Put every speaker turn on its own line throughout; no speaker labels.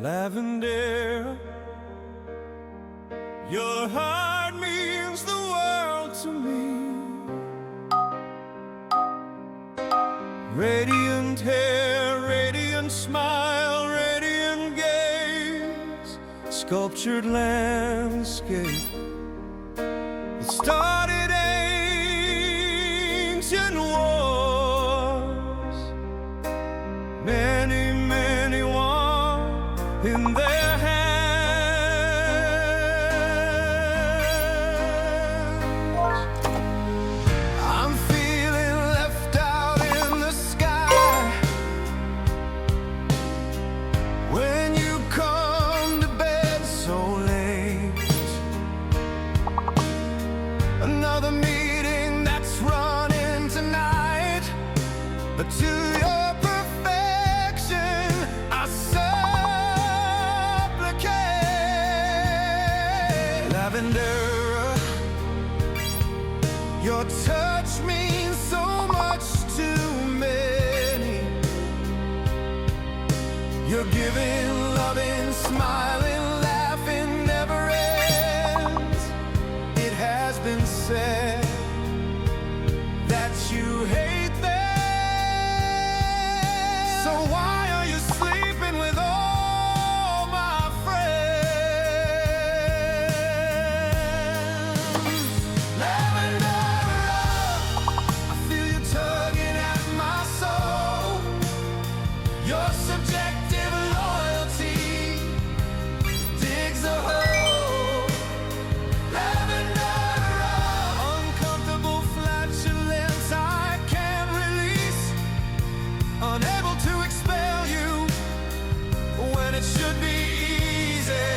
Lavender, your heart means the world to me. Radiant hair, radiant smile, radiant gaze, sculptured landscape. It started ancient wars, many, many wars in their hands. I'm feeling left out in the sky when you come to bed so late. Another meeting that's running tonight, but to your perfection I supplicate. Lavender, your touch means so much to many. You're giving, loving, smiling, laughing never ends. It has been said that you hate them, so why are you sleeping with all my friends? Lavender, I feel you tugging at my soul. Your subjective loyalty digs a hole. Lavender, uncomfortable flatulence I can't release, unable to expel you when it should be easy.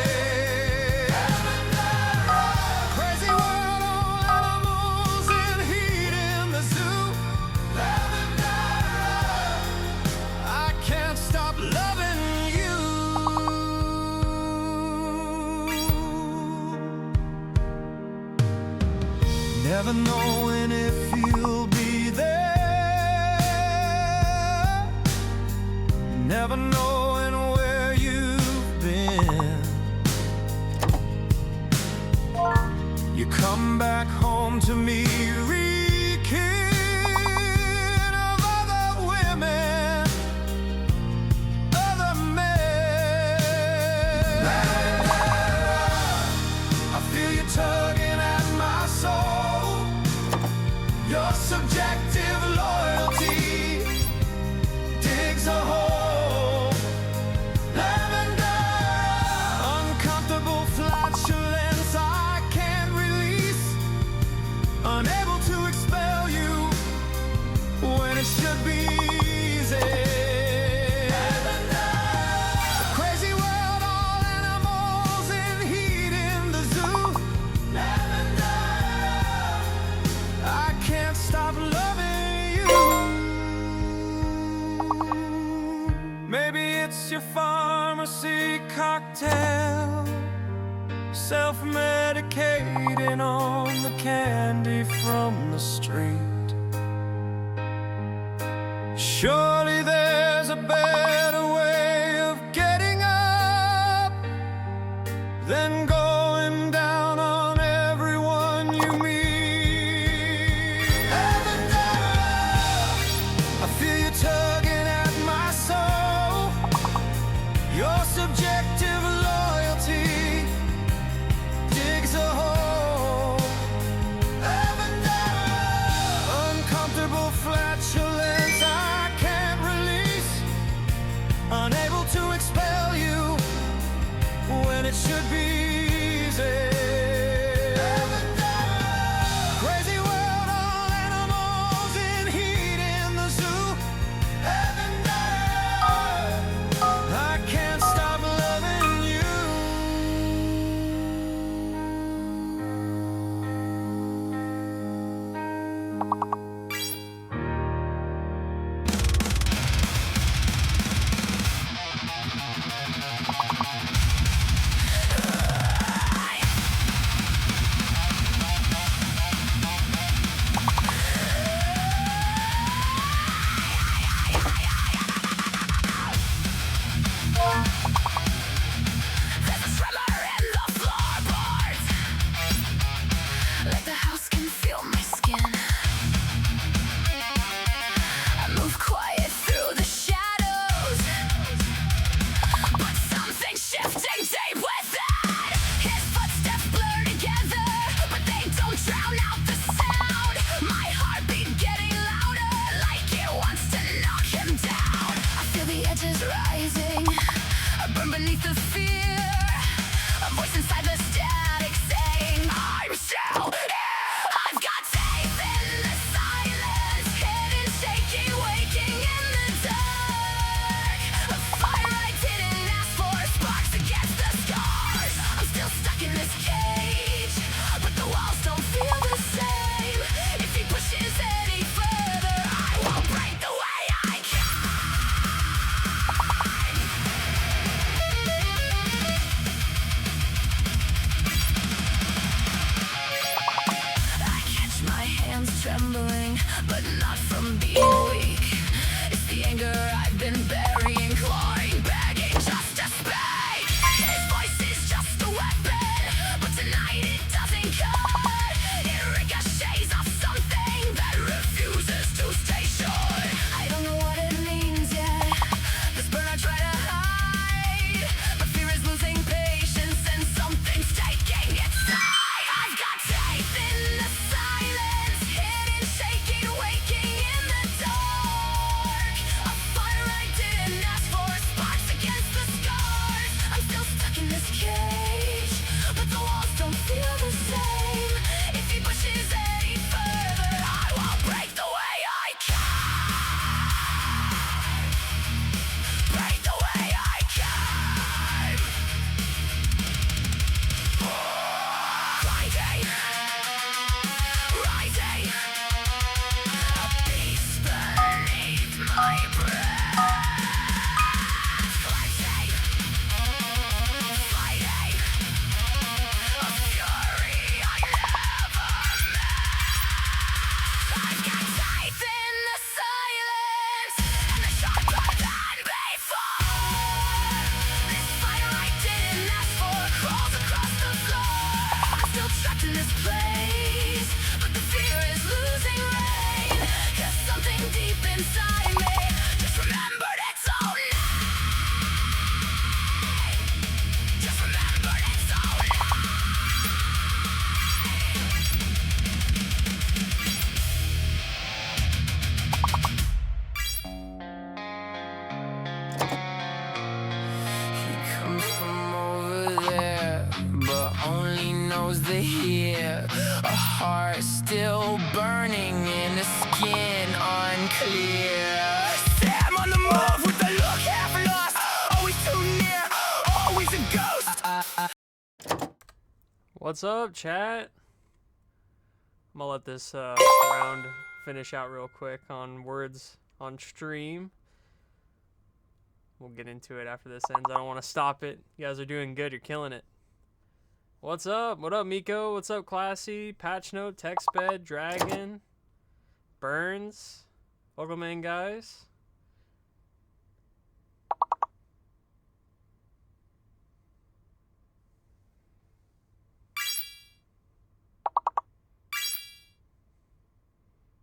Lavender, crazy world, all animals in heat in the zoo. Lavender, I can't stop loving you. Never knowing if you'll be there, never knowing where you've been. You come back home to me reeking of other women, other men. I feel you tugging at my soul. Your subjective loyalty digs a hole. Lavender, uncomfortable flatulence I can't release, unable to expel you when it should be easy. A crazy world, all animals in heat in the zoo. I can't stop loving you. Maybe it's your pharmacy cocktail, self-medicating on the candy from the street. Surely there's a better way of getting up than going down on everyone you meet. Lavender, I feel you tugging at my soul. Your subjective loyalty digs a hole. Lavender, uncomfortable flatulence I can't release, unable to expel you when it should be easy. Crazy world, all animals in heat in the zoo. I can't stop loving the fear. A voice inside the static saying, I'm still here. I've got faith in the silence, hidden, shaking, waking in the dark. A fire I didn't ask for, sparks against the scars. I'm still stuck in this cage, but the walls don't feel the same. If he pushes any further, I won't break the way I came. I catch my hands trembling, but not from being weak. It's the anger I've been burying, clawing, begging just to speak. His voice is just a weapon, but tonight it doesn't cut. It ricochets off something that refuses to stay shut. I don't know what it means yet, this burn I try to hide, but fear is losing patience and something's taking its side. I've got faith in the silence, hidden, shaking, waking in the dark. A fire I didn't ask for, sparks against the scars. I'm still stuck in this cage, but the walls don't feel the same. If he pushes any further, I won't break the way I came. Break the way I came. Grinding, rising, a beast beneath my breath. Cleansing, fighting, a fury I never met. I've got faith in the silence, and the sharper than before. This fire I didn't ask for crawls across the floor. I'm still trapped in this place, but the fear is losing reign. 'Cause something deep inside me just remembered its own name. Just remembered its own name. He comes from over there, but only knows the here. A heart still burning in a skin unclear. Sam on the move with the look half lost, always too near, always a ghost.
What's up, chat? I'm gonna let this round finish out real quick on words on stream. We'll get into it after this ends. I don't want to stop it. You guys are doing good. You're killing it. What's up? What up, Miko? What's up, Classy? Patchnote, TextBed, Dragon, Burns. Welcome in, guys.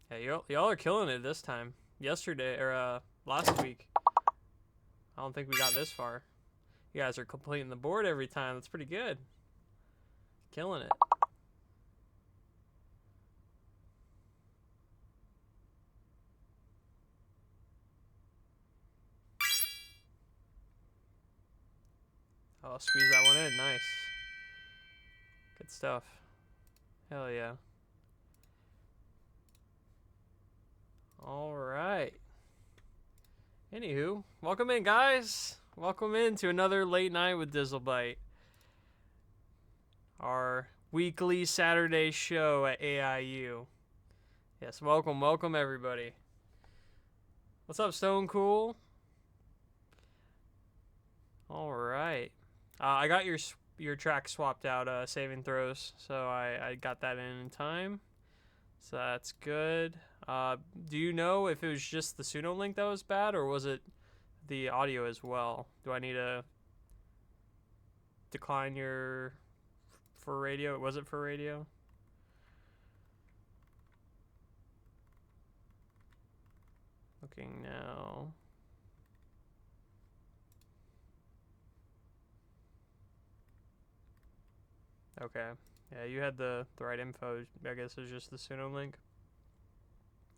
Hey, y'all are killing it this time. Yesterday, or last week, I don't think we got this far. You guys are completing the board every time. That's pretty good. Killing it. Oh, I'll squeeze that one in. Nice. Good stuff. Hell yeah. All right. Anywho, welcome in, guys. Welcome in to another late night with DizzleByte. Our weekly Saturday show at AIU. Yes, welcome everybody. What's up, Stone Cool? All right. I got your track swapped out, saving throws, so I got that in time. So that's good. Do you know if it was just the pseudo link that was bad, or was it the audio as well? Do I need to decline your for radio? Was it for radio? Looking now. Okay. Yeah, you had the right info. I guess it's just the pseudo link.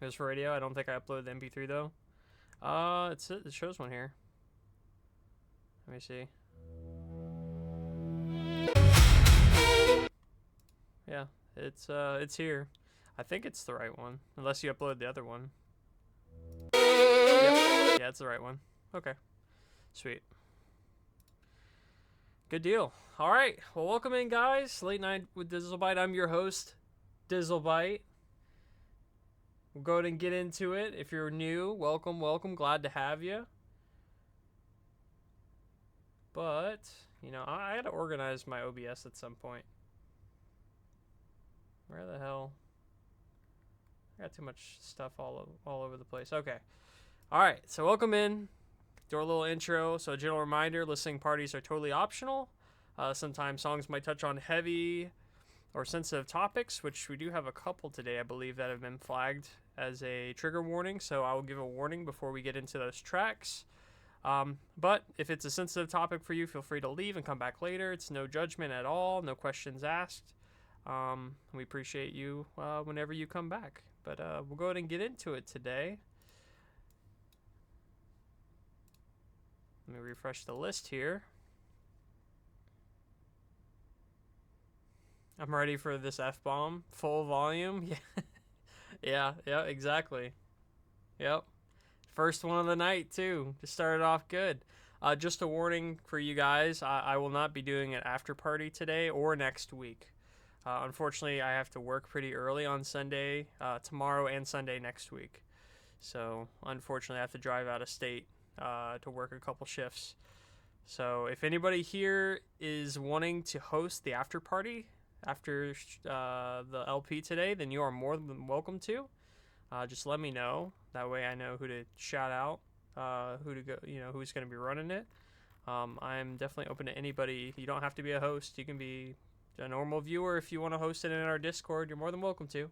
It was for radio. I don't think I uploaded the MP3 though. It shows one here. Let me see. it's here. I think it's the right one, unless you upload the other one. Yep. Yeah, it's the right one. Okay. Sweet. Good deal. All right. Well, welcome in, guys. Late Night with DizzleByte. I'm your host, DizzleByte. We'll go ahead and get into it. If you're new, welcome, welcome. Glad to have you. But, you know, I got to organize my OBS at some point. Where the hell? I got too much stuff all over the place. Okay. All right. So welcome in. Do a little intro. So a general reminder, listening parties are totally optional. Sometimes songs might touch on heavy or sensitive topics, which we do have a couple today, I believe, that have been flagged as a trigger warning. So I will give a warning before we get into those tracks. But if it's a sensitive topic for you, feel free to leave and come back later. It's no judgment at all, no questions asked. We appreciate you whenever you come back. But we'll go ahead and get into it today. Let me refresh the list here. I'm ready for this F-bomb. Full volume. Yeah. Yeah, exactly. Yep. First one of the night, too. Just started off good. Just a warning for you guys. I will not be doing an after party today or next week. Unfortunately, I have to work pretty early on Sunday, tomorrow and Sunday next week. So, unfortunately, I have to drive out of state to work a couple shifts. So, if anybody here is wanting to host the after party after the LP today, then you are more than welcome to. Just let me know. That way I know who to shout out, who to go, who's going to be running it. I'm definitely open to anybody. You don't have to be a host. You can be a normal viewer. If you want to host it in our Discord, you're more than welcome to.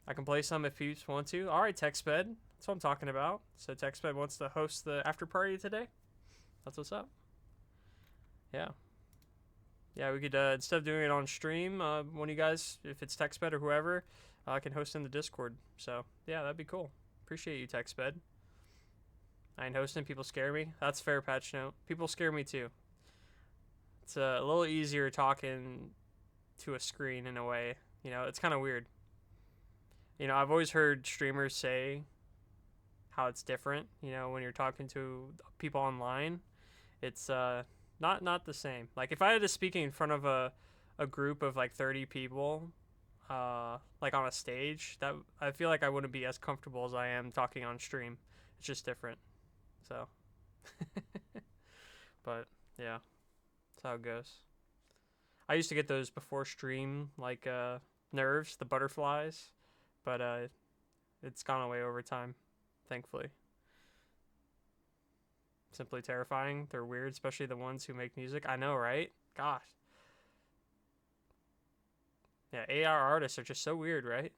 I can play some if you want to. All right, TechSped. That's what I'm talking about. So TechSped wants to host the after party today. That's what's up. Yeah. Yeah, we could, instead of doing it on stream, one of you guys, if it's TechSped or whoever, can host in the Discord. So, yeah, that'd be cool. Appreciate you, TechSped. I ain't hosting. People scare me. That's fair, patch note. People scare me, too. It's a little easier talking to a screen in a way. It's kind of weird. I've always heard streamers say how it's different, when you're talking to people online. It's, not the same. Like, if I had to speak in front of a group of, like, 30 people, like, on a stage, that I feel like I wouldn't be as comfortable as I am talking on stream. It's just different. So. But, yeah. That's how it goes. I used to get those before stream, like, nerves, the butterflies. But, it's gone away over time, thankfully. Simply terrifying. They're weird, especially the ones who make music. I know, right? Gosh. Yeah, AR artists are just so weird, right?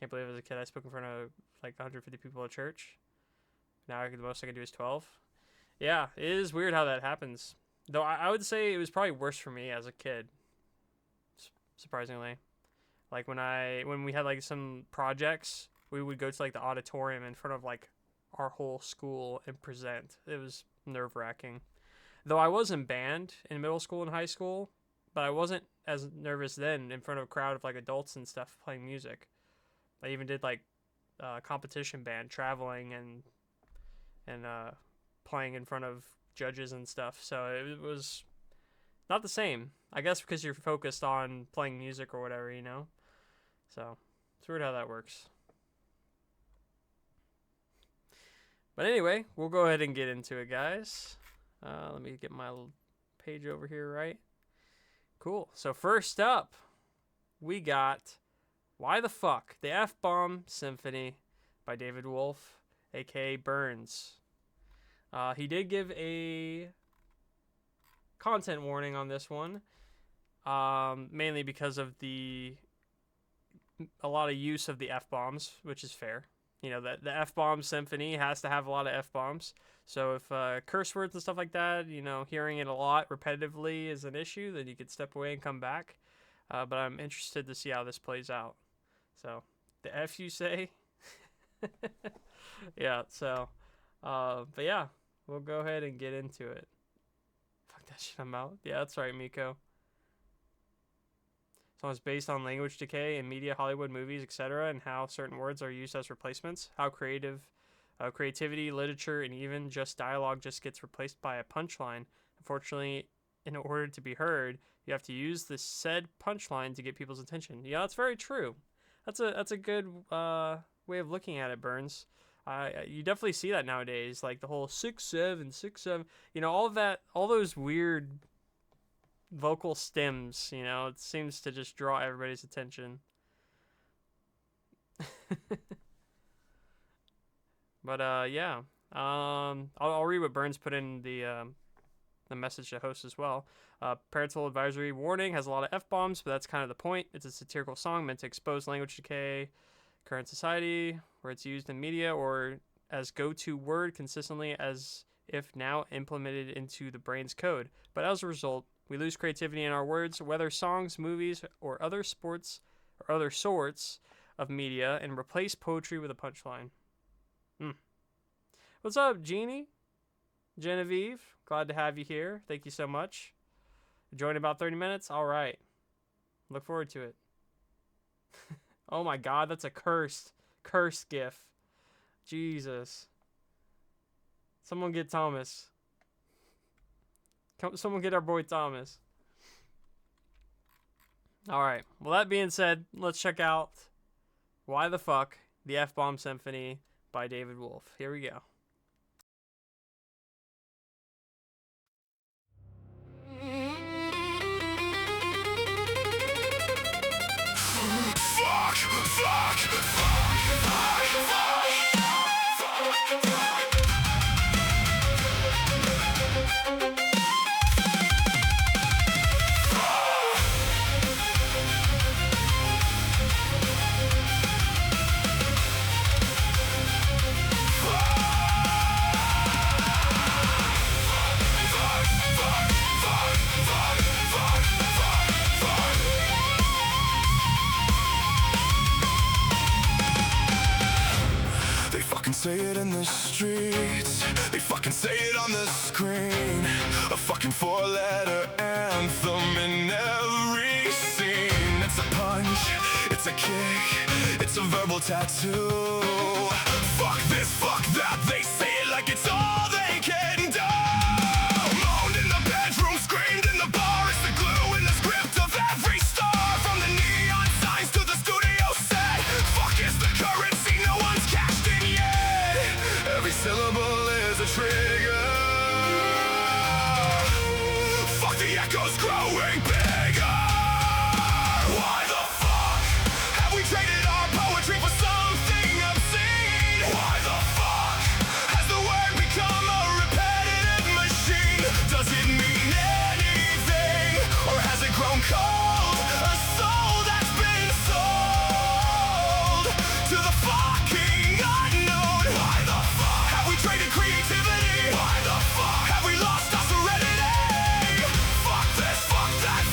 Can't believe as a kid I spoke in front of like 150 people at church. Now the most I can do is 12. Yeah, it is weird how that happens. Though I would say it was probably worse for me as a kid. Surprisingly. Like when we had like some projects, we would go to like the auditorium in front of like our whole school and present. It was nerve-wracking. Though I was in band in middle school and high school, but I wasn't as nervous then in front of a crowd of like adults and stuff playing music. I even did like competition band, traveling and playing in front of judges and stuff. So it was not the same. I guess because you're focused on playing music or whatever, So it's weird how that works. But anyway, we'll go ahead and get into it, guys. Let me get my page over here right. Cool. So first up, we got Why the Fuck? The F-Bomb Symphony by David Wolf, a.k.a. Burns. He did give a content warning on this one, mainly because of a lot of use of the F-bombs, which is fair. The F-bomb symphony has to have a lot of F-bombs. So if curse words and stuff like that, hearing it a lot repetitively is an issue, then you could step away and come back. But I'm interested to see how this plays out. So, the F you say? Yeah, so, but yeah, we'll go ahead and get into it. Fuck that shit, I'm out. Yeah, that's right, Miko. Song is based on language decay in media, Hollywood, movies, etc., and how certain words are used as replacements. How creativity, literature, and even just dialogue just gets replaced by a punchline. Unfortunately, in order to be heard, you have to use the said punchline to get people's attention. Yeah, that's very true. That's a good way of looking at it, Burns. You definitely see that nowadays, like the whole 6-7, 6-7. You know, all of that, all those weird vocal stems. You know, it seems to just draw everybody's attention. But yeah. I'll read what Burns put in the message to host as well. Parental advisory warning has a lot of F-bombs, but that's kind of the point. It's a satirical song meant to expose language decay, current society, where it's used in media or as go-to word consistently as if now implemented into the brain's code. But as a result, we lose creativity in our words, whether songs, movies, or other sports or other sorts of media, and replace poetry with a punchline. What's up, Jeannie? Genevieve, glad to have you here. Thank you so much. Join in about 30 minutes? All right. Look forward to it. Oh my god, that's a cursed gif. Jesus. Someone get Thomas. Someone get our boy Thomas. All right. Well, that being said, let's check out Why the Fuck, the F-Bomb Symphony by David Wolf. Here we go.
Say it in the streets, they fucking say it on the screen. A fucking four-letter anthem in every scene. It's a punch, it's a kick, it's a verbal tattoo. Fuck this, fuck that, they say it like it's all they can do. Moaned in the bedroom, screamed in the bar. It's the glue in the script of every star. From the neon signs to the studio set. Fuck is the currency, no one's cashed in yet. Every syllable is a trigger. Fuck, the echoes growing bigger. Why the fuck have we traded our poetry for something obscene? Why the fuck has the word become a repetitive machine? Does it mean anything, or has it grown cold? A soul that's been sold to the fucking unknown. Why the fuck have we traded creativity? Why the fuck have we lost our serenity? Fuck this, fuck that,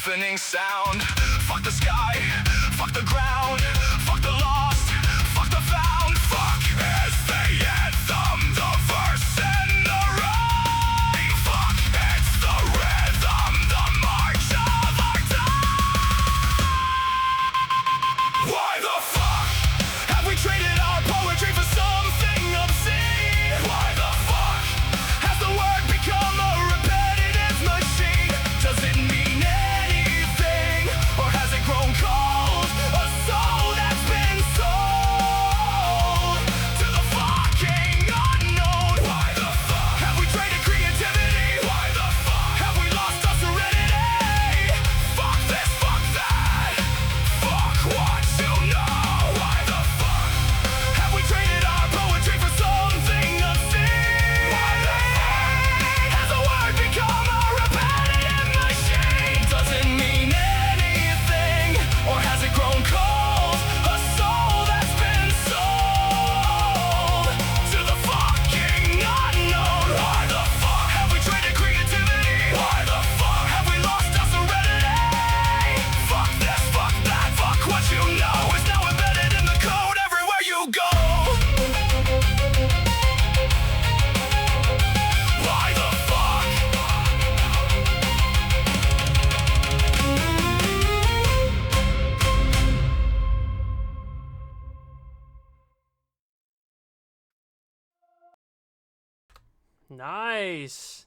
deafening sound. Fuck the sky, fuck the ground, fuck the lost, fuck the found. Fuck is the anthem, the verse and the rhyme. Fuck, it's the rhythm, the march of our time. Why the fuck have we traded our poetry for something obscene? Why the fuck has the word become a repetitive machine? Does it mean anything, or has it grown cold? A soul that's been sold to the fucking unknown. Why the fuck have we traded creativity? Why the fuck have we lost our serenity? Fuck this, fuck that, fuck what you know. Why the fuck have we traded our poetry for something obscene? Why the fuck has the word become a repetitive machine? Does it mean anything, or has it grown cold? A soul that's been sold to the fucking unknown. Why the fuck have we traded creativity? Why the fuck have we lost our serenity? Fuck this, fuck that, fuck what you know is now embedded in the code everywhere you go. Why the fuck?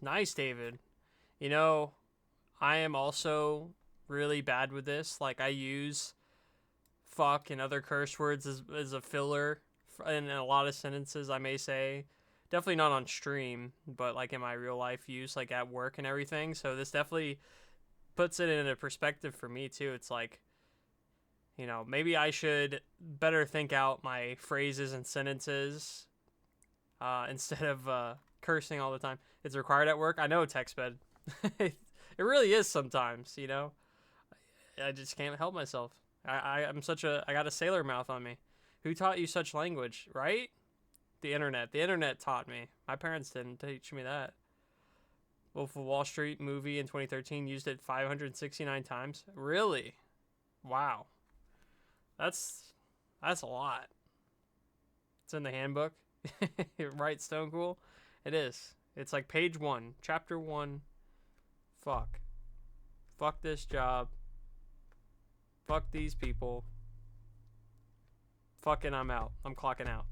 Nice, David. You know, I am also really bad with this. Like, I use fuck and other curse words as a filler in a lot of sentences, I may say. Definitely not on stream, but like in my real life use, like at work and everything. So this definitely puts it in a perspective for me too. It's like, you know, maybe I should better think out my phrases and sentences instead of cursing all the time. It's required at work. I know, TextBed. It really is sometimes, you know. I just can't help myself. I'm such a, I got a sailor mouth on me. Who taught you such language, right? The internet. The internet taught me. My parents didn't teach me that. Wolf of Wall Street movie in 2013 used it 569 times. Really? Wow. That's a lot. It's in the handbook. Right, Stone Cool? It is. It's like page 1, chapter 1. Fuck. Fuck this job. Fuck these people. Fucking I'm out. I'm clocking out.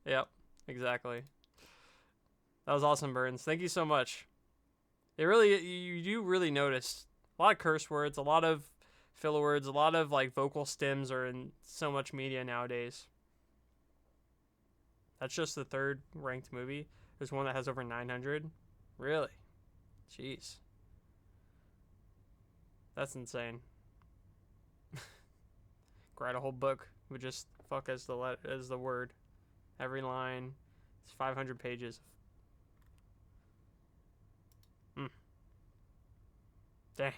Yep, exactly. That was awesome, Burns. Thank you so much. It really, you do really notice a lot of curse words, a lot of filler words, a lot of like vocal stems are in so much media nowadays. That's just the third ranked movie. There's one that has over 900. Really? Jeez. That's insane. Write a whole book with just fuck as the word. Every line. It's 500 pages. Dang.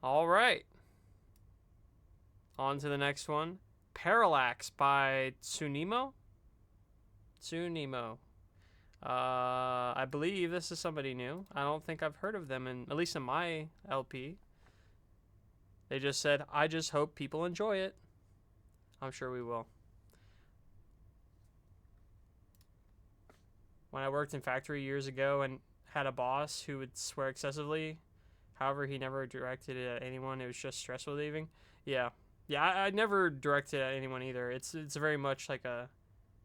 All right. On to the next one. Parallax by Tsunimo. I believe this is somebody new. I don't think I've heard of them, at least in my LP. They just said, I just hope people enjoy it. I'm sure we will. When I worked in factory years ago and had a boss who would swear excessively, however, he never directed it at anyone. It was just stress relieving. Yeah. Yeah, I never directed at anyone either. It's very much like a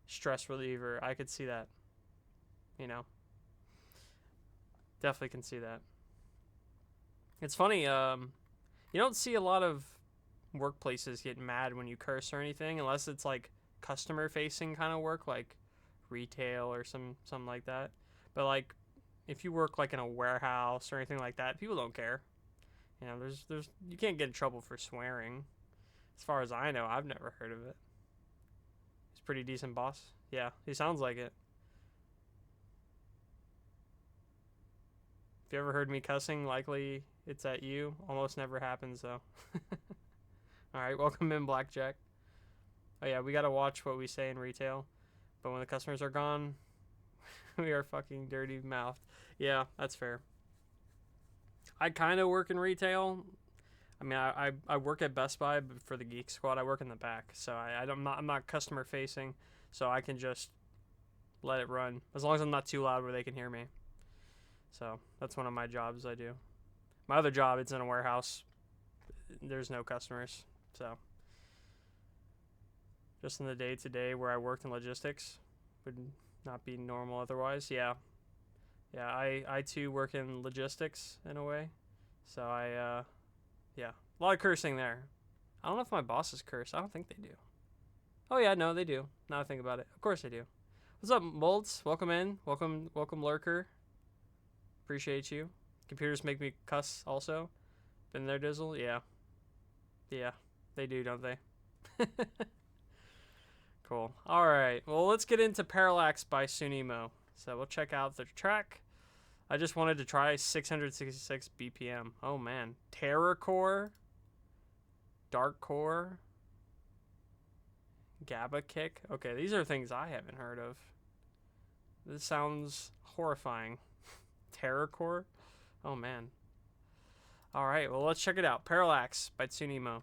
stress reliever. I could see that. You know. Definitely can see that. It's funny, you don't see a lot of workplaces get mad when you curse or anything, unless it's like customer facing kind of work, like retail or something like that. But like if you work like in a warehouse or anything like that, people don't care. You know, there's you can't get in trouble for swearing. As far as I know, I've never heard of it. He's a pretty decent boss. Yeah, he sounds like it. If you ever heard me cussing, likely it's at you. Almost never happens, though. Alright, welcome in, Blackjack. Oh yeah, we gotta watch what we say in retail. But when the customers are gone, We are fucking dirty mouthed. Yeah, that's fair. I kind of work in retail. I mean, I work at Best Buy, but for the Geek Squad, I work in the back. So I'm not customer facing, so I can just let it run as long as I'm not too loud where they can hear me. So that's one of my jobs I do. My other job, it's in a warehouse. There's no customers, so just in the day-to-day where I worked in logistics would not be normal otherwise. Yeah, I too work in logistics in a way, so yeah, a lot of cursing there. I don't know if my bosses curse. I don't think they do. Oh yeah, no, they do. Now I think about it, of course they do. What's up, Molds? Welcome in. Welcome, Lurker. Appreciate you. Computers make me cuss also. Been there, Dizzle? Yeah. Yeah, they do, don't they? Cool. Alright, well, let's get into Parallax by Sunimo. So we'll check out the track. I just wanted to try 666 BPM. Oh, man. Terrorcore. Darkcore. GABA kick. Okay, these are things I haven't heard of. This sounds horrifying. Terrorcore? Oh, man. Alright, well, let's check it out. Parallax by Tsunimo.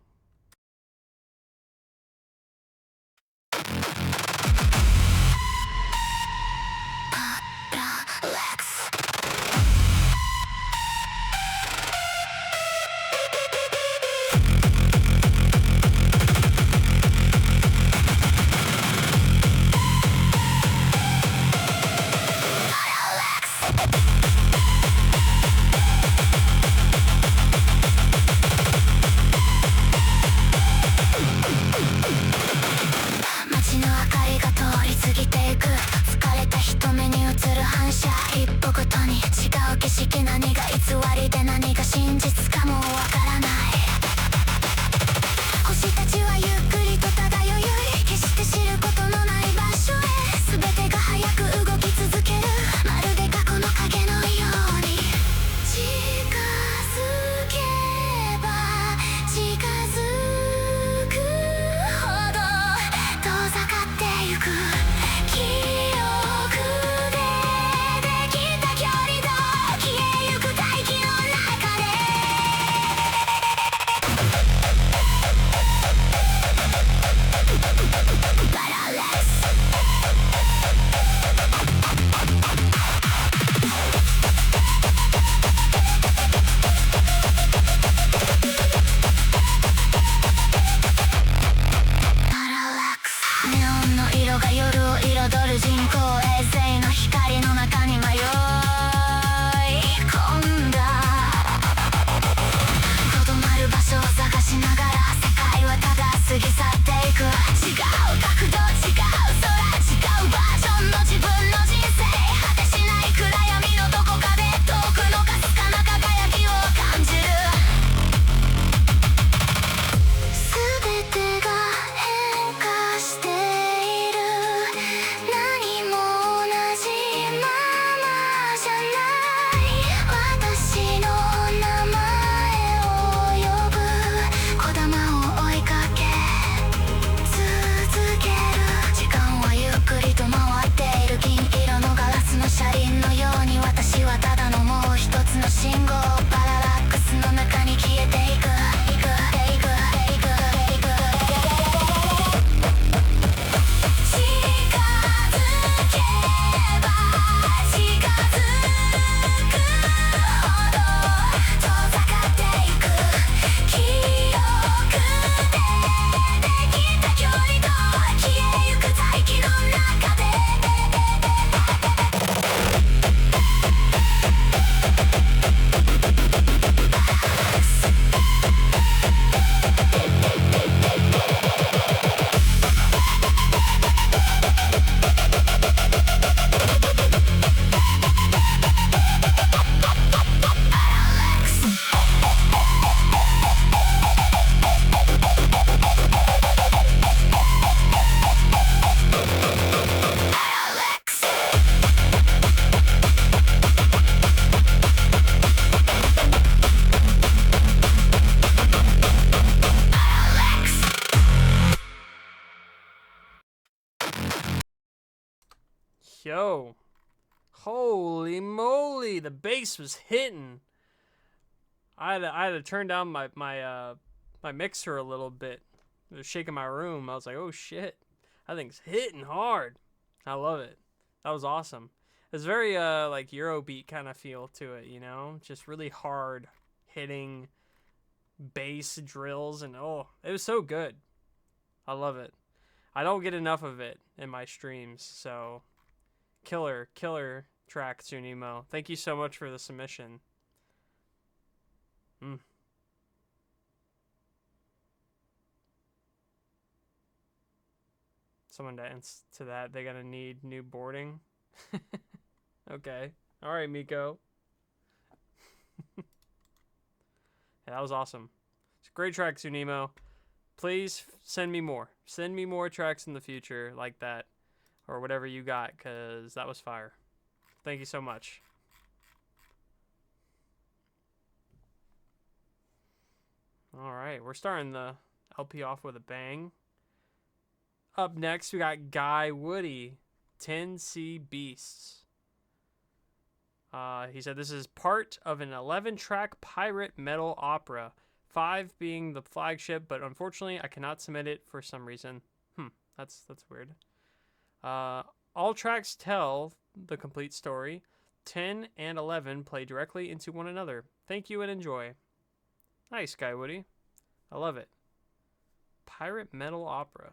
Yo, Holy moly, the bass was hitting. I had to turn down my mixer a little bit. It was shaking my room. I was like, oh shit, that thing's hitting hard. I love it. That was awesome. It's very like Eurobeat kind of feel to it, you know, just really hard hitting bass drills, and oh, it was so good. I love it. I don't get enough of it in my streams, so killer track, Tsunimo. Thank you so much for the submission. Someone dance to that. They're gonna need new boarding. Okay. All right, Miko. Yeah, that was awesome. It's a great track, Tsunimo. Please send me more. Send me more tracks in the future like that, or whatever you got, because that was fire. Thank you so much. All right, we're starting the LP off with a bang. Up next, we got Guy Woody, 10C Beasts. He said this is part of an 11-track pirate metal opera, 5 being the flagship, but unfortunately I cannot submit it for some reason. That's weird. All tracks tell the complete story. 10 and 11 play directly into one another. Thank you and enjoy. Nice, Guy Woody. I love it. Pirate metal opera.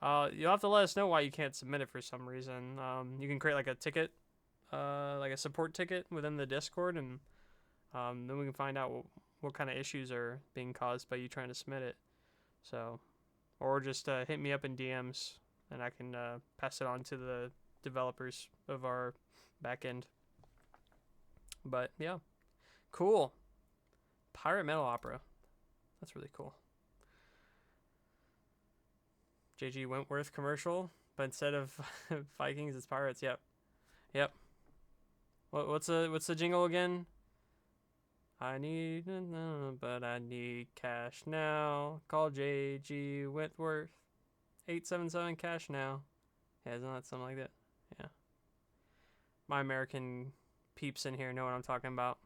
You'll have to let us know why you can't submit it for some reason. You can create like a ticket, like a support ticket within the Discord, and then we can find out what kind of issues are being caused by you trying to submit it. So, or just hit me up in DMs, and I can pass it on to the developers of our backend. But yeah, cool. Pirate metal opera. That's really cool. JG Wentworth commercial, but instead of Vikings, it's pirates. Yep. What's the jingle again? I need but I need cash now. Call JG Wentworth. 877 cash now. Yeah, isn't that something like that? Yeah. My American peeps in here know what I'm talking about.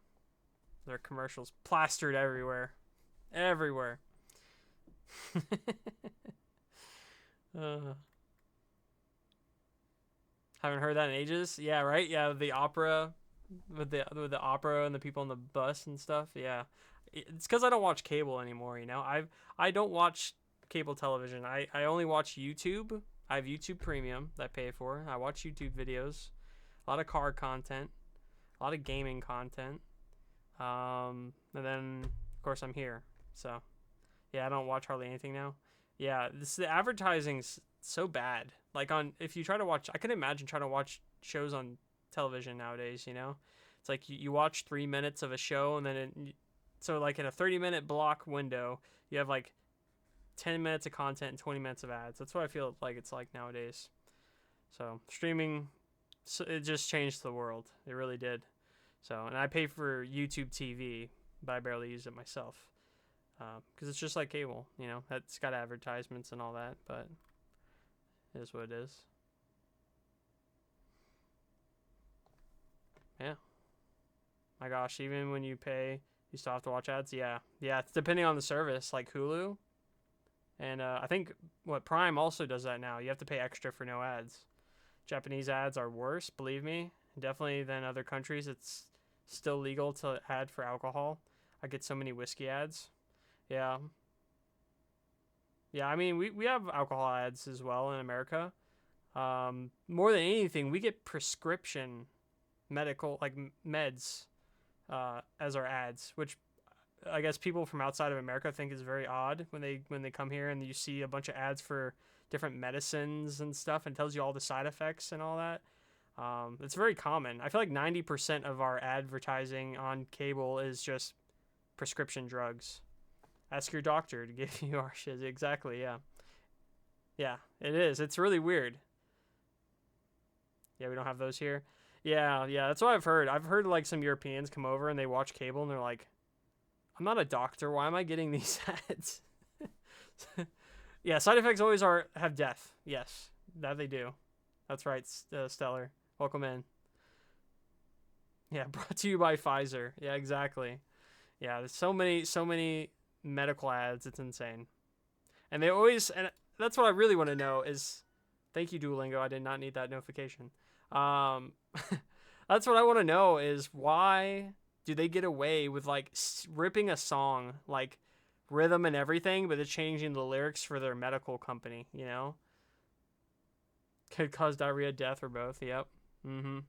Their commercials plastered everywhere. Everywhere. Haven't heard that in ages. Yeah, right? Yeah, the opera with the opera and the people on the bus and stuff. Yeah. It's cuz I don't watch cable anymore, you know. I don't watch cable television. I only watch YouTube. I have YouTube Premium that I pay for. I watch YouTube videos. A lot of car content, a lot of gaming content. And then of course I'm here. So, yeah, I don't watch hardly anything now. Yeah, the advertising's so bad. Like if you try to watch, I can imagine trying to watch shows on television nowadays, you know? It's like you watch 3 minutes of a show, and then so like in a 30-minute block window, you have like 10 minutes of content and 20 minutes of ads. That's what I feel like it's like nowadays. So streaming, it just changed the world. It really did. So, and I pay for YouTube TV, but I barely use it myself. Because it's just like cable, you know, it's got advertisements and all that, but it is what it is. Yeah. My gosh, even when you pay, you still have to watch ads? Yeah. Yeah, it's depending on the service, like Hulu. And I think Prime also does that now. You have to pay extra for no ads. Japanese ads are worse, believe me. Definitely than other countries. It's still legal to ad for alcohol. I get so many whiskey ads. Yeah. Yeah, I mean, we have alcohol ads as well in America. More than anything, we get prescription medical, like meds, as our ads, which I guess people from outside of America think is very odd when they come here and you see a bunch of ads for different medicines and stuff, and tells you all the side effects and all that. It's very common. I feel like 90% of our advertising on cable is just prescription drugs. Ask your doctor to give you our shit. Exactly, yeah. Yeah, it is. It's really weird. Yeah, we don't have those here. Yeah, that's what I've heard. I've heard like some Europeans come over and they watch cable and they're like, I'm not a doctor. Why am I getting these ads? Yeah, side effects always have death. Yes, that they do. That's right, Stellar. Welcome in. Yeah, brought to you by Pfizer. Yeah, exactly. Yeah, there's so many medical ads. It's insane. And they always, and that's what I really want to know is, thank you Duolingo. I did not need that notification. That's what I want to know is why do they get away with like ripping a song like rhythm and everything, but they're changing the lyrics for their medical company, you know? Could cause diarrhea, death, or both. Yep. Mm-hmm.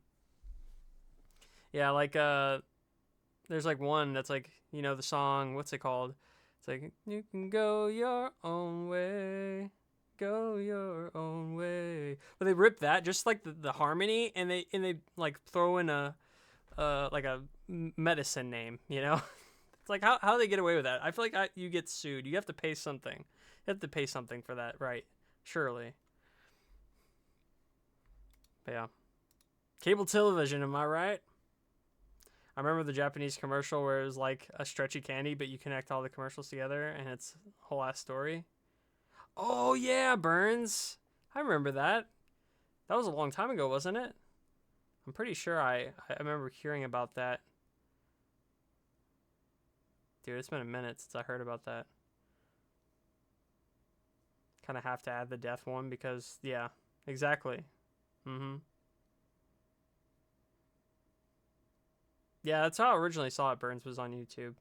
Yeah, like there's like one that's like, you know, the song, what's it called? It's like, you can go your own way, go your own way. But they rip that, just like the harmony, and they like throw in a like a medicine name, you know? It's like, how do they get away with that? I feel like you get sued. You have to pay something. You have to pay something for that, right? Surely. But yeah. Cable television, am I right? I remember the Japanese commercial where it was like a stretchy candy, but you connect all the commercials together, and it's a whole ass story. Oh, yeah, Burns. I remember that. That was a long time ago, wasn't it? I'm pretty sure I remember hearing about that. Dude, it's been a minute since I heard about that. Kind of have to add the death one because, yeah, exactly. Mm-hmm. Yeah, that's how I originally saw it. Burns was on YouTube.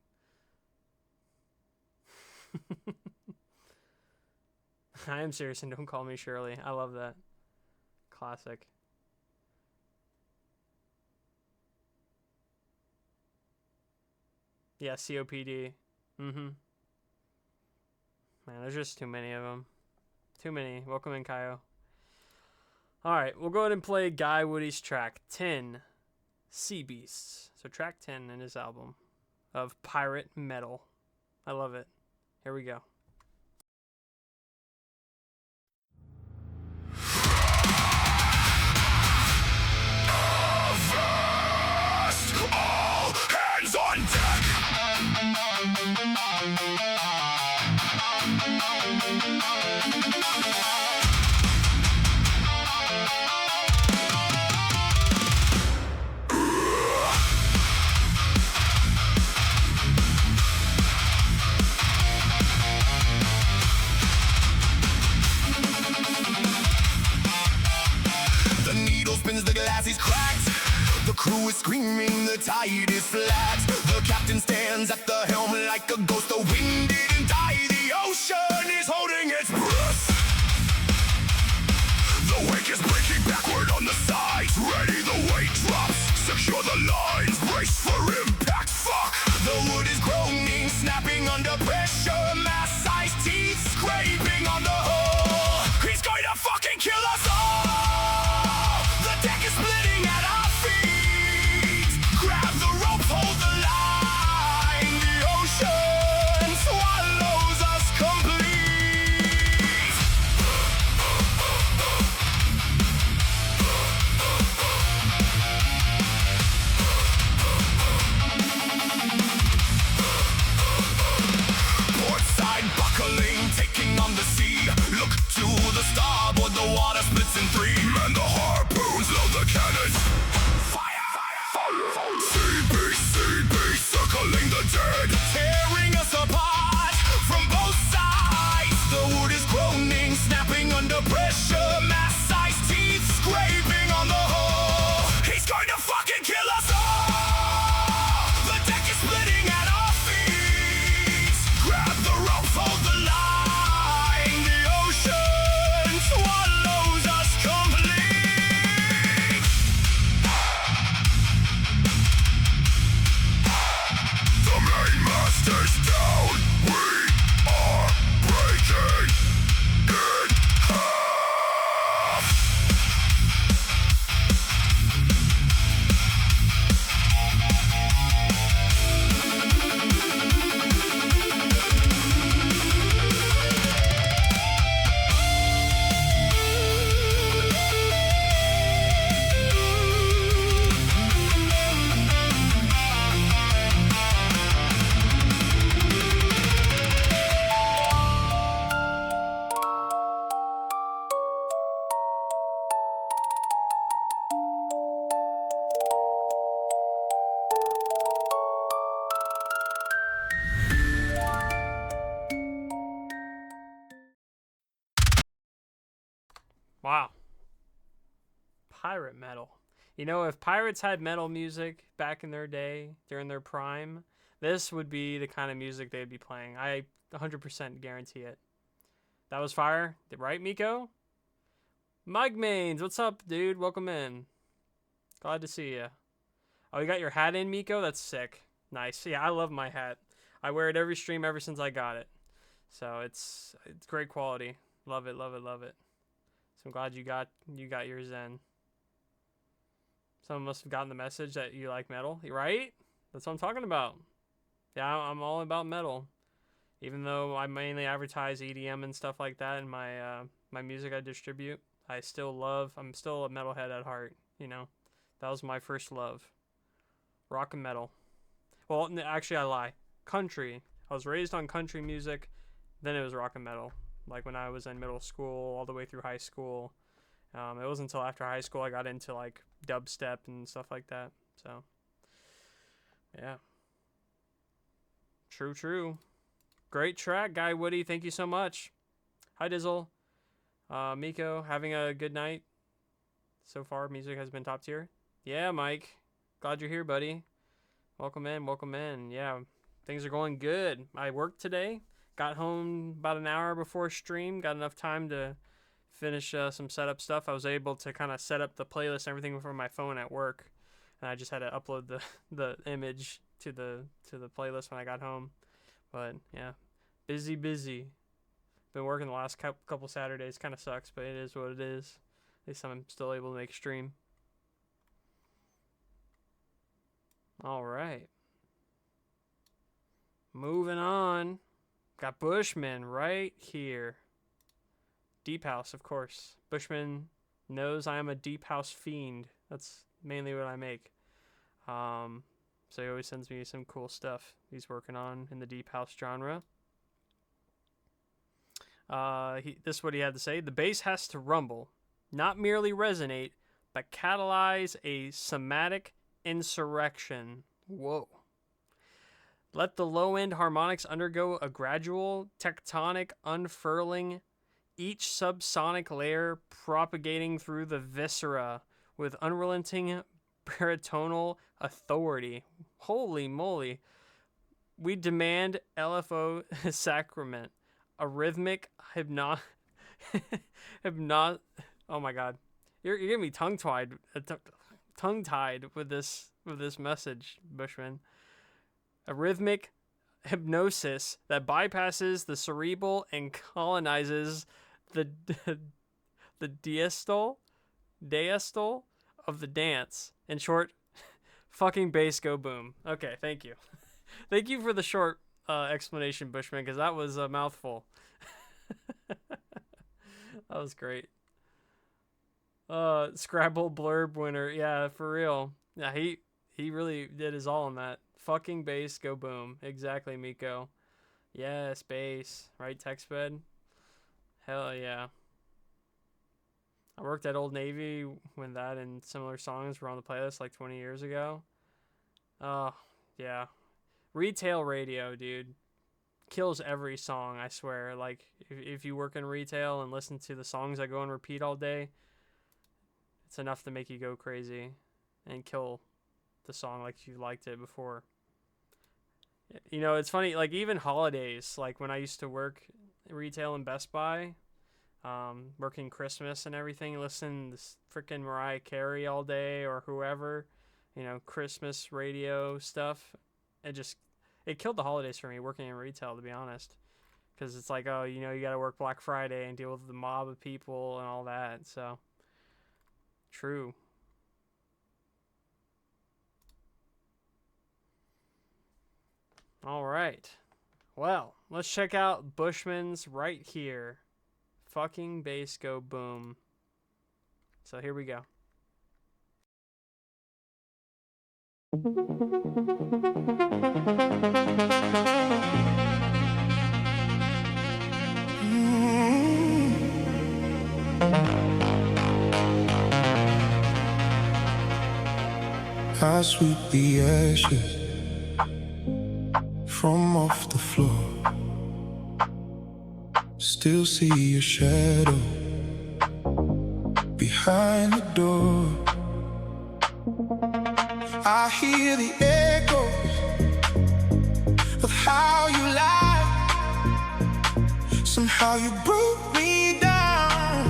I am serious, and don't call me Shirley. I love that. Classic. Yeah, COPD. Mm-hmm. Man, there's just too many of them. Too many. Welcome in, Kaio. Alright, we'll go ahead and play Guy Woody's track 10, Sea Beasts. So track 10 in his album of pirate metal. I love it. Here we go.
Avast! All hands on deck! The needle spins, the glass is cracked. The crew is screaming, the tide is flat. The captain stands at the helm like a ghost. The wind didn't die, the ocean is holding its breath. The wake is breaking backward on the sides. Ready, the weight drops. Secure the lines, brace for impact. Fuck! The wood is groaning, snapping under pressure. Mass-sized teeth scraping on the hull. He's going to fucking kill us all! The deck is splitting at our feet. Grab the ropes, hold the line. The ocean swallows us complete.
pirate metal. You know, if pirates had metal music back in their day, during their prime, this would be the kind of music they'd be playing. I 100% guarantee it. That was fire. Right, Miko? Mike Mains, what's up, dude? Welcome in. Glad to see you. Oh, you got your hat in, Miko? That's sick. Nice. Yeah, I love my hat. I wear it every stream ever since I got it. So it's great quality. Love it, love it, love it. So I'm glad you got yours in. Someone must have gotten the message that you like metal, right? That's what I'm talking about. Yeah, I'm all about metal. Even though I mainly advertise EDM and stuff like that in my my music I distribute, I'm still a metalhead at heart, you know. That was my first love. Rock and metal. Well, actually I lie. Country. I was raised on country music, then it was rock and metal. Like when I was in middle school all the way through high school. It wasn't until after high school I got into like dubstep and stuff like that. So, yeah. True. Great track, Guy Woody. Thank you so much. Hi, Dizzle. Miko, having a good night so far. Music has been top tier. Yeah, Mike. Glad you're here, buddy. Welcome in. Yeah, things are going good. I worked today. Got home about an hour before stream. Got enough time to finish some setup stuff. I was able to kind of set up the playlist and everything from my phone at work, and I just had to upload the image to the playlist when I got home. But yeah, busy. Been working the last couple Saturdays. Kind of sucks, but it is what it is. At least I'm still able to make a stream. All right, moving on. Got Bushman right here. Deep House, of course. Bushman knows I am a Deep House fiend. That's mainly what I make. So he always sends me some cool stuff he's working on in the Deep House genre. This is what he had to say. The bass has to rumble, not merely resonate, but catalyze a somatic insurrection. Whoa. Let the low-end harmonics undergo a gradual tectonic unfurling, each subsonic layer propagating through the viscera with unrelenting baritonal authority. Holy moly. We demand LFO sacrament. A rhythmic oh my god. You're getting me tongue-tied with this message, Bushman. A rhythmic hypnosis that bypasses the cerebral and colonizes the diastole of the dance. In short, fucking bass go boom. Okay, thank you. Thank you for the short explanation, Bushman, because that was a mouthful. That was great. Scrabble blurb winner. Yeah, for real. Yeah, he really did his all on that. Fucking bass go boom. Exactly, Miko. Yes, bass. Right, TextBed? Hell yeah. I worked at Old Navy when that and similar songs were on the playlist like 20 years ago. Oh, yeah. Retail radio, dude. Kills every song, I swear. Like, if you work in retail and listen to the songs that go on repeat all day, it's enough to make you go crazy and kill the song like you liked it before. You know, it's funny, like even holidays, like when I used to work retail in Best Buy, working Christmas and everything, listening to freaking Mariah Carey all day or whoever, you know, Christmas radio stuff. It killed the holidays for me working in retail, to be honest, because it's like, oh, you know, you got to work Black Friday and deal with the mob of people and all that. So true. All right. Well, let's check out Bushman's right here. Fucking bass go boom. So here we go.
I sweep the ashes from off the floor. Still see your shadow behind behind the door. I hear the echoes of how you lied. Somehow you broke me down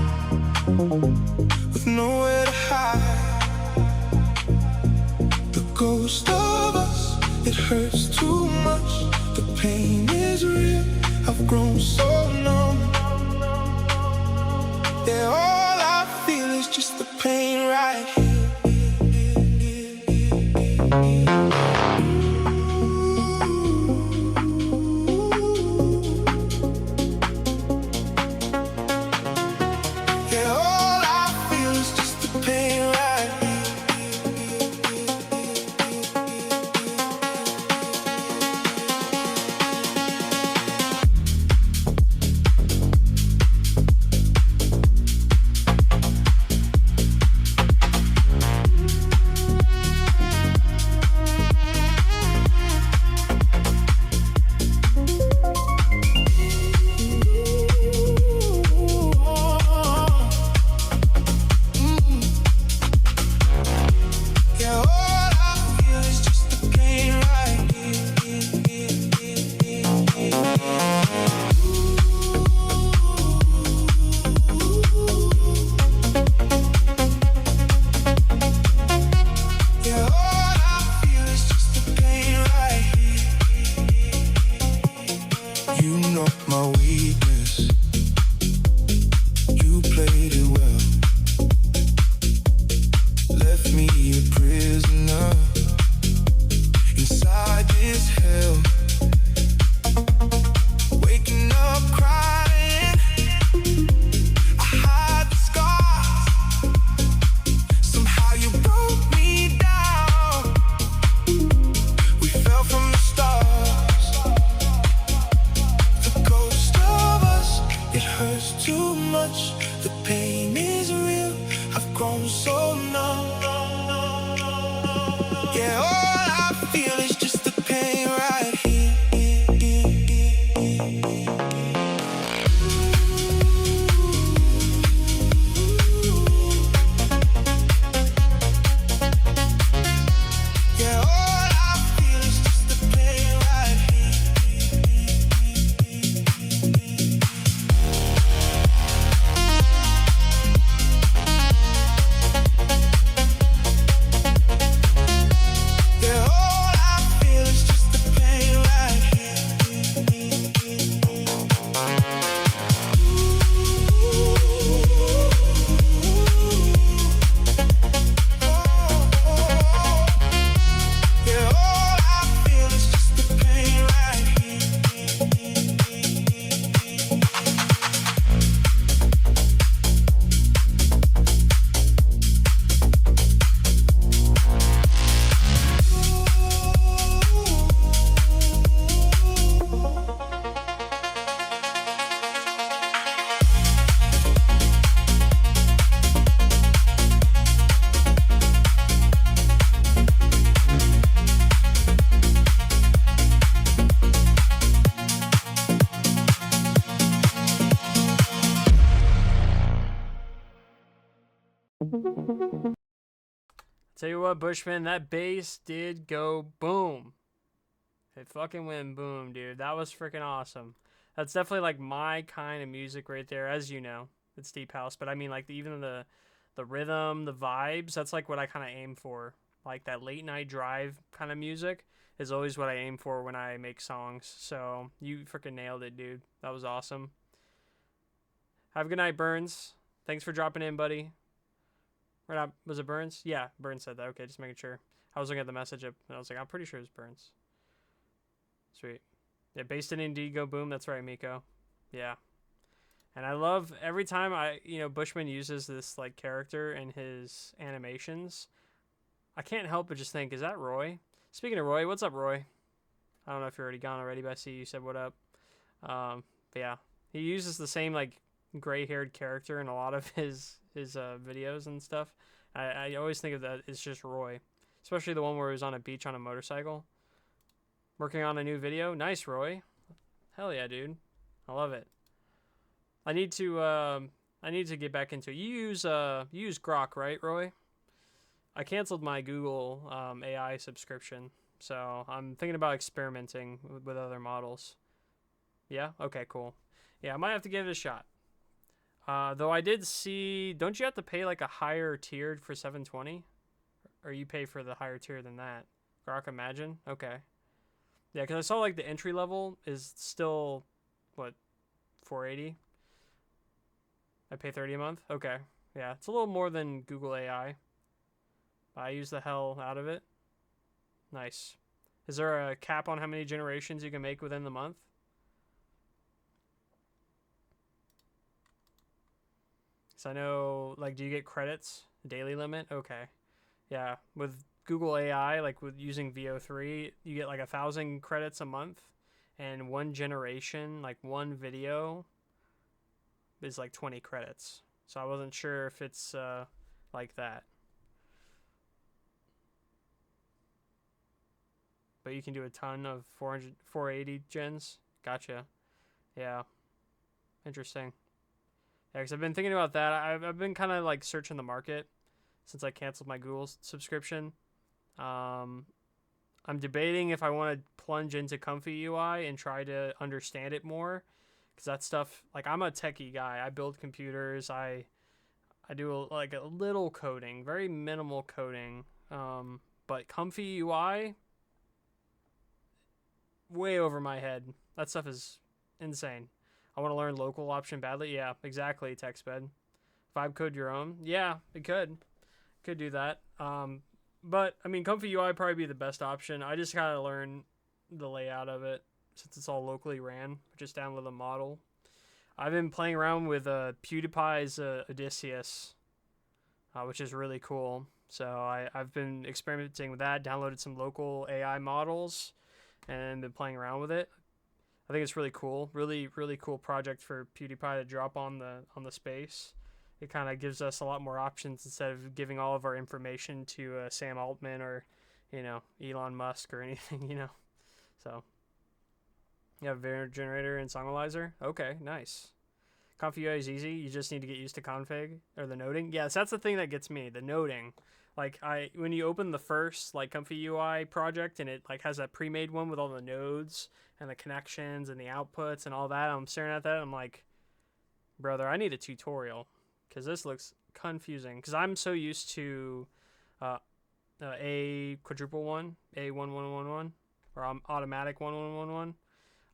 with nowhere to hide. The ghost of us, it hurts too much. The pain is real, I've grown so numb. Yeah, all I feel is just the pain right here. Yeah, all I feel is just the pain right here. Yeah, all I feel is just the pain right here. Yeah, all I feel is just the pain right here. You know my weakness. You played it well. Left me a prisoner inside this hell. Waking up crying, I hide the scars. Somehow you broke me down. We fell from the stars. The ghost of us, it hurts too much. The pain is real, I've grown so numb. Yeah, all I feel is just the pain right here. Yeah, all I feel is just the pain right here. Yeah, all I feel is just the pain right here. Yeah, all I feel is just the pain right here.
Tell you what, Bushman, that bass did go boom. It fucking went boom, dude. That was freaking awesome. That's definitely like my kind of music right there, as you know. It's deep house, but I mean like even the rhythm, the vibes, that's like what I kind of aim for. Like that late night drive kind of music is always what I aim for when I make songs. So you freaking nailed it, dude. That was awesome. Have a good night, Burns. Thanks for dropping in, buddy. Or not, was it Burns? Yeah, Burns said that. Okay, just making sure. I was looking at the message up, and I was like, I'm pretty sure it was Burns. Sweet. Yeah, based in Indeed, go boom. That's right, Miko. Yeah. And I love every time Bushman uses this like character in his animations. I can't help but just think, is that Roy? Speaking of Roy, what's up, Roy? I don't know if you're already gone already, but I see you said what up. But yeah, he uses the same like gray-haired character in a lot of his videos and stuff. I always think of that it's just Roy, especially the one where he was on a beach on a motorcycle working on a new video. Nice, Roy. Hell yeah, dude. I love it. I need to I need to get back into it. You use Grok, right, Roy? I canceled my Google AI subscription, so I'm thinking about experimenting with other models. Yeah? Okay, cool. Yeah, I might have to give it a shot. Though I did see, don't you have to pay like a higher tier for 720? Or you pay for the higher tier than that? Grok Imagine? Okay. Yeah, because I saw like the entry level is still, what, 480? I pay 30 a month? Okay. Yeah, it's a little more than Google AI. I use the hell out of it. Nice. Is there a cap on how many generations you can make within the month? So I know, like, do you get credits? Daily limit? Okay. Yeah, with Google AI, like with using VO3, you get like 1,000 credits a month, and one generation, like one video, is like 20 credits. So I wasn't sure if it's like that. But you can do a ton of 480 gens. Gotcha. Yeah. Interesting. Yeah, because I've been thinking about that. I've been kind of like searching the market since I canceled my Google subscription. I'm debating if I want to plunge into Comfy UI and try to understand it more. Because that stuff, like, I'm a techie guy. I build computers. I do like a little coding, very minimal coding. But Comfy UI, way over my head. That stuff is insane. I want to learn local option badly. Yeah, exactly, TextBed. Vibe code your own. Yeah, it could. Could do that. But, I mean, Comfy UI would probably be the best option. I just gotta learn the layout of it since it's all locally ran. Just download the model. I've been playing around with PewDiePie's Odysseus, which is really cool. So I've been experimenting with that, downloaded some local AI models, and been playing around with it. I think it's really cool. Really, really cool project for PewDiePie to drop on the space. It kind of gives us a lot more options instead of giving all of our information to Sam Altman or, Elon Musk or anything, So, yeah, variant generator and songalizer. Okay, nice. Comfy UI is easy. You just need to get used to config or the noding. Yes, that's the thing that gets me, the noding. Like when you open the first like Comfy UI project and it like has that pre-made one with all the nodes and the connections and the outputs and all that, I'm staring at that. I'm like, brother, I need a tutorial because this looks confusing. Because I'm so used to a quadruple one, A1111, or automatic 1111.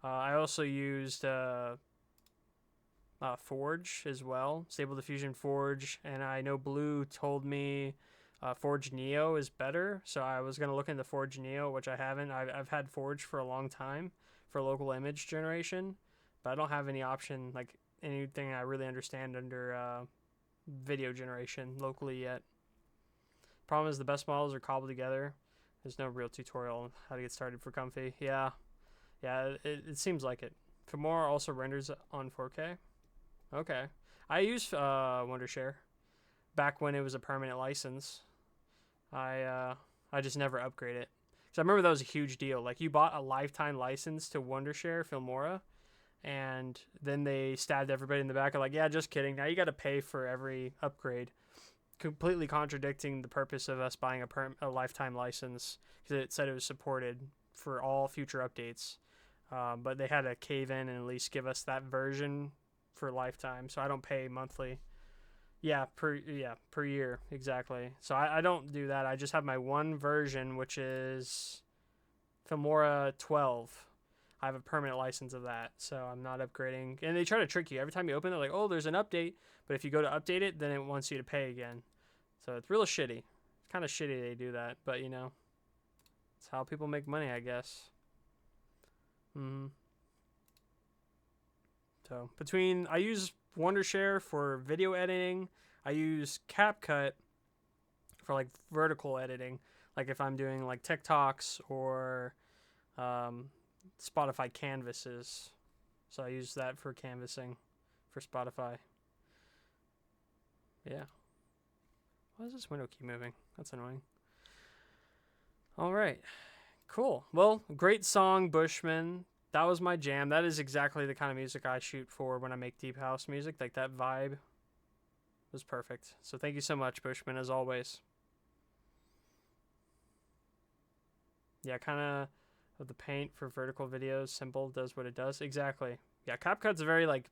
I also used Forge as well, Stable Diffusion Forge, and I know Blue told me Forge Neo is better, so I was going to look into Forge Neo, which I haven't. I've had Forge for a long time for local image generation, but I don't have any option, like anything I really understand under video generation locally yet. Problem is the best models are cobbled together. There's no real tutorial on how to get started for Comfy. Yeah, it seems like it. Filmora also renders on 4K. Okay. I used Wondershare back when it was a permanent license. I just never upgraded it. So I remember that was a huge deal. Like you bought a lifetime license to Wondershare Filmora, and then they stabbed everybody in the back. Like, yeah, just kidding. Now you got to pay for every upgrade. Completely contradicting the purpose of us buying a lifetime license because it said it was supported for all future updates. But they had to cave in and at least give us that version for lifetime, so I don't pay monthly. Per year, exactly. So I don't do that. I just have my one version, which is Filmora 12. I have a permanent license of that, so I'm not upgrading. And they try to trick you. Every time you open it, they're like, oh, there's an update. But if you go to update it, then it wants you to pay again. So it's real shitty. It's kind of shitty they do that, but it's how people make money, I guess. So I use Wondershare for video editing. I use CapCut for like vertical editing, like if I'm doing like TikToks or Spotify canvases. So I use that for canvassing for Spotify. Yeah. Why does this window keep moving? That's annoying. All right. Cool. Well, great song, Bushman. That was my jam. That is exactly the kind of music I shoot for when I make deep house music, like that vibe. was perfect. So thank you so much, Bushman, as always. Yeah, kind of the paint for vertical videos. Simple, does what it does. Exactly. Yeah, CapCut's very, like,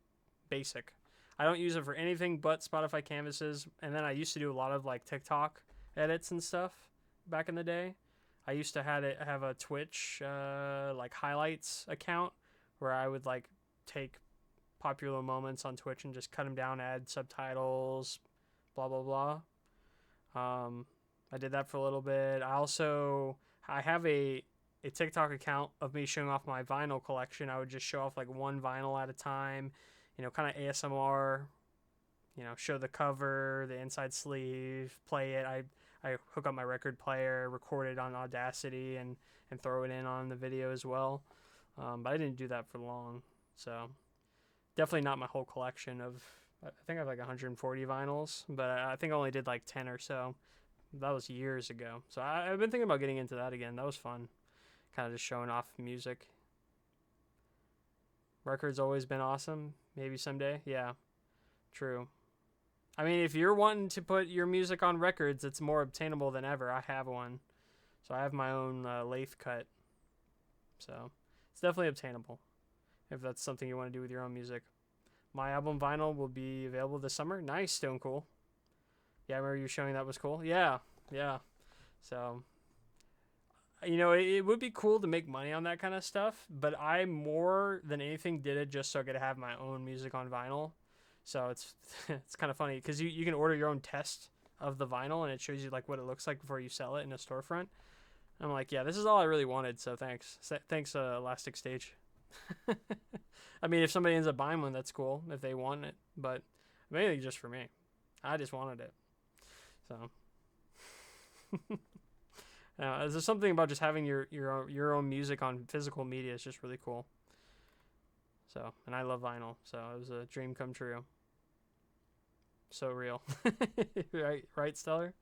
basic. I don't use it for anything but Spotify canvases. And then I used to do a lot of, like, TikTok edits and stuff back in the day. I used to have a Twitch, like, highlights account where I would, like, take popular moments on Twitch and just cut them down, add subtitles, blah, blah, blah. I did that for a little bit. I have a TikTok account of me showing off my vinyl collection. I would just show off like one vinyl at a time, kind of ASMR, show the cover, the inside sleeve, play it. I hook up my record player, record it on Audacity, and throw it in on the video as well. But I didn't do that for long. So definitely not my whole collection of, I think I have like 140 vinyls, but I think I only did like 10 or so. That was years ago. So I've been thinking about getting into that again. That was fun. Kind of just showing off music. Records always been awesome. Maybe someday. Yeah, true. I mean, if you're wanting to put your music on records, it's more obtainable than ever. I have one. So I have my own lathe cut. So it's definitely obtainable if that's something you want to do with your own music. My album vinyl will be available this summer. Nice, Stone Cool. Yeah, I remember you showing that was cool. Yeah. So, it would be cool to make money on that kind of stuff, but I more than anything did it just so I could have my own music on vinyl. So it's kind of funny because you can order your own test of the vinyl and it shows you like what it looks like before you sell it in a storefront. I'm like, yeah, this is all I really wanted, so thanks. Thanks, Elastic Stage. I mean, if somebody ends up buying one, that's cool if they want it, but mainly just for me. I just wanted it. So, there's something about just having your own music on physical media is just really cool. So, and I love vinyl, so it was a dream come true. So real. right, Stellar?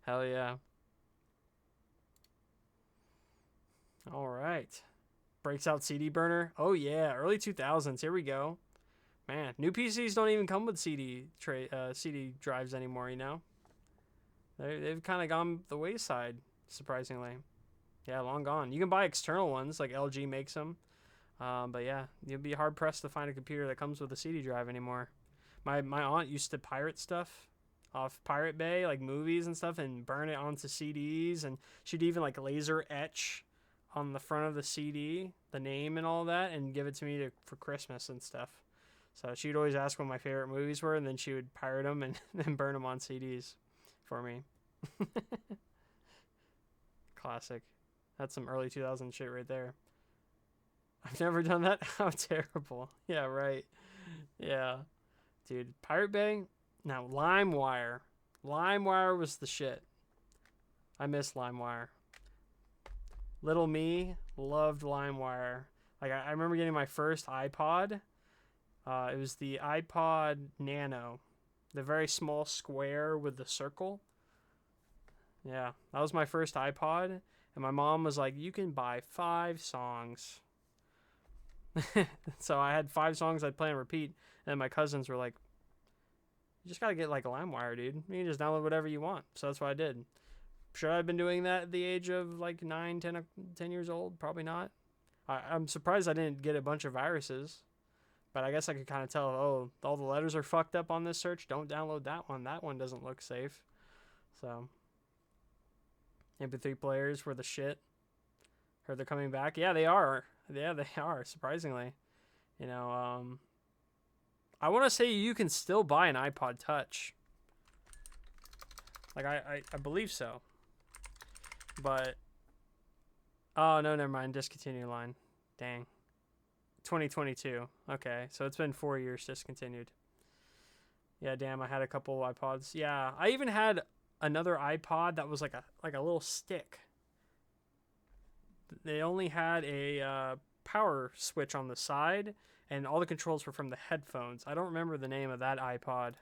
Hell yeah. All right. Breaks out CD burner. Oh yeah, early 2000s. Here we go. Man, new PCs don't even come with CD drives anymore, They've kind of gone the wayside, surprisingly. Yeah, long gone. You can buy external ones, like LG makes them. But yeah, you'd be hard-pressed to find a computer that comes with a CD drive anymore. My aunt used to pirate stuff off Pirate Bay, like movies and stuff, and burn it onto CDs. And she'd even like laser etch on the front of the CD, the name and all that, and give it to me for Christmas and stuff. So she'd always ask what my favorite movies were, and then she would pirate them and then burn them on CDs for me. Classic. That's some early 2000 shit right there. I've never done that. How terrible. Yeah, right. Yeah. Dude, Pirate Bay? Now, LimeWire. LimeWire was the shit. I miss LimeWire. Little me loved LimeWire. Like, I remember getting my first iPod. It was the iPod Nano. The very small square with the circle. Yeah, that was my first iPod. And my mom was like, you can buy 5 songs. So I had 5 songs I'd play on repeat. And my cousins were like, you just got to get like a LimeWire, dude. You can just download whatever you want. So that's what I did. Should I have been doing that at the age of like 9, 10 years old? Probably not. I'm surprised I didn't get a bunch of viruses. But I guess I could kind of tell, oh, all the letters are fucked up on this search. Don't download that one. That one doesn't look safe. So, MP3 players were the shit. Heard they're coming back. Yeah, they are. Yeah, they are, surprisingly. I want to say you can still buy an iPod Touch. Like, I believe so. But, oh, no, never mind. Discontinued line. Dang. 2022. Okay, so it's been 4 years discontinued. Yeah, damn, I had a couple iPods. Yeah, I even had another iPod that was like a little stick. They only had a power switch on the side, and all the controls were from the headphones. I don't remember the name of that iPod.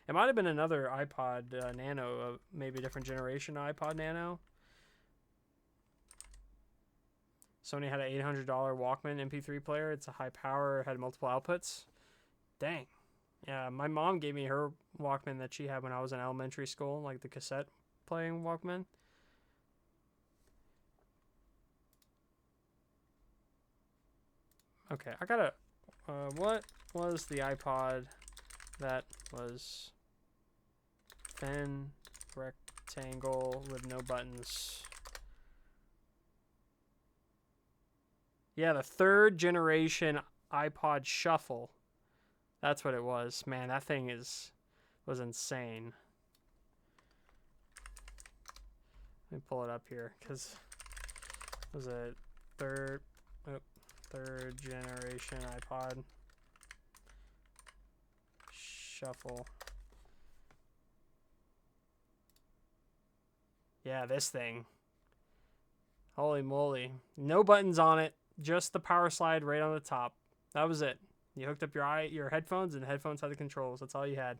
It might have been another iPod Nano, maybe a different generation iPod Nano. Sony had an $800 Walkman MP3 player. It's a high power, had multiple outputs. Dang. Yeah, my mom gave me her Walkman that she had when I was in elementary school, like the cassette playing Walkman. Okay, I gotta. What was the iPod that was thin, rectangle with no buttons? Yeah, the 3rd generation iPod Shuffle. That's what it was. Man, that thing was insane. Let me pull it up here, because it was a third generation iPod Shuffle. Yeah, this thing. Holy moly. No buttons on it. Just the power slide right on the top. That was it. You hooked up your headphones, and the headphones had the controls. That's all you had.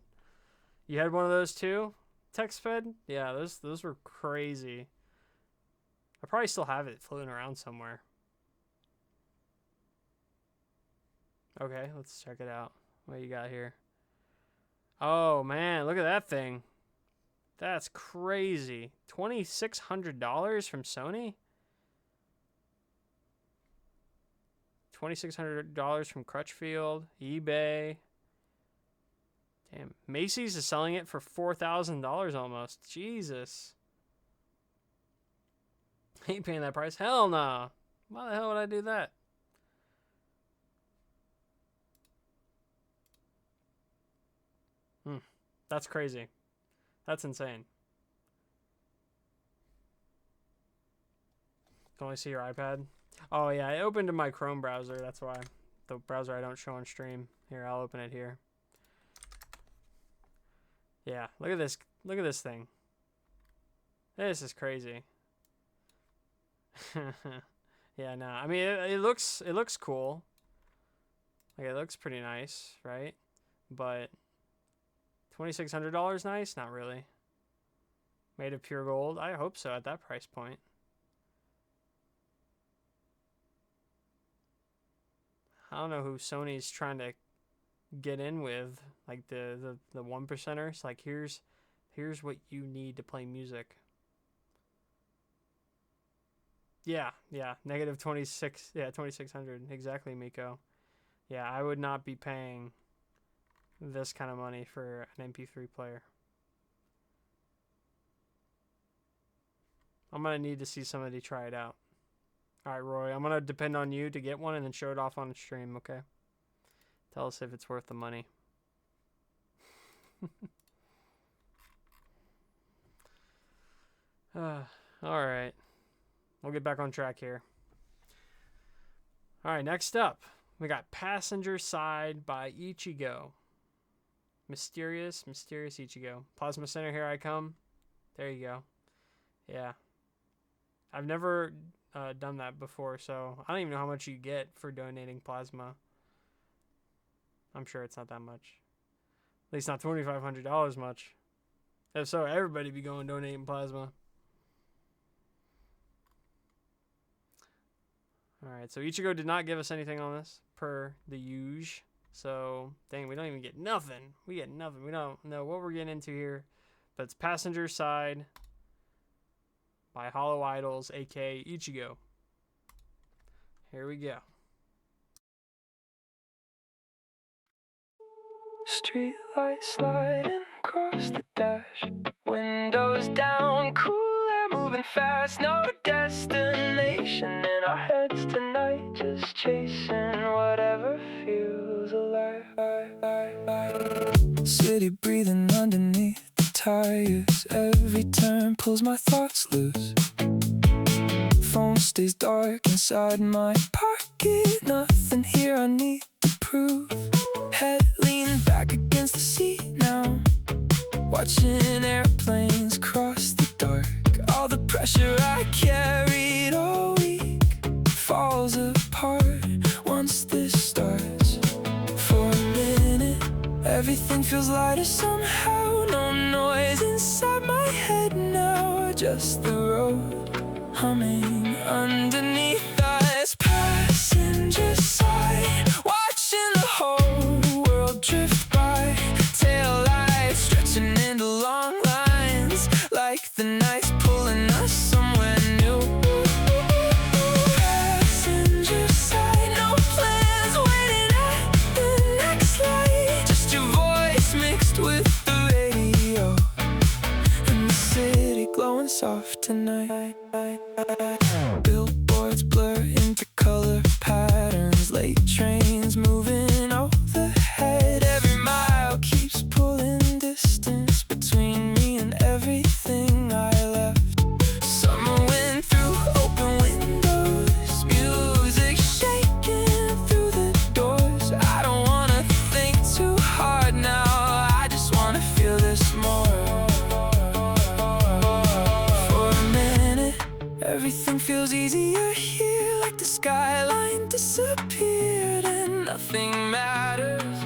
You had one of those too? Text fed? Yeah, those were crazy. I probably still have it floating around somewhere. Okay, let's check it out. What you got here? Oh man, look at that thing. That's crazy. $2,600 from Sony? $2,600 from Crutchfield, eBay. Damn, Macy's is selling it for $4,000 almost. Jesus. Ain't paying that price. Hell no. Why the hell would I do that? That's crazy. That's insane. Can only see your iPad? Oh yeah, I opened in my Chrome browser. That's why. The browser I don't show on stream. Here, I'll open it here. Yeah, look at this. Look at this thing. This is crazy. Yeah, no. I mean, it looks cool. Like, it looks pretty nice, right? But $2,600 nice? Not really. Made of pure gold? I hope so at that price point. I don't know who Sony's trying to get in with, like the 1%ers. Like, here's what you need to play music. Yeah, negative 26. Yeah, 2,600 exactly, Miko. Yeah, I would not be paying this kind of money for an MP3 player. I'm gonna need to see somebody try it out. All right, Roy, I'm going to depend on you to get one and then show it off on stream, okay? Tell us if it's worth the money. All right. We'll get back on track here. All right, next up, we got Passenger Side by Ichigo. Mysterious Ichigo. Plasma Center, here I come. There you go. Yeah. I've never done that before, so I don't even know how much you get for donating plasma. I'm sure it's not that much. At least not $2,500 much. If so, everybody be going donating plasma. Alright, so Ichigo did not give us anything on this, per the usual. So, dang, we don't even get nothing. We get nothing. We don't know what we're getting into here. But it's Passenger Side by Hollow Idols, aka Ichigo. Here we go.
Streetlight sliding across the dash. Windows down, cool air moving fast. No destination in our heads tonight. Just chasing whatever feels alive. City breathing underneath the tires. Every turn pulls my thoughts loose. Phone stays dark inside my pocket. Nothing here I need to prove. Head leaning back against the seat now. Watching airplanes cross the dark. All the pressure I carried all week falls apart once this starts. For a minute, everything feels lighter somehow. No noise inside my head now. Just the road humming underneath us. Passenger side, watching the whole world drift by. off tonight. Billboards blur into color patterns, late trains moving overhead. Every mile keeps pulling distance between me and everything I left. Summer wind through open windows, music shaking through the doors. I don't wanna think too hard now, I just wanna feel this more. For a minute, everything feels easier here, like the skyline disappeared and nothing matters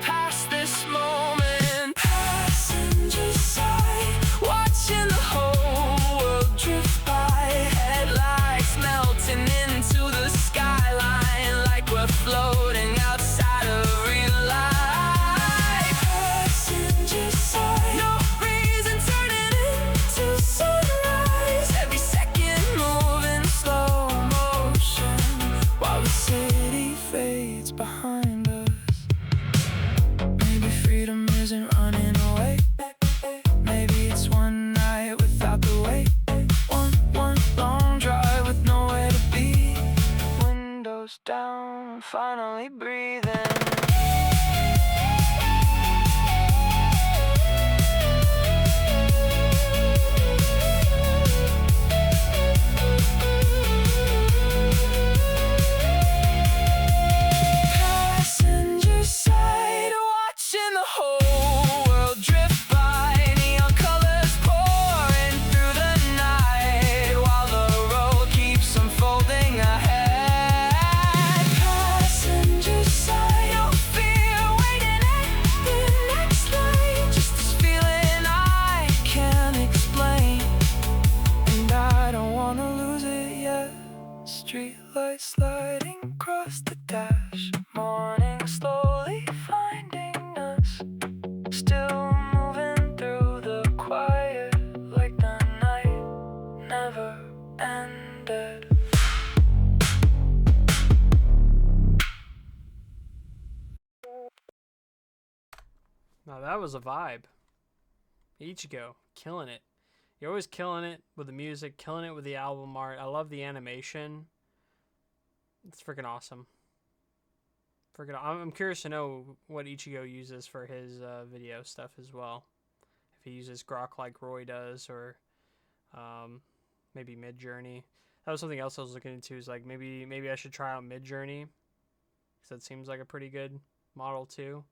past this moment. Passenger side, watching the whole world drift by. Headlights melting into the skyline, like we're floating outside of real life. Passenger side, no reason turning into sunrise. Every second moving slow motion, while the city fades behind us. Maybe freedom isn't running away. Maybe it's one night without the wait. One long drive with nowhere to be. Windows down, finally breathing. Passenger side, watching the whole world drift by. Neon colors pouring through the night, while the road keeps unfolding ahead. Passenger side, no fear waiting at the next light. Just this feeling I can't explain, and I don't wanna lose it yet. Streetlights sliding across the dash, morning slowly finding us, still moving through the quiet, like the night never ended.
Now that was a vibe. Ichigo, killing it. You're always killing it with the music, killing it with the album art. I love the animation. It's freaking awesome. I'm curious to know what Ichigo uses for his video stuff as well. If he uses Grok like Roy does, or maybe Midjourney. That was something else I was looking into. Is like maybe I should try out Midjourney, because that seems like a pretty good model too.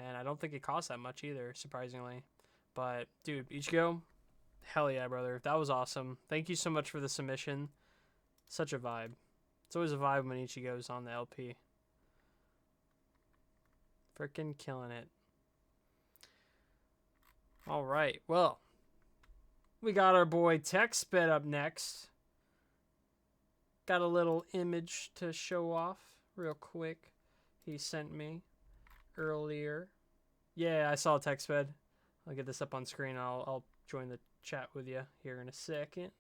And I don't think it costs that much either, surprisingly. But dude, Ichigo, hell yeah, brother, that was awesome. Thank you so much for the submission. Such a vibe. It's always a vibe when Ichigo's on the LP. Freaking killing it. All right, well, we got our boy TechSped up next. Got a little image to show off real quick. He sent me earlier. Yeah, I saw TechSped. I'll get this up on screen. I'll join the chat with you here in a second.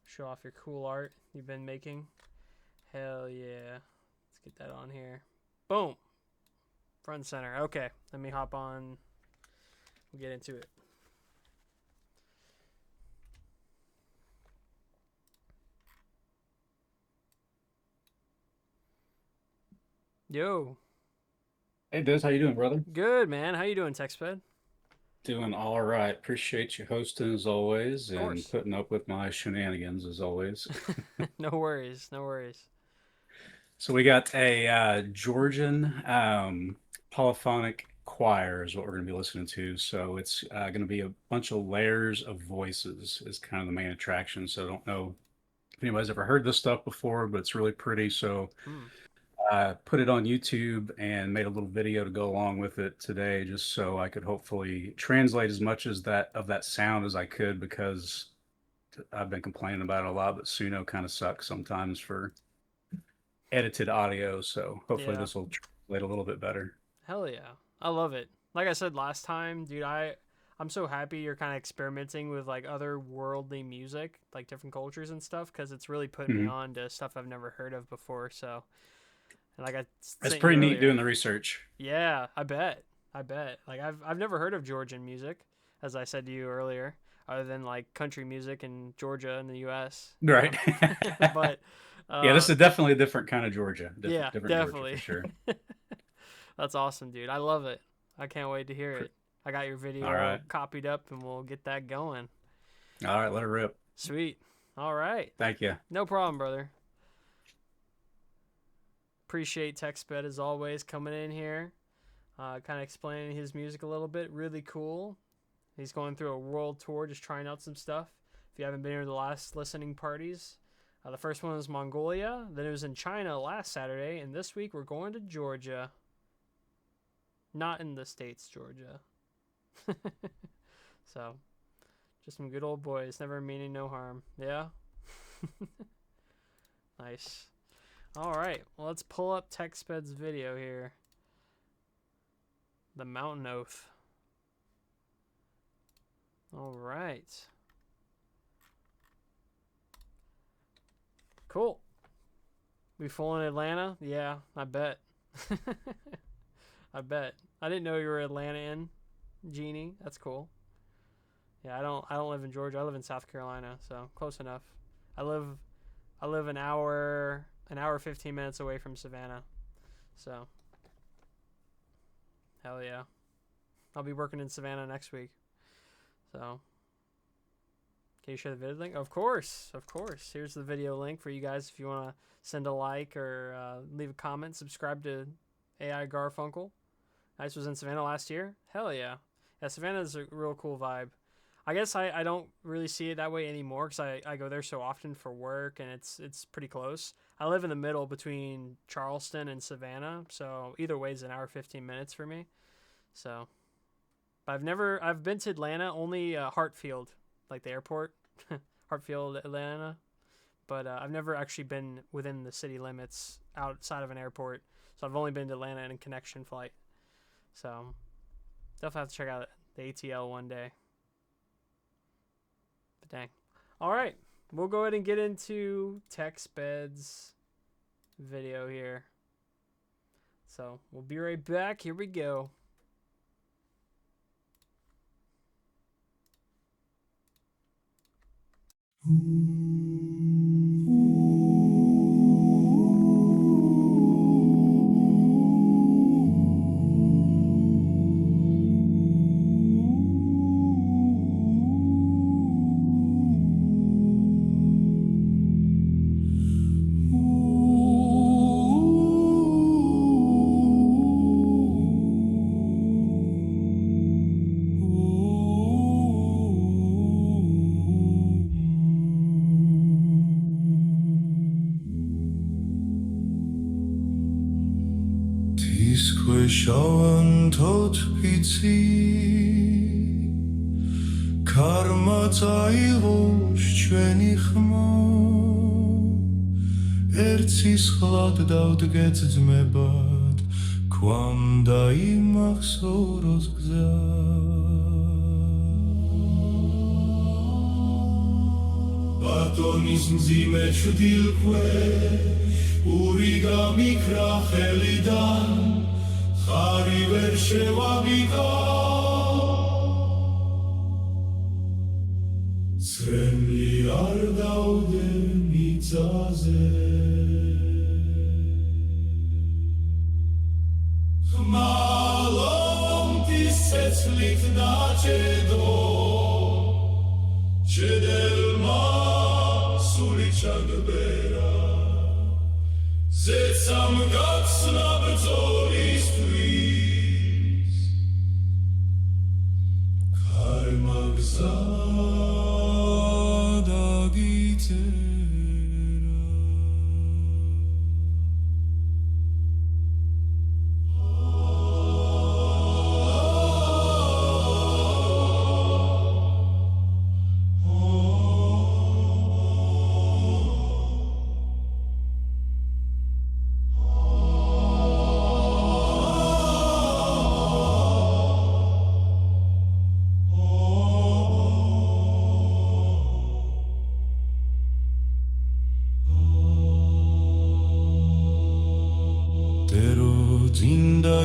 Show off your cool art you've been making. Hell yeah. Let's get that on here. Boom. Front and center. Okay, let me hop on. We'll get into it. Yo.
Hey, Biz, how you doing, brother?
Good, man. How you doing, TechSped?
Doing all right. Appreciate you hosting as always
Of
and
course.
putting up with my shenanigans as always.
No worries. No worries.
So we got a Georgian polyphonic choir is what we're going to be listening to. So it's going to be a bunch of layers of voices is kind of the main attraction. So I don't know if anybody's ever heard this stuff before, but it's really pretty. So put it on YouTube and made a little video to go along with it today, just so I could hopefully translate as much as that sound as I could, because I've been complaining about it a lot, but Suno kind of sucks sometimes for edited audio. So hopefully
Yeah.
this will translate a little bit better.
Hell yeah. I love it. Like I said last time, dude, I'm so happy you're kind of experimenting with like other worldly music, like different cultures and stuff, because it's really put me on to stuff I've never heard of before. So, and like
It's
sent
pretty
you
neat
earlier.
doing the research.
Yeah, I bet. Like I've never heard of Georgian music, as I said to you earlier. other than like country music in Georgia in the U.S.
Right.
But
Yeah, this is definitely a different kind of Georgia.
yeah,
Different
definitely.
Georgia for sure.
That's awesome, dude. I love it. I can't wait to hear it. I got your
All
video
right.
copied up, and we'll get that going.
All right, let it rip.
Sweet. All right.
Thank you.
No problem, brother. Appreciate TechSped as always coming in here, kind of explaining his music a little bit. Really cool. He's going through a world tour, just trying out some stuff. If you haven't been here to the last listening parties, the first one was Mongolia. Then it was in China last Saturday, and this week we're going to Georgia. Not in the States, Georgia. So, just some good old boys, never meaning no harm. Yeah? Nice. Alright, well, let's pull up TechSped's video here. The Mountain Oath. Alright. Cool. We full in Atlanta? Yeah, I bet. I bet. I didn't know you were Atlantean, Genie. That's cool. Yeah, I don't live in Georgia. I live in South Carolina, so close enough. I live an hour 15 minutes away from Savannah. So hell yeah. I'll be working in Savannah next week. So can you share the video link? Of course. Here's the video link for you guys if you want to send a like or leave a comment. Subscribe to AI Garfunkel. Nyte was in Savannah last year. Hell yeah. Yeah, Savannah's a real cool vibe. I guess I don't really see it that way anymore because I go there so often for work and it's pretty close. I live in the middle between Charleston and Savannah, so either way is an hour 15 minutes for me. So, but I've been to Atlanta, only Hartfield, like the airport, Hartfield, Atlanta. But I've never actually been within the city limits outside of an airport. So I've only been to Atlanta in a connection flight. So definitely have to check out the ATL one day. But dang. All right. We'll go ahead and get into TechSped's video here. So we'll be right back. Here we go.
შავანთოთ ფიცი ქარმა წაიღოს ჩვენი ხმა ერთის ხლად დავდგეთ ძმებად ქვამდა იმახსოვროს გზა ბატონის მძიმე ჩდილქვეშ პური გამიქრა ხელიდან ხარი ვერ შევაგიტა ცრემლი არ დავდე მიწაზე ხმალომთის ცეცხლით დაჭედო ჩედელმა სული ჩაგბერა ზეცამ გაცნა ბრძოლისთვის ქარმა გზა დაგიწერა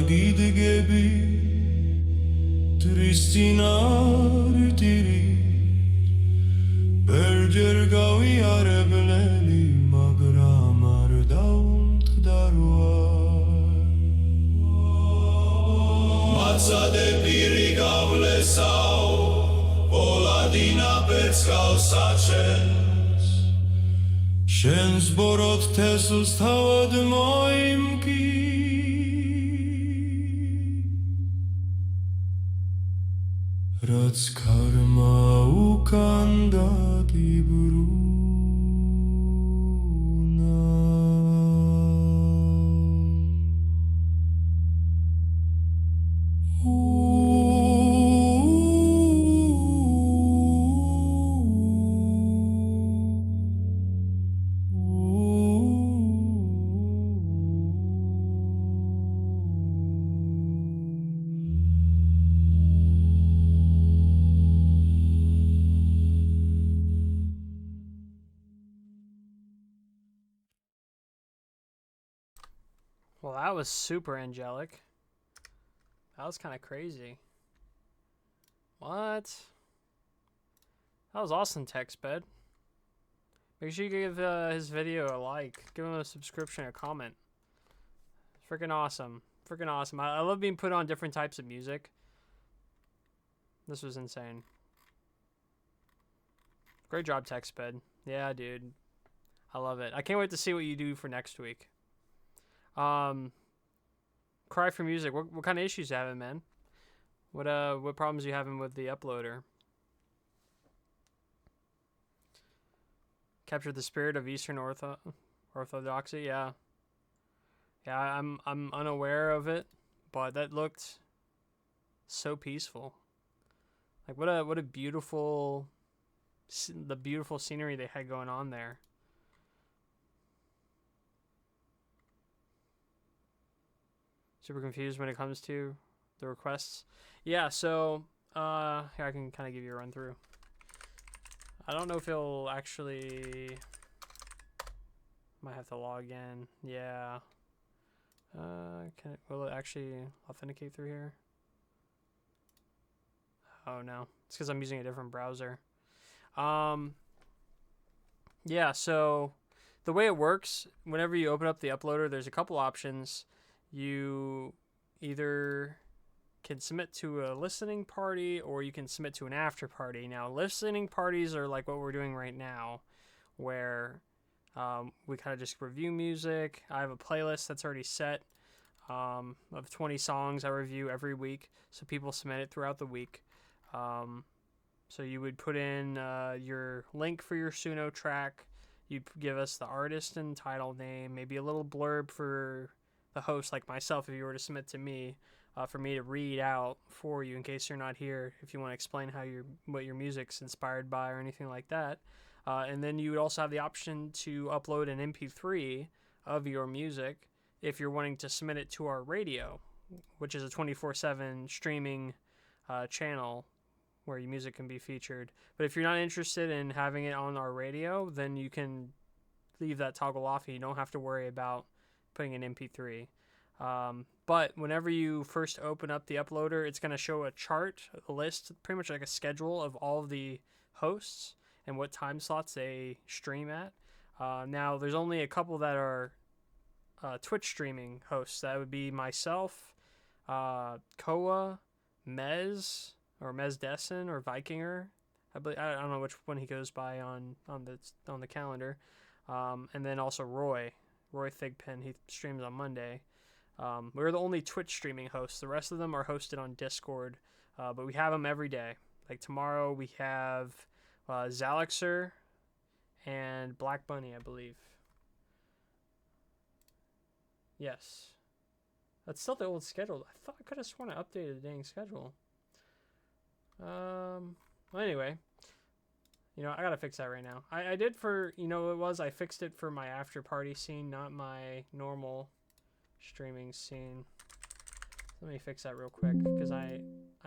გიდგები ტრის წინარ ტირი Ջրգավի արևլելի մագրամար դաունտ դարուար Մացադե պիրի գավլեսավ Պոլադինա պեցկավ սաչենս Շենս բորոտ թեսուս թավադ մոյմ կի Rats karma ukanda di bruna
Well, that was super angelic. That was kind of crazy. What? That was awesome, TextBed. Make sure you give his video a like. Give him a subscription, a comment. Freaking awesome. Freaking awesome. I love being put on different types of music. This was insane. Great job, TextBed. Yeah, dude. I love it. I can't wait to see what you do for next week. Cry for music. What kind of issues you having, man? What problems you having with the uploader? Capture the spirit of Eastern Orthodoxy. Yeah. Yeah, I'm unaware of it, but that looked so peaceful. Like what a beautiful the beautiful scenery they had going on there. Super confused when it comes to the requests. Yeah, so here I can kind of give you a run through. I don't know if it'll actually might have to log in. Yeah. Will it actually authenticate through here? Oh no, it's because I'm using a different browser. Yeah, so the way it works, whenever you open up the uploader, there's a couple options. You either can submit to a listening party or you can submit to an after party. Now, listening parties are like what we're doing right now, where we kind of just review music. I have a playlist that's already set of 20 songs I review every week, so people submit it throughout the week. So you would put in your link for your Suno track. You'd give us the artist and title name, maybe a little blurb for the host, like myself, if you were to submit to me, for me to read out for you in case you're not here, if you want to explain how what your music's inspired by or anything like that. And then you would also have the option to upload an MP3 of your music if you're wanting to submit it to our radio, which is a 24/7 streaming channel where your music can be featured. But if you're not interested in having it on our radio, then you can leave that toggle off and you don't have to worry about putting an MP3. But whenever you first open up the uploader, it's going to show a chart, a list, pretty much like a schedule of all of the hosts and what time slots they stream at. Now, there's only a couple that are Twitch streaming hosts. That would be myself, Koa, Mez, or Mezdessen, or Vikinger. I don't know which one he goes by on the calendar. And then also Roy Thigpen. He streams on Monday. We're the only Twitch streaming hosts. The rest of them are hosted on Discord, but we have them every day. Like tomorrow we have Zalixer and Black Bunny, I believe. Yes. That's still the old schedule. I thought I could have sworn I updated the dang schedule. Well, anyway. You know, I gotta fix that right now. I did for, you know what it was? I fixed it for my after party scene, not my normal streaming scene. Let me fix that real quick, because I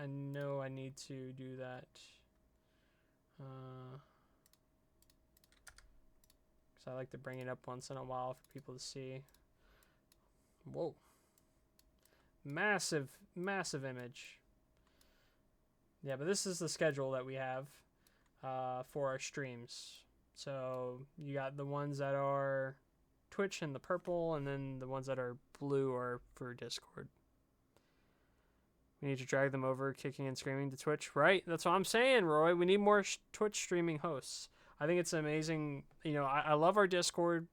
know I need to do that. Because I like to bring it up once in a while for people to see. Whoa. Massive, massive image. Yeah, but this is the schedule that we have for our streams. So you got the ones that are Twitch in the purple, and then the ones that are blue are for Discord. We need to drag them over, kicking and screaming to Twitch. Right? That's what I'm saying, Roy. We need more Twitch streaming hosts. I think it's amazing. I love our Discord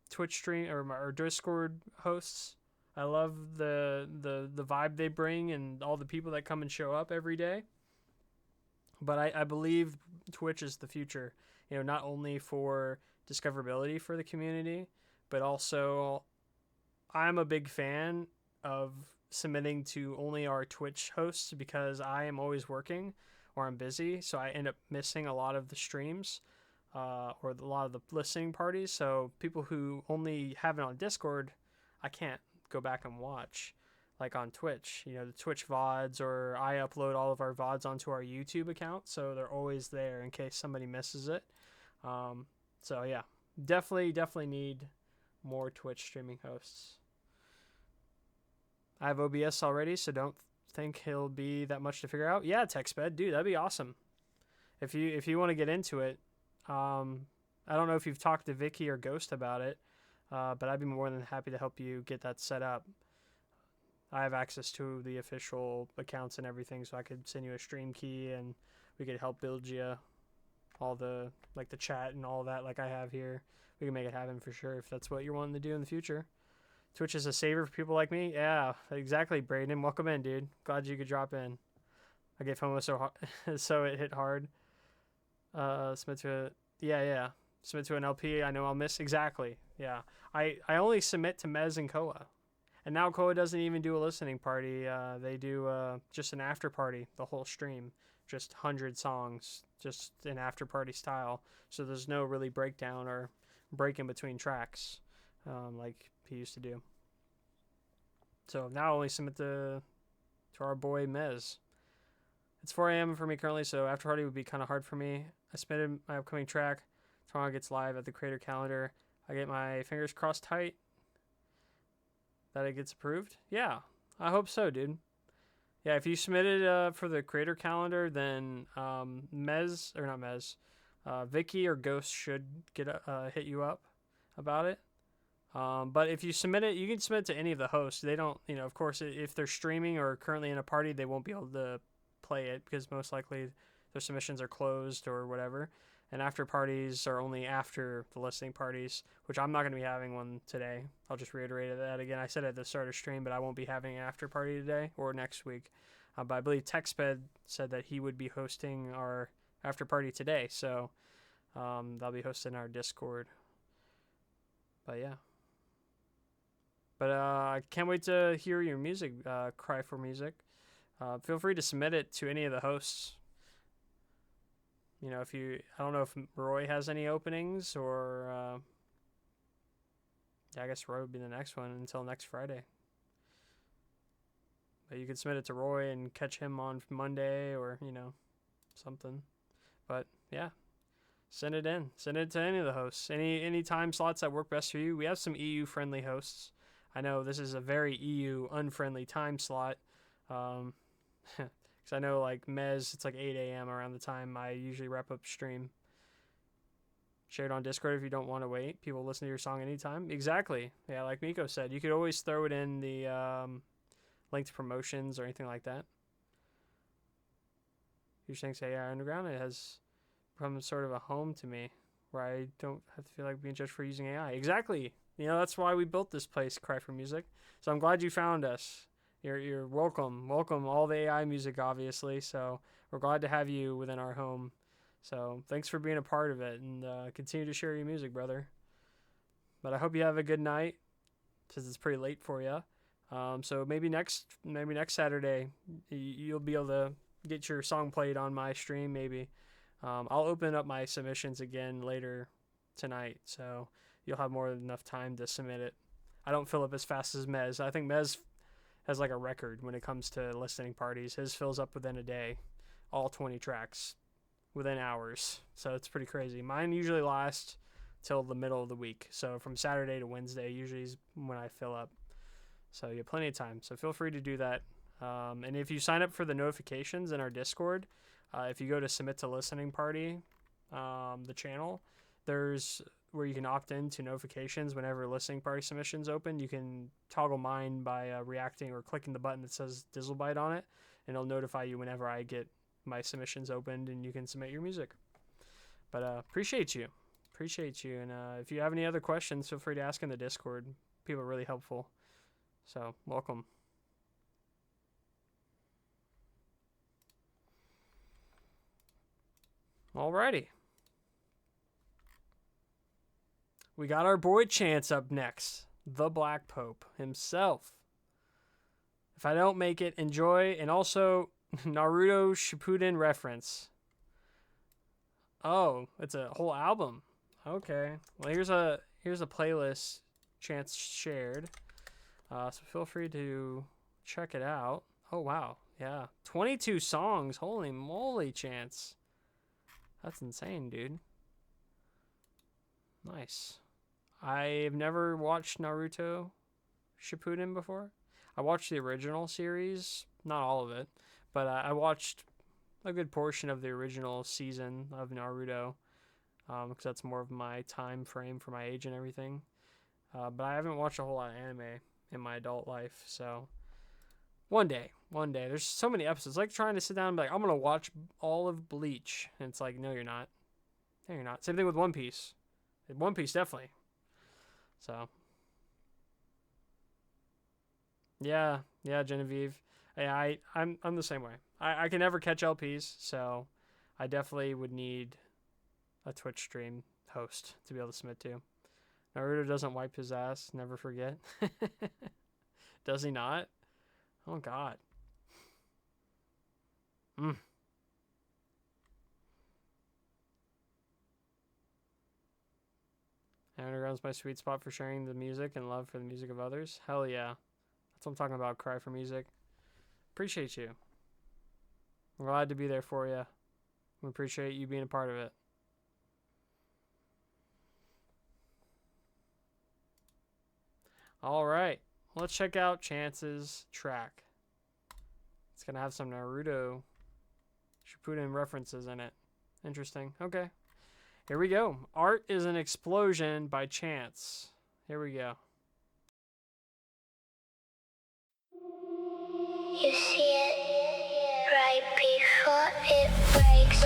Twitch stream or our Discord hosts. I love the vibe they bring and all the people that come and show up every day. But I believe Twitch is the future. Not only for discoverability for the community, but also I'm a big fan of submitting to only our Twitch hosts because I am always working or I'm busy, so I end up missing a lot of the streams or a lot of the listening parties. So people who only have it on Discord, I can't go back and watch like on Twitch. The Twitch VODs, or I upload all of our VODs onto our YouTube account, so they're always there in case somebody misses it. So yeah, definitely need more Twitch streaming hosts. I have OBS already, so don't think he'll be that much to figure out. Yeah, TechSped, dude, that'd be awesome. If you want to get into it, I don't know if you've talked to Vicky or Ghost about it, but I'd be more than happy to help you get that set up. I have access to the official accounts and everything, so I could send you a stream key and we could help build you all the chat and all that like I have here. We can make it happen for sure if that's what you're wanting to do in the future. Twitch is a saver for people like me. Yeah, exactly, Braden. Welcome in, dude. Glad you could drop in. I gave FOMO so hard, so it hit hard. Submit to submit to an LP. I know I'll miss. Exactly. Yeah. I only submit to Mez and Koa. And now Koa doesn't even do a listening party. They do just an after party, the whole stream. Just 100 songs, just an after party style. So there's no really breakdown or break in between tracks like he used to do. So now I only submit to our boy Mez. It's 4 a.m. for me currently, so after party would be kind of hard for me. I submitted my upcoming track. Tomorrow gets live at the creator calendar. I get my fingers crossed tight that it gets approved. Yeah, I hope so, dude. Yeah, if you submitted for the creator calendar, then Vicky or Ghost should get hit you up about it. But if you submit it, you can submit to any of the hosts. They don't, of course, if they're streaming or currently in a party, they won't be able to play it because most likely their submissions are closed or whatever. And after parties are only after the listening parties, which I'm not going to be having one today. I'll just reiterate that again. I said at the start of stream, but I won't be having an after party today or next week. But I believe TechSped said that he would be hosting our after party today. So they'll be hosting our Discord. But yeah. But I can't wait to hear your music, Cry for Music. Feel free to submit it to any of the hosts. I don't know if Roy has any openings or, I guess Roy would be the next one until next Friday. But you can submit it to Roy and catch him on Monday or, something. But yeah, send it in. Send it to any of the hosts. Any time slots that work best for you. We have some EU friendly hosts. I know this is a very EU unfriendly time slot. Because I know, Mez, it's 8 a.m. around the time I usually wrap up stream. Share it on Discord if you don't want to wait. People listen to your song anytime. Exactly. Yeah, like Miko said, you could always throw it in the link to promotions or anything like that. You're saying, AI Underground, it has become sort of a home to me where I don't have to feel like being judged for using AI. Exactly. That's why we built this place, Cry for Music. So I'm glad you found us. You're welcome. Welcome all the AI music, obviously. So we're glad to have you within our home. So thanks for being a part of it, and continue to share your music, brother. But I hope you have a good night, since it's pretty late for you. So maybe next Saturday, you'll be able to get your song played on my stream. Maybe I'll open up my submissions again later tonight, so you'll have more than enough time to submit it. I don't fill up as fast as Mez. I think Mez has a record when it comes to listening parties. His fills up within a day, all 20 tracks within hours. So it's pretty crazy. Mine usually lasts till the middle of the week. So from Saturday to Wednesday usually is when I fill up. So you have plenty of time. So feel free to do that. And if you sign up for the notifications in our Discord, if you go to submit to listening party, the channel, there's where you can opt into notifications whenever listening party submissions open. You can toggle mine by reacting or clicking the button that says DizzleByte on it, and it'll notify you whenever I get my submissions opened, and you can submit your music. But appreciate you. And if you have any other questions, feel free to ask in the Discord. People are really helpful. So, welcome. Alrighty. We got our boy Chance up next. The Black Pope himself. If I don't make it, enjoy. And also, Naruto Shippuden reference. Oh, it's a whole album. Okay. Well, here's a playlist Chance shared. So feel free to check it out. Oh, wow. Yeah. 22 songs. Holy moly, Chance. That's insane, dude. Nice. I've never watched Naruto Shippuden before. I watched the original series, not all of it, but I watched a good portion of the original season of Naruto, because that's more of my time frame for my age and everything. But I haven't watched a whole lot of anime in my adult life, so one day. There's so many episodes. It's like trying to sit down and be like, I'm going to watch all of Bleach. And it's like, no, you're not. No, you're not. Same thing with One Piece. One Piece, definitely. So, yeah, Genevieve. Yeah, I'm the same way. I can never catch LPs, so I definitely would need a Twitch stream host to be able to submit to. Naruto doesn't wipe his ass, never forget. Does he not? Oh, God. Underground's my sweet spot for sharing the music and love for the music of others. Hell yeah. That's what I'm talking about, cry for music. Appreciate you. I'm glad to be there for you. We appreciate you being a part of it. All right. Let's check out Chance's track. It's going to have some Naruto Shippuden references in it. Interesting. Okay. Here we go. Art is an Explosion by Chance. Here we go.
You see it right before it breaks.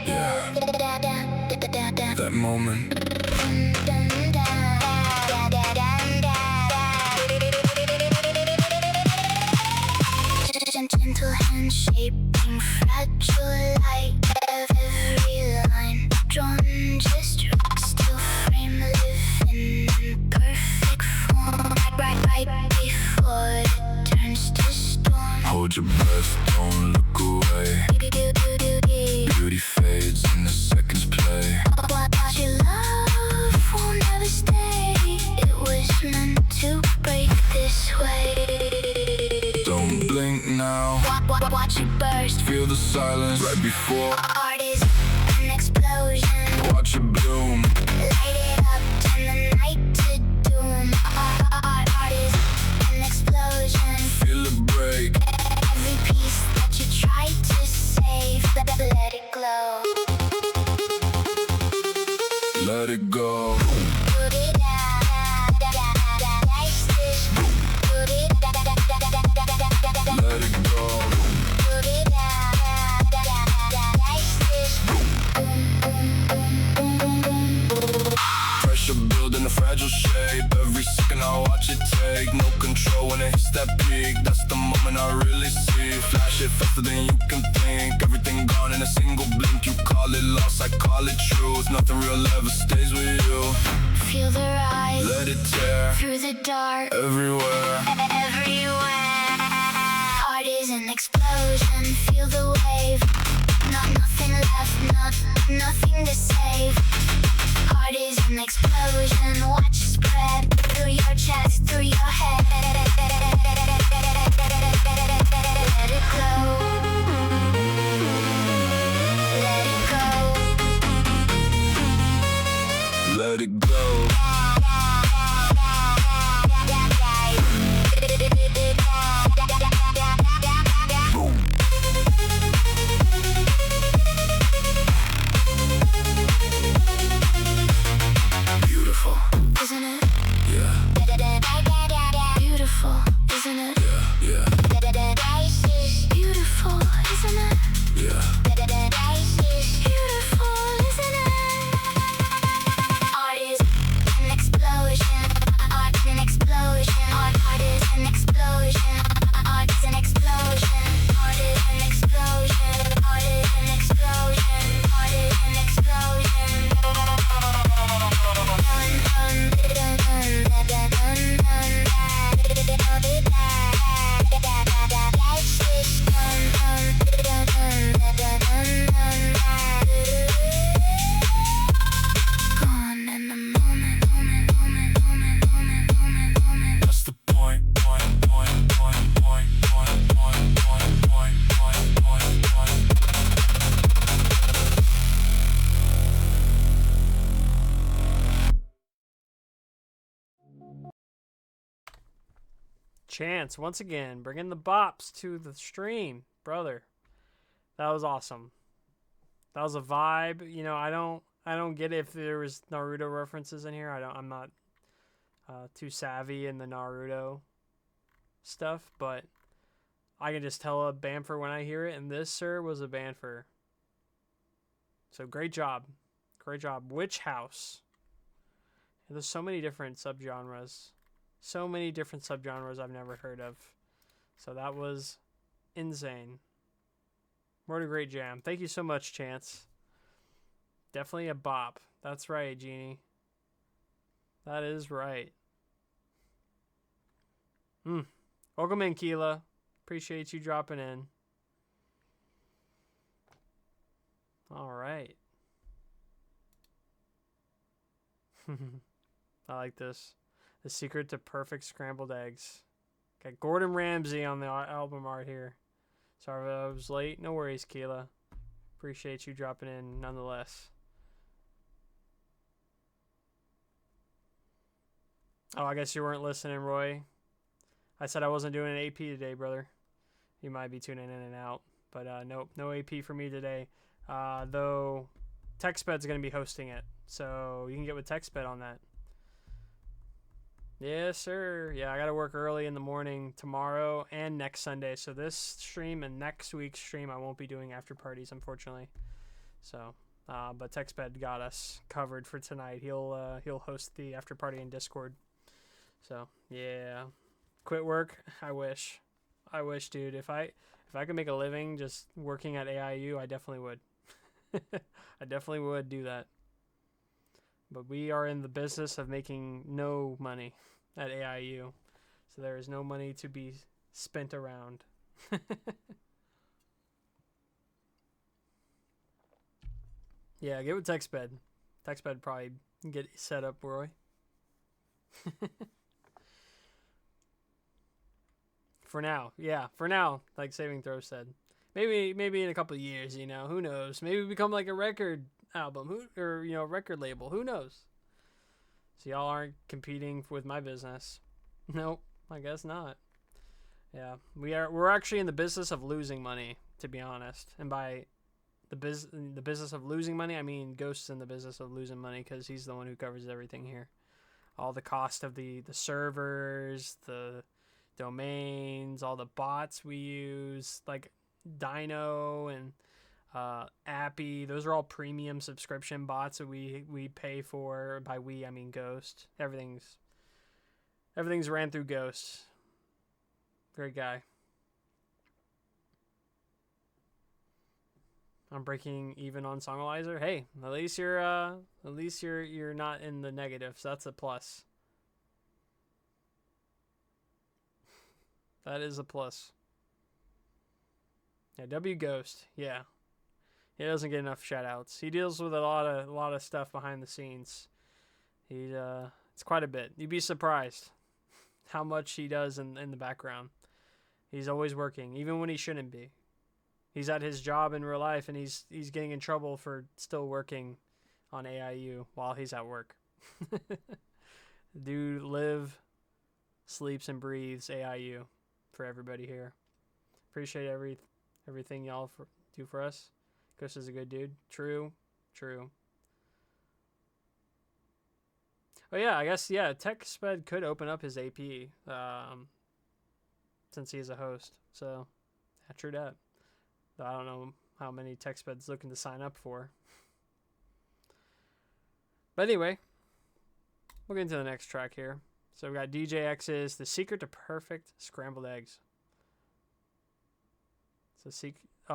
Yeah. That moment.
Gentle hand shaping fragile light of every line drawn just right, still frame living in perfect form right before it turns to storm.
Hold your breath, don't look away. Beauty fades in the seconds play.
What you love will never stay. It was meant to break this way.
Don't blink now.
Watch it burst.
Feel the silence right before.
Art is an explosion.
Watch it bloom.
Light it up, turn the night to doom. Art is an explosion.
Feel it break.
Every piece that you try to save, let it glow.
Let it go.
Put it out, dice this. Put it
Let it go.
Put it out, dice this.
Pressure building a fragile shape. Every second I watch it take no control when it hits that peak. That's the moment I really see. Flash it faster than you can think. Everything gone in a single blink. You call it loss, I call it truth. Nothing real ever stays with you.
Feel the rise.
Let it tear
Through the dark.
everywhere.
Art is an explosion. Feel the wave. Nothing left. Nothing to save. Art is an explosion. Watch it spread through your chest, through your head. Let it go. Let it go.
Let it go.
Chance, once again, bringing the bops to the stream, brother. That was awesome. That was a vibe. You know, I don't get if there was Naruto references in here. I'm not too savvy in the Naruto stuff, but I can just tell a Bamfer when I hear it, and this, sir, was a Bamfer. So great job. Great job. Witch House. There's so many different subgenres. So many different subgenres I've never heard of. So that was insane. What a great jam. Thank you so much, Chance. Definitely a bop. That's right, Genie. That is right. Welcome in, Keela. Appreciate you dropping in. All right. I like this. The secret to perfect scrambled eggs. Got Gordon Ramsay on the album art here. Sorry if I was late. No worries, Keela. Appreciate you dropping in nonetheless. Oh, I guess you weren't listening, Roy. I said I wasn't doing an AP today, brother. You might be tuning in and out. But nope, no AP for me today. Though TechSped's going to be hosting it. So you can get with TechSped on that. Yes, sir. Yeah, I got to work early in the morning tomorrow and next Sunday. So this stream and next week's stream, I won't be doing after parties, unfortunately. So, but TechSped got us covered for tonight. He'll host the after party in Discord. So yeah, quit work. I wish, dude. If I could make a living just working at AIU, I definitely would. I definitely would do that. But we are in the business of making no money at AIU. So there is no money to be spent around. Yeah, get with TechSped. TechSped probably get set up, Roy. For now. Yeah, for now, like Saving Throw said. Maybe in a couple of years, you know, who knows? Maybe we become like a record album, record label. Who knows? So y'all aren't competing with my business. Nope, I guess not. Yeah, we're actually in the business of losing money, to be honest. And by the business of losing money, I mean Ghost's in the business of losing money because he's the one who covers everything here. All the cost of the servers, the domains, all the bots we use, like Dino and Appy, those are all premium subscription bots that we pay for. By we, I mean Ghost. Everything's ran through Ghost. Great guy. I'm breaking even on Songalizer. Hey, at least you're not in the negative, so that's a plus. That is a plus. Yeah, W Ghost. Yeah. He doesn't get enough shout outs. He deals with a lot of stuff behind the scenes. It's quite a bit. You'd be surprised how much he does in the background. He's always working, even when he shouldn't be. He's at his job in real life, and he's getting in trouble for still working on AIU while he's at work. Dude sleeps, and breathes AIU for everybody here. Appreciate everything y'all do for us. Chris is a good dude. True. Oh yeah, I guess TechSped could open up his AP since he is a host. So yeah, true that. Though I don't know how many TechSped's looking to sign up for. But anyway, we'll get into the next track here. So we got DJ X's The Secret to Perfect Scrambled Eggs. So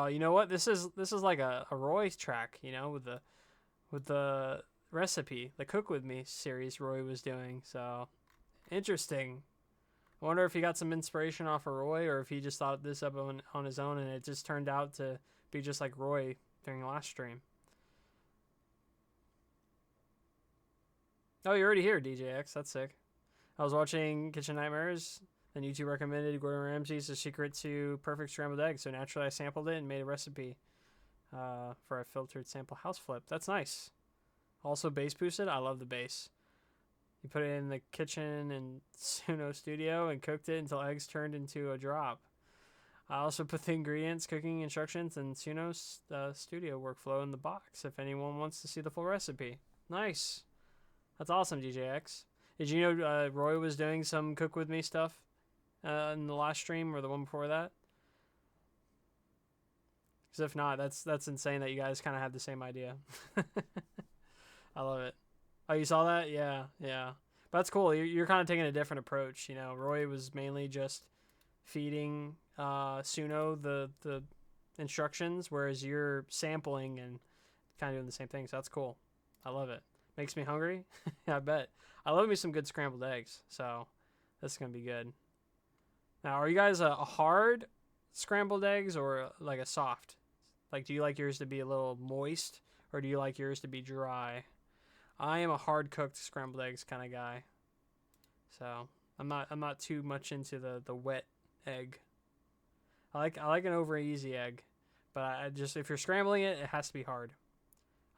you know what? This is like a Roy track, you know, with the recipe, the Cook With Me series Roy was doing. So interesting. I wonder if he got some inspiration off of Roy, or if he just thought this up on his own and it just turned out to be just like Roy during the last stream. Oh, you're already here, DJ X. That's sick. I was watching Kitchen Nightmares, and YouTube recommended Gordon Ramsay's The Secret to Perfect Scrambled Eggs, so naturally I sampled it and made a recipe for a filtered sample house flip. That's nice. Also bass boosted. I love the bass. You put it in the kitchen in Suno Studio and cooked it until eggs turned into a drop. I also put the ingredients, cooking instructions, and Suno's Studio workflow in the box if anyone wants to see the full recipe. Nice. That's awesome, DJX. Did you know Roy was doing some Cook With Me stuff in the last stream or the one before that? Because if not, that's insane that you guys kind of have the same idea. I love it. Oh, you saw that? Yeah. But that's cool. You're kind of taking a different approach. You know, Roy was mainly just feeding Suno the instructions, whereas you're sampling and kind of doing the same thing. So that's cool. I love it. Makes me hungry. I bet. I love me some good scrambled eggs. So this is gonna be good. Now, are you guys a hard scrambled eggs or like a soft? Like, do you like yours to be a little moist or do you like yours to be dry? I am a hard cooked scrambled eggs kind of guy. So I'm not too much into the wet egg. I like an over easy egg, but I just, if you're scrambling it, it has to be hard.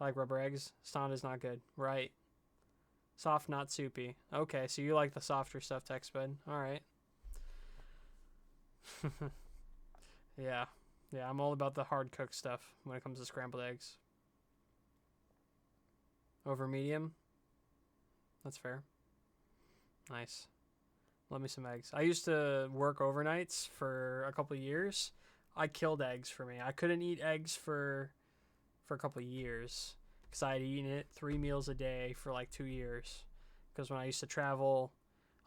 I like rubber eggs. Stand is not good. Right. Soft, not soupy. Okay, so you like the softer stuff, TextBud. All right. Yeah, I'm all about the hard cooked stuff when it comes to scrambled eggs. Over medium. That's fair. Nice. Love me some eggs. I used to work overnights for a couple of years. I killed eggs for me. I couldn't eat eggs for a couple of years because I had eaten it 3 meals a day for like 2 years. Because when I used to travel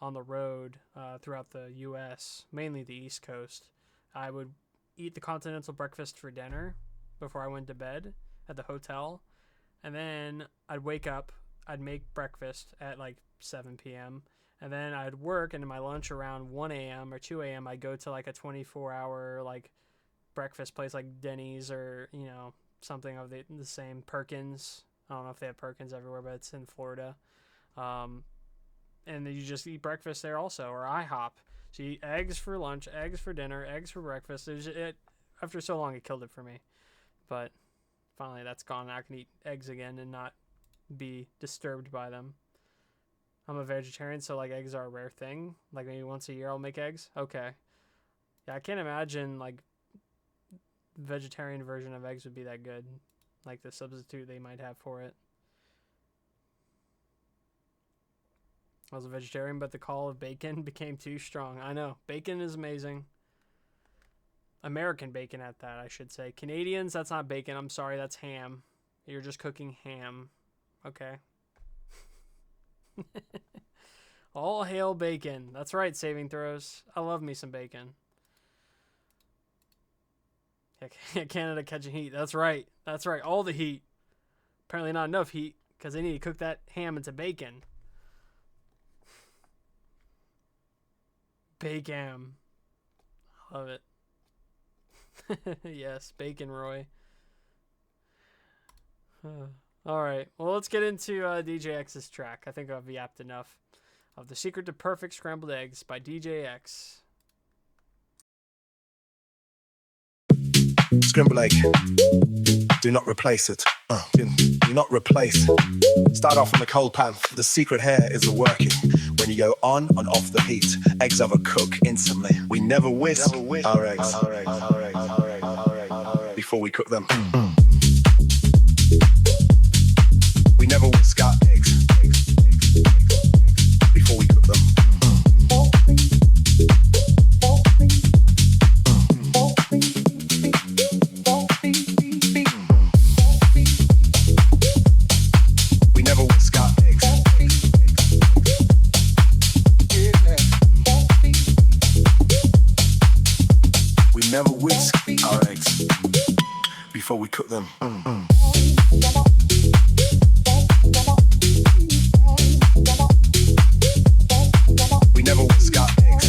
on the road throughout the U.S., mainly the East Coast, I would eat the continental breakfast for dinner before I went to bed at the hotel. And then I'd wake up, I'd make breakfast at like 7 p.m., and then I'd work, and in my lunch around 1 a.m. or 2 a.m., I'd go to like a 24-hour like breakfast place like Denny's or, you know, something of the same, Perkins. I don't know if they have Perkins everywhere, but it's in Florida. And then you just eat breakfast there also, or IHOP. So you eat eggs for lunch, eggs for dinner, eggs for breakfast. After so long, it killed it for me. But finally, that's gone. I can eat eggs again and not be disturbed by them. I'm a vegetarian, so like eggs are a rare thing. Like maybe once a year I'll make eggs. Okay. Yeah, I can't imagine like vegetarian version of eggs would be that good. Like the substitute they might have for it. I was a vegetarian, but the call of bacon became too strong. I know. Bacon is amazing. American bacon at that, I should say. Canadians, that's not bacon. I'm sorry, that's ham. You're just cooking ham. Okay. All hail bacon. That's right, saving throws. I love me some bacon. Canada catching heat. That's right. That's right. All the heat. Apparently not enough heat because they need to cook that ham into bacon. Bacon. Love it. Yes, bacon, Roy. All right. Well, let's get into DJX's track. I think I've yapped enough of The Secret to Perfect Scrambled Eggs by DJX.
Scrambled egg. Do not replace it. Do not replace. Start off in the cold pan. The secret here is the working. When you go on and off the heat, eggs overcook instantly. We never whisk our eggs before we cook them. We never whisk our eggs before we cook them. Never whisk our eggs before we cook them. We never whisk our eggs.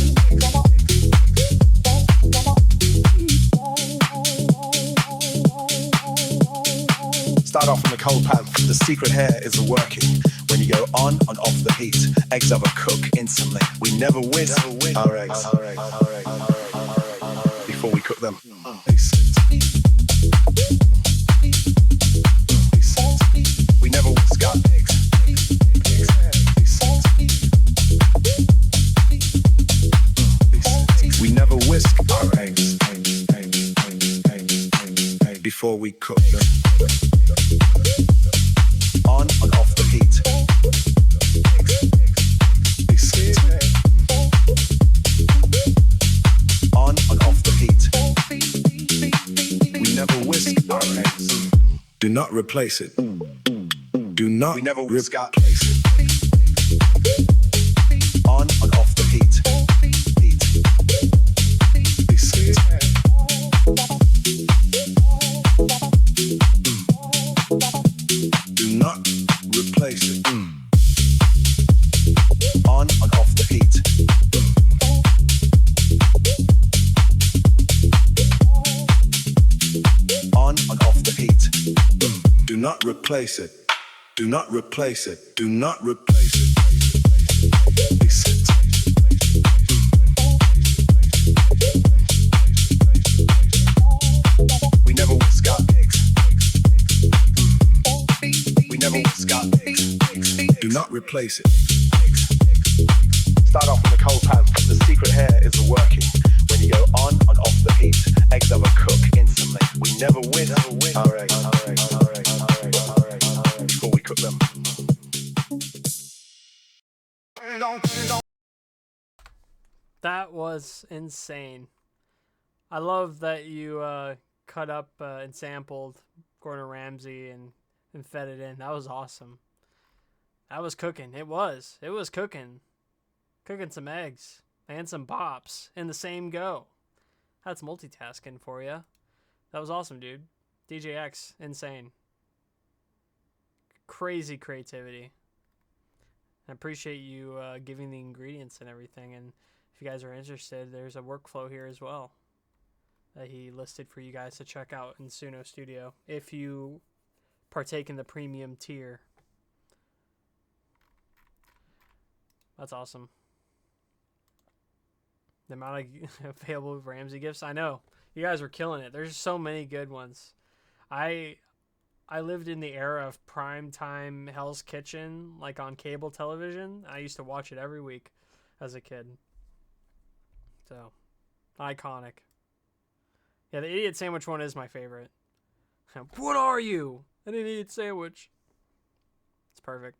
Start off in the cold pan. The secret here is the working. When you go on and off the heat, eggs overcook instantly. We never whisk our eggs before we cook them. We never whisk our eggs On and off the heat. On and off the heat. We never whisk our eggs. Do not replace it. Do not. We never whisk our eggs. On and off the heat. Heat. Do not replace it. On and off the heat. On and off the heat. Do not replace it. Do not replace it. Do not replace it. We never whisk our eggs. We never whisk our eggs. Do not replace it. Start off in the cold pan. The secret here is the working. When you go on and off the heat, eggs overcook instantly. We never whisk our eggs. Before we cook them.
That was insane. I love that you cut up and sampled Gordon Ramsay and fed it in. That was awesome. That was cooking. It was cooking. Cooking some eggs and some bops in the same go. That's multitasking for you. That was awesome, dude. DJX, insane. Crazy creativity. I appreciate you giving the ingredients and everything. And if you guys are interested, there's a workflow here as well that he listed for you guys to check out in Suno Studio if you partake in the premium tier. That's awesome. The amount of available Ramsey gifts. I know. You guys were killing it. There's so many good ones. I lived in the era of primetime Hell's Kitchen, like on cable television. I used to watch it every week as a kid. So, iconic. Yeah, the idiot sandwich one is my favorite. What are you? An idiot sandwich. It's perfect.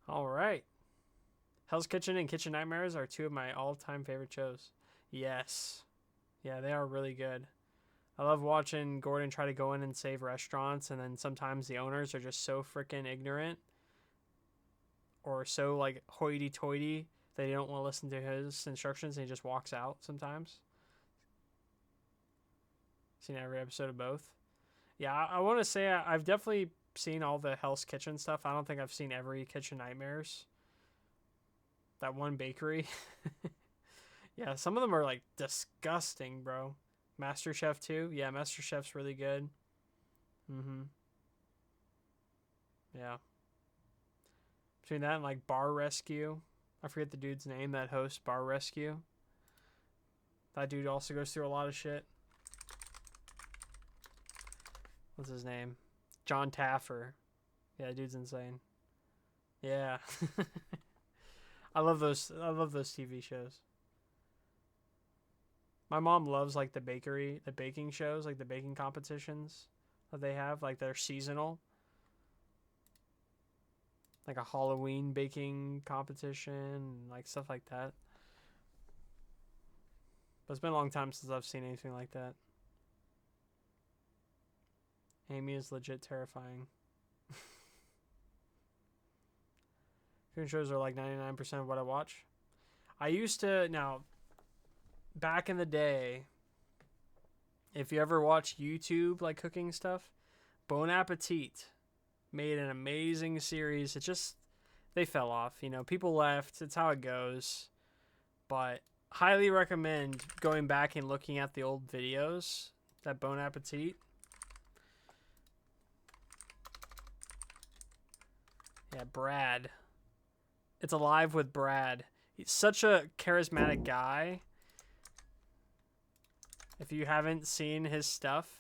All right. Hell's Kitchen and Kitchen Nightmares are two of my all-time favorite shows. Yes. Yeah, they are really good. I love watching Gordon try to go in and save restaurants, and then sometimes the owners are just so freaking ignorant or so, like, hoity-toity that they don't want to listen to his instructions, and he just walks out sometimes. Seen every episode of both. Yeah, I want to say I've definitely seen all the Hell's Kitchen stuff. I don't think I've seen every Kitchen Nightmares. That one bakery. Yeah, some of them are, like, disgusting, bro. MasterChef, too. Yeah, MasterChef's really good. Yeah. Between that and, like, Bar Rescue. I forget the dude's name that hosts Bar Rescue. That dude also goes through a lot of shit. What's his name? John Taffer. Yeah, dude's insane. Yeah. I love those TV shows. My mom loves, like, the baking shows, like the baking competitions that they have, like they're seasonal. Like a Halloween baking competition, like stuff like that. But it's been a long time since I've seen anything like that. Amy is legit terrifying. Cooking shows are like 99% of what I watch. I used to, now, back in the day, if you ever watch YouTube, like cooking stuff, Bon Appetit made an amazing series. It just, they fell off. You know, people left. It's how it goes. But highly recommend going back and looking at the old videos, that Bon Appetit. Yeah, Brad. It's Alive with Brad. He's such a charismatic guy. If you haven't seen his stuff,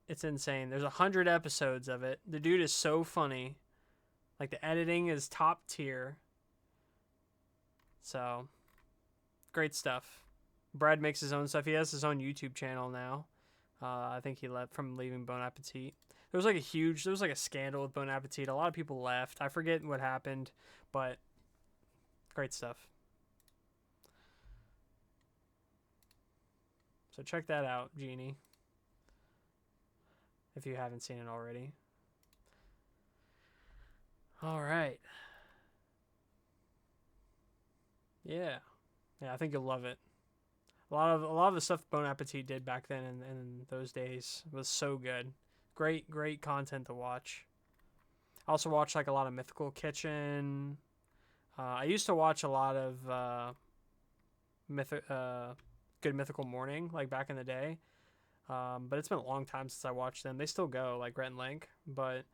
it's insane. There's 100 episodes of it. The dude is so funny. Like, the editing is top tier. So, great stuff. Brad makes his own stuff. He has his own YouTube channel now. I think he left from leaving Bon Appetit. There was like a scandal with Bon Appetit. A lot of people left. I forget what happened, but great stuff. So check that out, Genie, if you haven't seen it already. All right. Yeah, I think you'll love it. A lot of the stuff Bon Appetit did back then in those days was so good. Great content to watch. I also watch like a lot of Mythical Kitchen. I used to watch a lot of Good Mythical Morning, like back in the day. But it's been a long time since I watched them. They still go, like Rhett and Link. But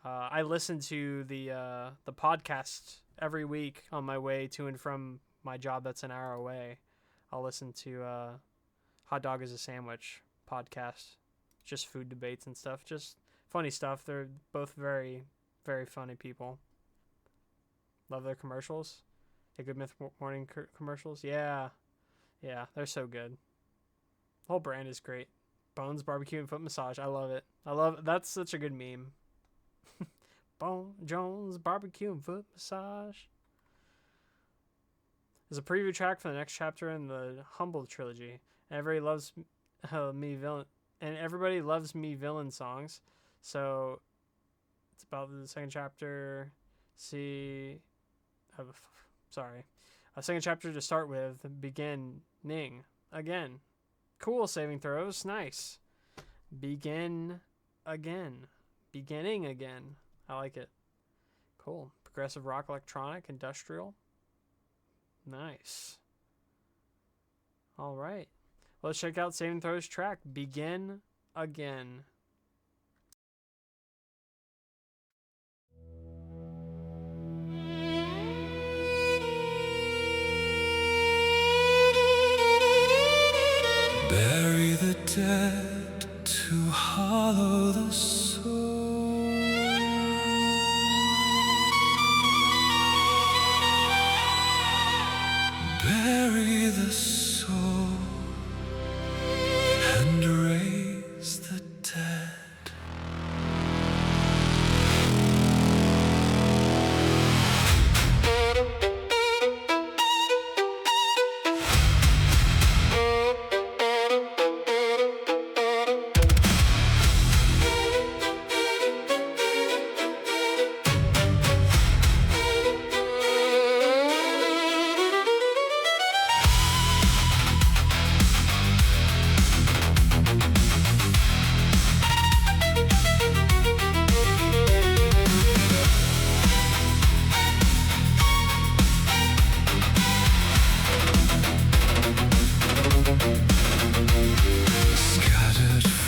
I listen to the podcast every week on my way to and from my job that's an hour away. I'll listen to Hot Dog is a Sandwich podcast. Just food debates and stuff. Just funny stuff. They're both very, very funny people. Love their commercials. The Good Mythical Morning commercials. Yeah, they're so good. The whole brand is great. Bones Barbecue and Foot Massage. I love it. That's such a good meme. Bone Jones Barbecue and Foot Massage. There's a preview track for the next chapter in the Humble trilogy. Everybody loves everybody loves me villain songs. So it's about the second chapter. A second chapter to start with. Beginning again. Cool saving throws. Nice. Begin again. Beginning again. I like it. Cool. Progressive rock, electronic, industrial. Nice. All right. Let's check out Saving Throws track. Begin again.
Bury the dead to hollow the soul. Bury the soul and raise the dead.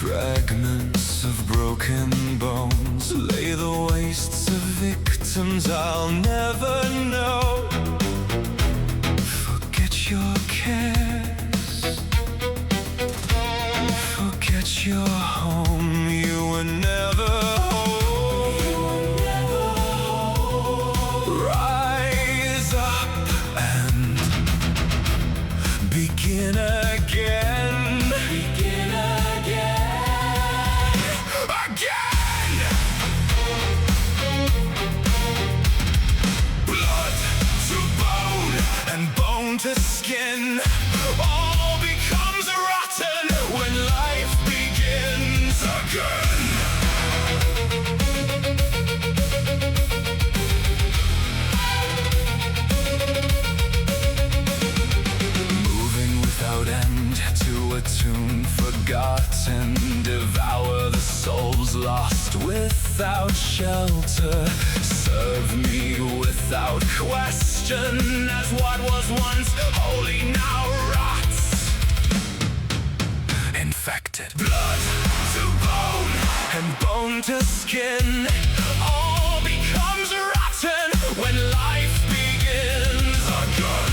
Fragments of broken bones lay the wastes of victims I'll never know. Forget your cares, forget your home. You were never home. Rise up and begin again. To skin, all becomes rotten when life begins again. Moving without end to a tune forgotten, devour the souls lost without shelter. Serve me without question, as what was once holy now rots. Infected blood to bone and bone to skin, all becomes rotten when life begins again.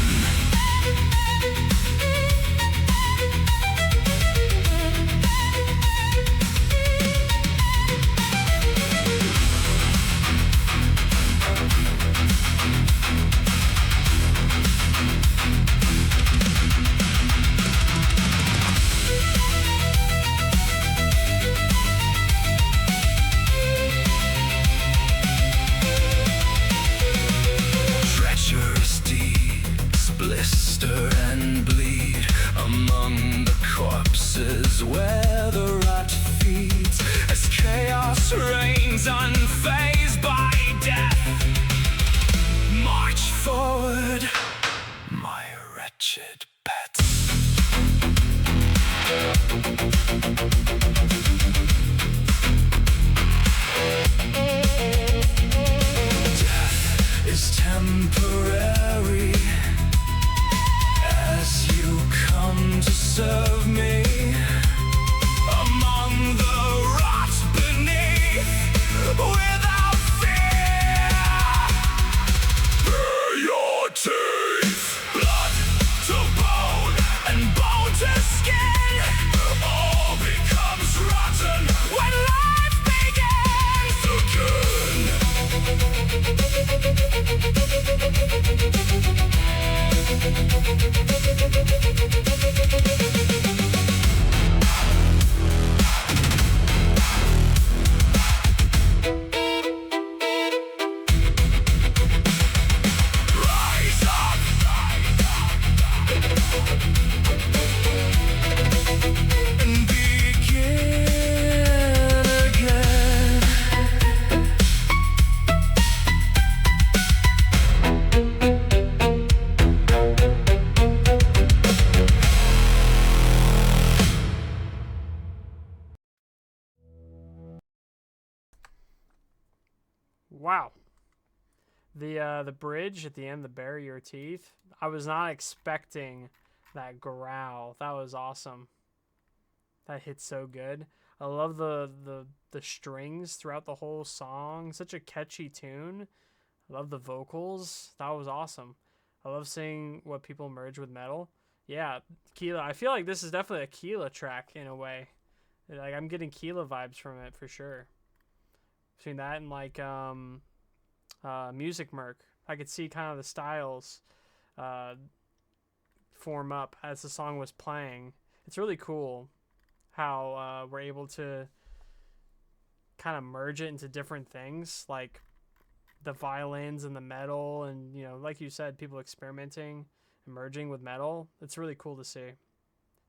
Wow. The bridge at the end, the bury your teeth. I was not expecting that growl. That was awesome. That hit so good. I love the strings throughout the whole song. Such a catchy tune. I love the vocals. That was awesome. I love seeing what people merge with metal. Yeah, Keela. I feel like this is definitely a Keela track in a way. Like I'm getting Keela vibes from it for sure. Between that and like Music Merc, I could see kind of the styles form up as the song was playing. It's really cool how we're able to kind of merge it into different things, like the violins and the metal, and you know, like you said, people experimenting and merging with metal. It's really cool to see.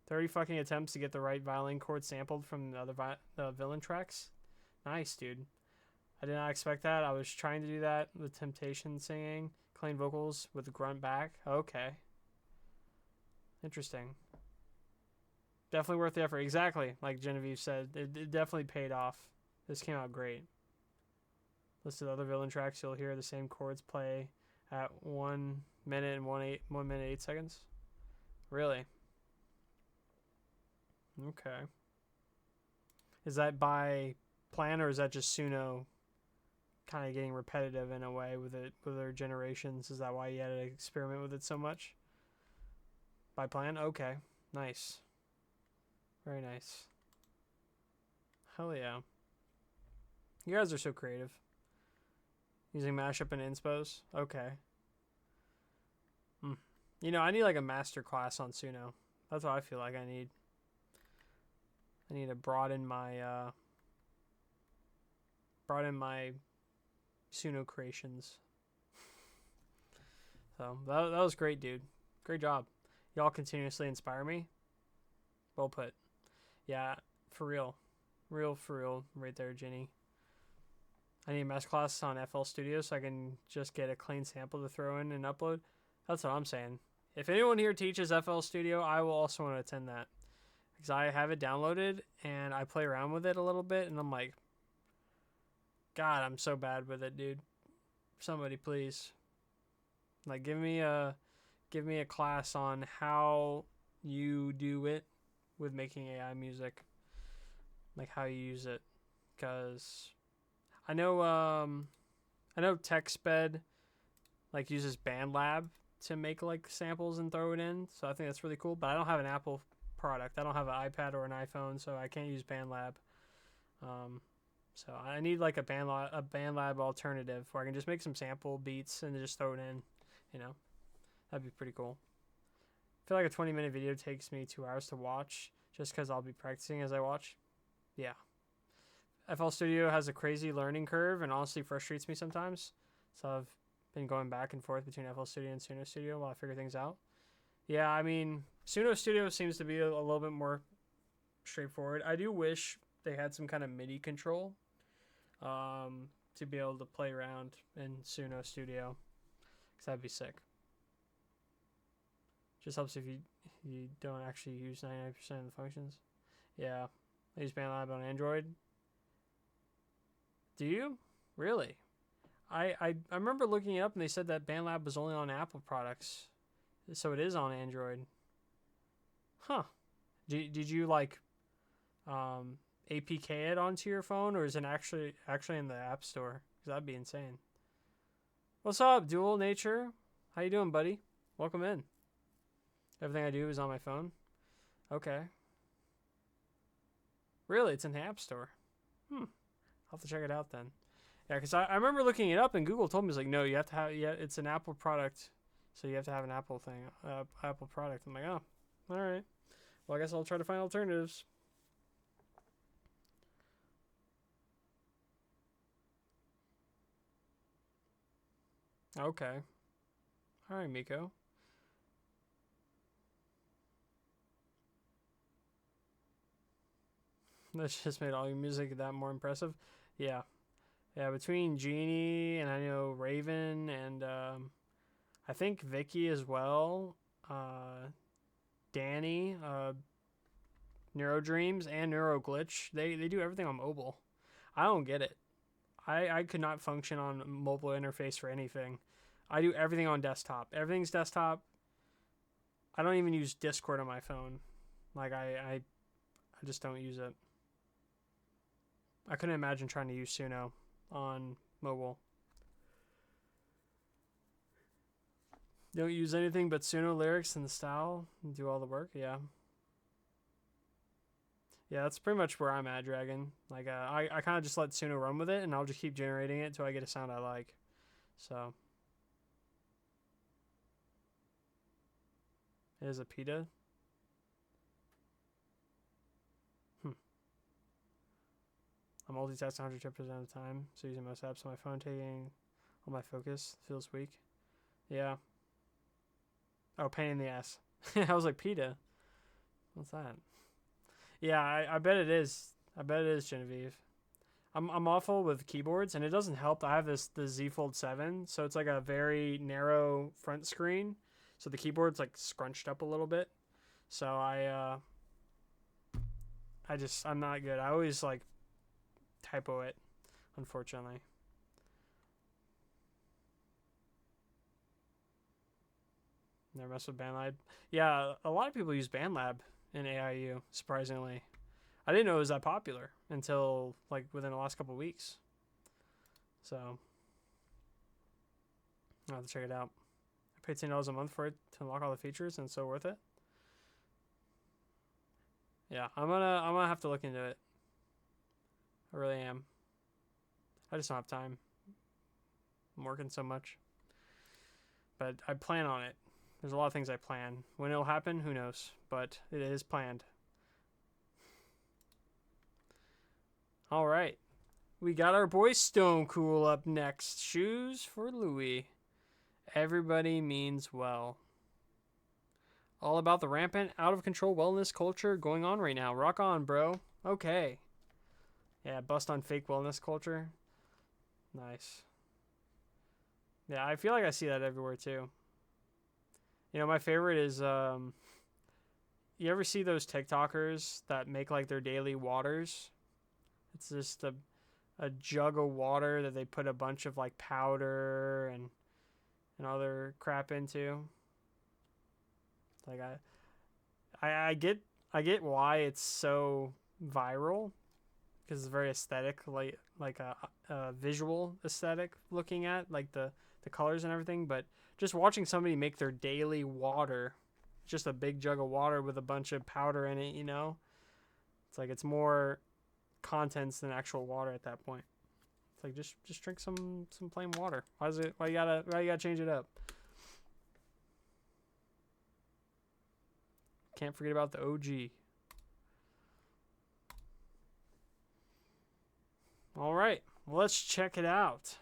30 fucking attempts to get the right violin chord sampled from the other villain tracks. Nice, dude. I did not expect that. I was trying to do that with Temptation singing, clean vocals with the grunt back. Okay. Interesting. Definitely worth the effort. Exactly, like Genevieve said. It definitely paid off. This came out great. Listen to the other villain tracks. You'll hear the same chords play at 1 minute and 1 minute 8 seconds. Really? Okay. Is that by plan, or is that just Suno kind of getting repetitive in a way with it, with their generations? Is that why you had to experiment with it so much? By plan? Okay. Nice. Very nice. Hell yeah. You guys are so creative. Using mashup and inspos? Okay. You know, I need like a master class on Suno. That's what I feel like I need. I need to broaden my Suno creations. So that was great, dude. Great job. Y'all continuously inspire me. Well put. Yeah, for real. For real right there, Jenny. I need a master class on FL Studio so I can just get a clean sample to throw in and upload. That's what I'm saying. If anyone here teaches FL Studio, I will also want to attend that. Because I have it downloaded and I play around with it a little bit and I'm like, God, I'm so bad with it, dude. Somebody please. Like give me a class on how you do it with making AI music. Like how you use it. Cause I know TechSped like uses BandLab to make like samples and throw it in. So I think that's really cool. But I don't have an Apple product. I don't have an iPad or an iPhone, so I can't use BandLab. So I need like a BandLab alternative where I can just make some sample beats and just throw it in. You know, that'd be pretty cool. I feel like a 20-minute video takes me 2 hours to watch just because I'll be practicing as I watch. Yeah. FL Studio has a crazy learning curve and honestly frustrates me sometimes. So I've been going back and forth between FL Studio and Suno Studio while I figure things out. Yeah, I mean, Suno Studio seems to be a little bit more straightforward. I do wish they had some kind of MIDI control to be able to play around in Suno Studio, because that'd be sick. Just helps if you don't actually use 99% of the functions. Yeah, I use BandLab on Android. Do you? Really? I remember looking it up and they said that BandLab was only on Apple products. So it is on Android. Huh. Did you like APK it onto your phone, or is it actually in the App Store? Because that'd be insane. What's up, Dual Nature? How you doing, buddy? Welcome in. Everything I do is on my phone. Okay. Really? It's in the App Store. I'll have to check it out then. Yeah, because I remember looking it up and Google told me, it's like, no, you have to have, it's an Apple product. So you have to have an Apple thing, Apple product. I'm like, oh, all right. Well, I guess I'll try to find alternatives. Okay. All right, Miko. That's just made all your music that more impressive. Yeah. Yeah, between Genie and I know Raven and I think Vicky as well, Danny, Neurodreams and Neuroglitch, they do everything on mobile. I don't get it. I could not function on mobile interface for anything. I do everything on desktop. Everything's desktop. I don't even use Discord on my phone. Like I just don't use it. I couldn't imagine trying to use Suno on mobile. Don't use anything but Suno lyrics and the style and do all the work. Yeah. Yeah, that's pretty much where I'm at, Dragon. Like, I kind of just let Suno run with it, and I'll just keep generating it until I get a sound I like. So. It is a PETA. I'm multitasking 110% of the time, so using most apps on my phone, taking all my focus. Feels weak. Yeah. Oh, pain in the ass. I was like, PETA? What's that? Yeah, I bet it is. I bet it is, Genevieve. I'm awful with keyboards, and it doesn't help. I have the Z Fold 7, so it's like a very narrow front screen, so the keyboard's like scrunched up a little bit. So I'm not good. I always like typo it, unfortunately. Never mess with BandLab. Yeah, a lot of people use BandLab in AIU, surprisingly. I didn't know it was that popular until like within the last couple of weeks. So I'll have to check it out. I paid $10 a month for it to unlock all the features, and it's so worth it. Yeah, I'm gonna have to look into it. I really am. I just don't have time. I'm working so much. But I plan on it. There's a lot of things I plan. When it'll happen, who knows? But it is planned. All right. We got our boy Stone Cool up next. Shoes for Louis. Everybody means well. All about the rampant, out-of-control wellness culture going on right now. Rock on, bro. Okay. Yeah, bust on fake wellness culture. Nice. Yeah, I feel like I see that everywhere, too. You know, my favorite is, you ever see those TikTokers that make, like, their daily waters? It's just a jug of water that they put a bunch of, like, powder and other crap into. Like, I get why it's so viral, because it's very aesthetic, like a visual aesthetic looking at, like, the colors and everything, but just watching somebody make their daily water, just a big jug of water with a bunch of powder in it, you know? It's like it's more contents than actual water at that point. It's like just drink some plain water. Why you gotta change it up? Can't forget about the OG. All right, well, let's check it out.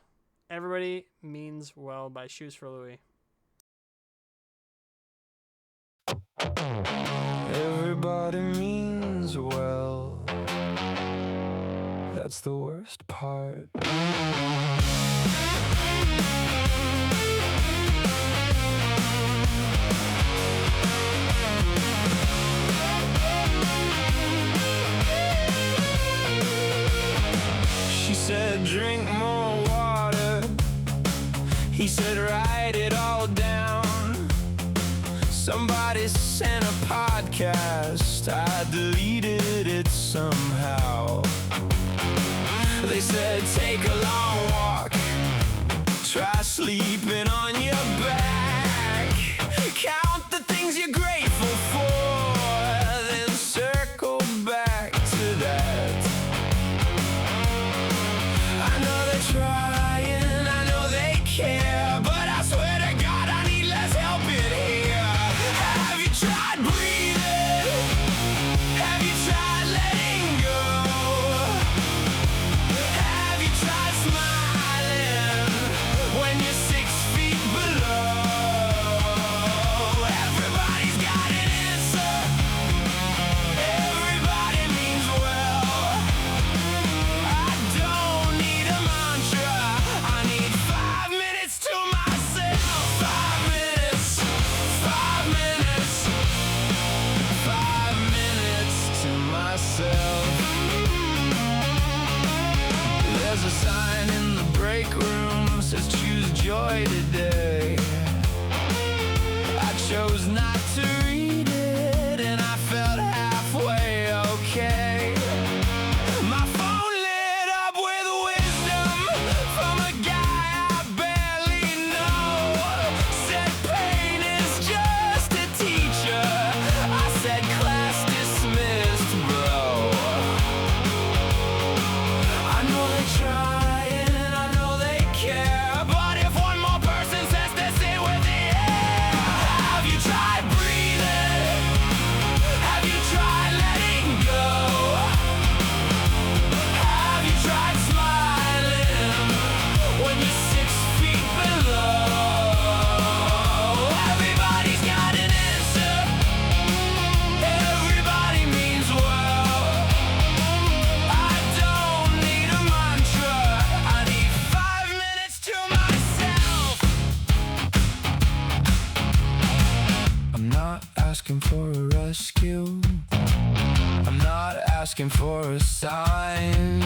Everybody Means Well by Shoes for Louis.
Everybody means well. That's the worst part. She said, drink more water. He said, write it all down. Somebody sent a podcast. I deleted it somehow. They said, take a long walk. Try sleeping on your back. Count the things you're grateful for, then circle back to that. I know they're trying, I know they care, but I swear to God I need less help in here. Have you tried breathing? Have you tried letting go? Have you tried smiling when you're 6 feet below? chose not to read it, and I felt halfway okay. My phone lit up with wisdom from a guy I barely know. Said pain is just a teacher. I said class dismissed, bro. I know they try and I know they care, but if one more person says to sit with the air, have you tried breathing? Have you tried letting go? Have you tried smiling when you're 6 feet below? Everybody's got an answer. Everybody means well. I don't need a mantra. I need 5 minutes to myself. I'm not asking for a rescue. I'm not asking for a sign.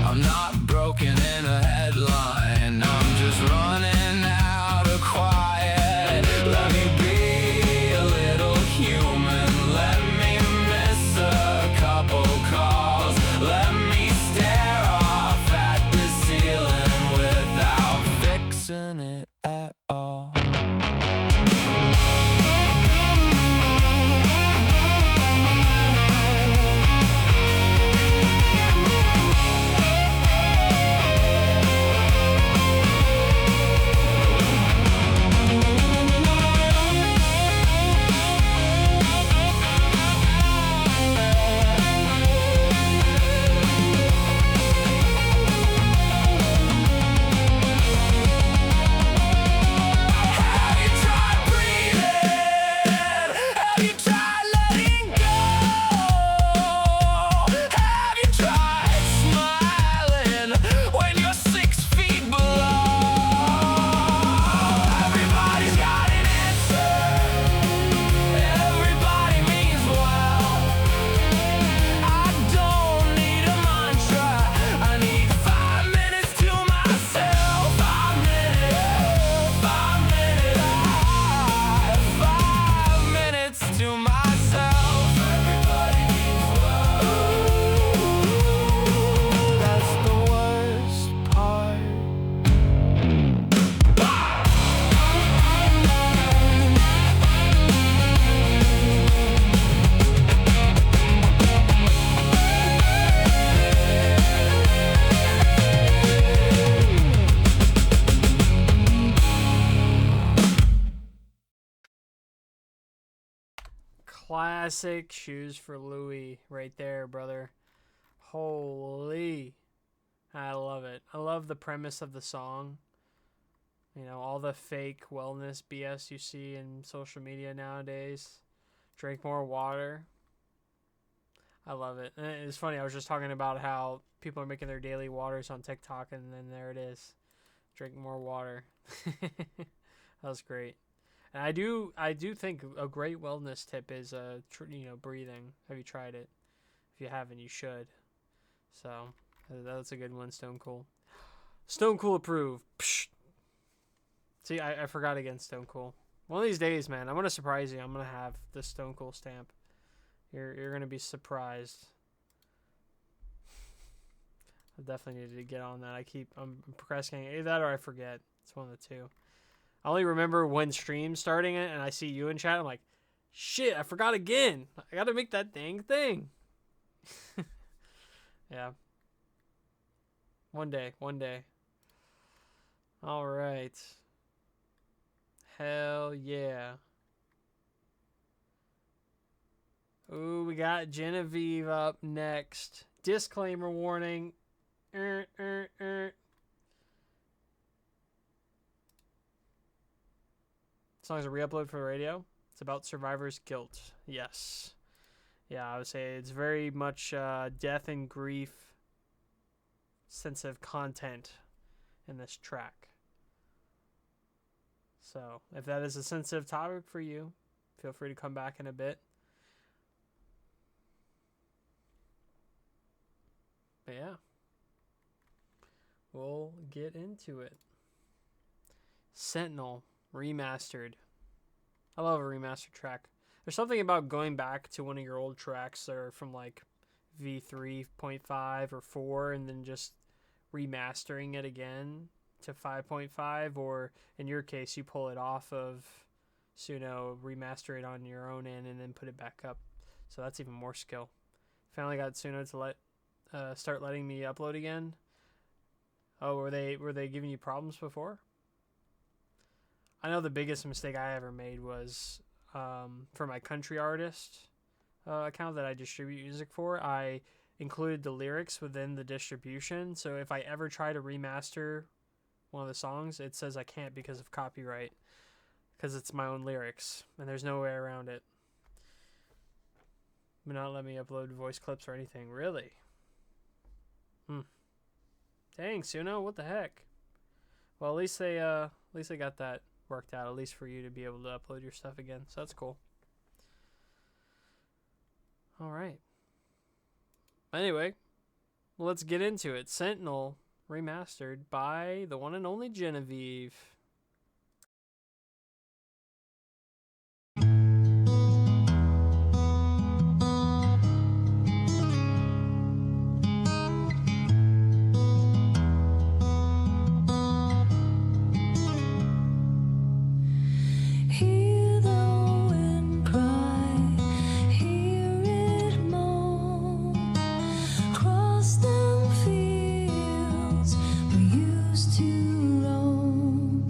I'm not broken in a headline. I'm just running out of quiet. Let me be a little human. Let me miss a couple calls. Let me stare off at the ceiling without fixing it at all. Have you tried breathing? Have you tried letting go? Have you tried smiling when you're 6 feet below? Everybody's got an answer. Everybody means well. I don't need a mantra. I need 5 minutes to myself. 5 minutes, 5 minutes, 5 minutes to myself. Everybody means well. That's the worst part.
Classic Shoes for Louis right there, brother. Holy. I love it. I love the premise of the song. You know, all the fake wellness BS you see in social media nowadays. Drink more water. I love it. And it's funny, I was just talking about how people are making their daily waters on TikTok, and then there it is. Drink more water. That was great. And I do think a great wellness tip is breathing. Have you tried it? If you haven't, you should. So that's a good one. Stone Cool. Stone Cool approved. Psh. See, I forgot again. Stone Cool. One of these days, man, I'm gonna surprise you. I'm gonna have the Stone Cool stamp. You're gonna be surprised. I definitely need to get on that. I'm procrastinating. Either that or I forget. It's one of the two. I only remember when stream's starting it and I see you in chat. I'm like, shit, I forgot again. I gotta make that dang thing. Yeah. One day. All right. Hell yeah. Ooh, we got Genevieve up next. Disclaimer warning. Song's a re-upload for the radio. It's about survivor's guilt. Yes. Yeah, I would say it's very much death and grief sensitive content in this track. So, if that is a sensitive topic for you, feel free to come back in a bit. But yeah. We'll get into it. Sentinel Remastered. I love a remastered track. There's something about going back to one of your old tracks that are from like V3.5 or 4 and then just remastering it again to 5.5, or in your case, you pull it off of Suno, remaster it on your own end, and then put it back up. So that's even more skill. Finally got Suno to start letting me upload again. Oh, were they giving you problems before? I know the biggest mistake I ever made was for my country artist account that I distribute music for. I included the lyrics within the distribution, so if I ever try to remaster one of the songs, it says I can't because of copyright, because it's my own lyrics, and there's no way around it. But not let me upload voice clips or anything. Really? Dang, Suno, what the heck? Well, at least they got that worked out, at least for you to be able to upload your stuff again. So that's cool. All right. Anyway, well, let's get into it. Sentinel remastered by the one and only Genevieve.
Hear the wind cry, hear it moan. Cross them fields we used to roam.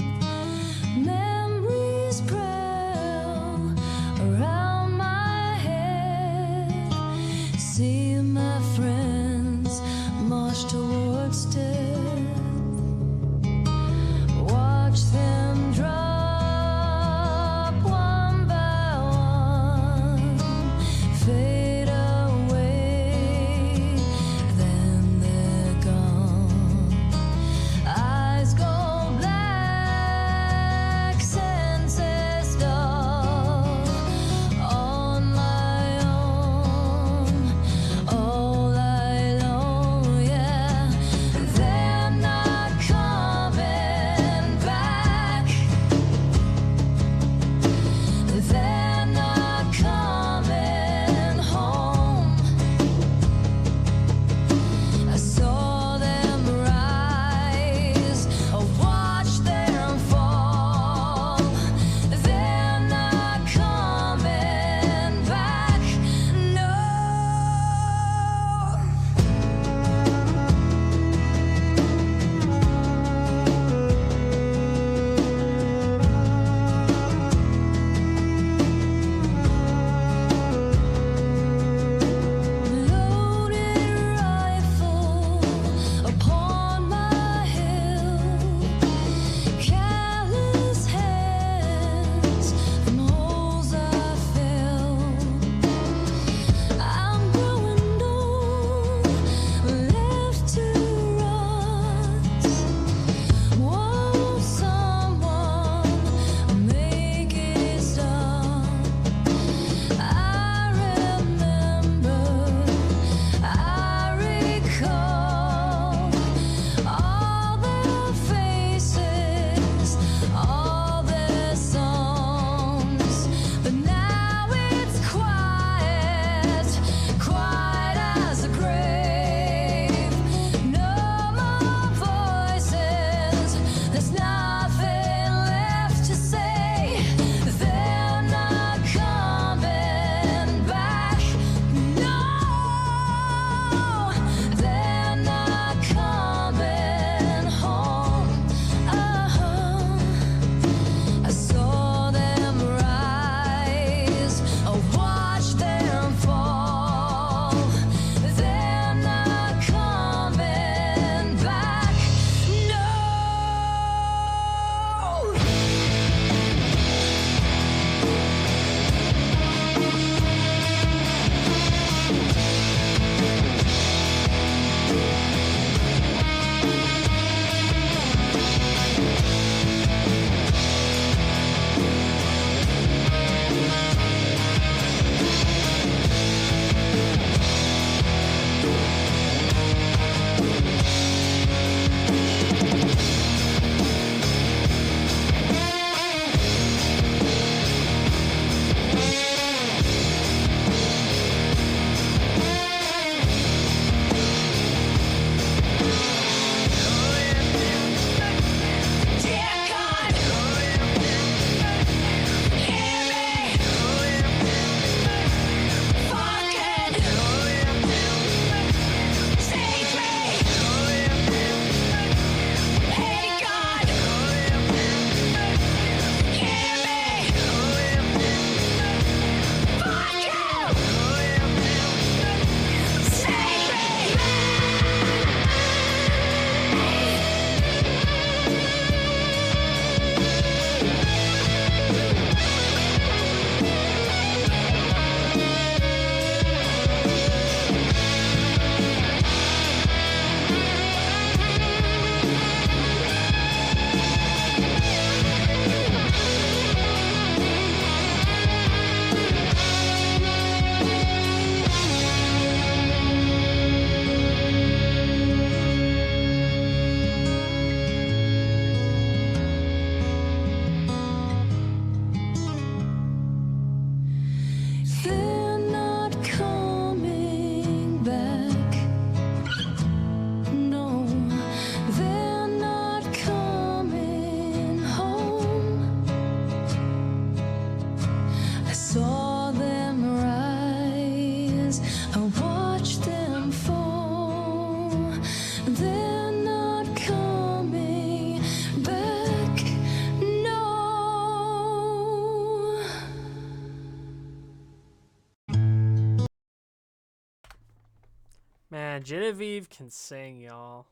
Man, Genevieve can sing, y'all.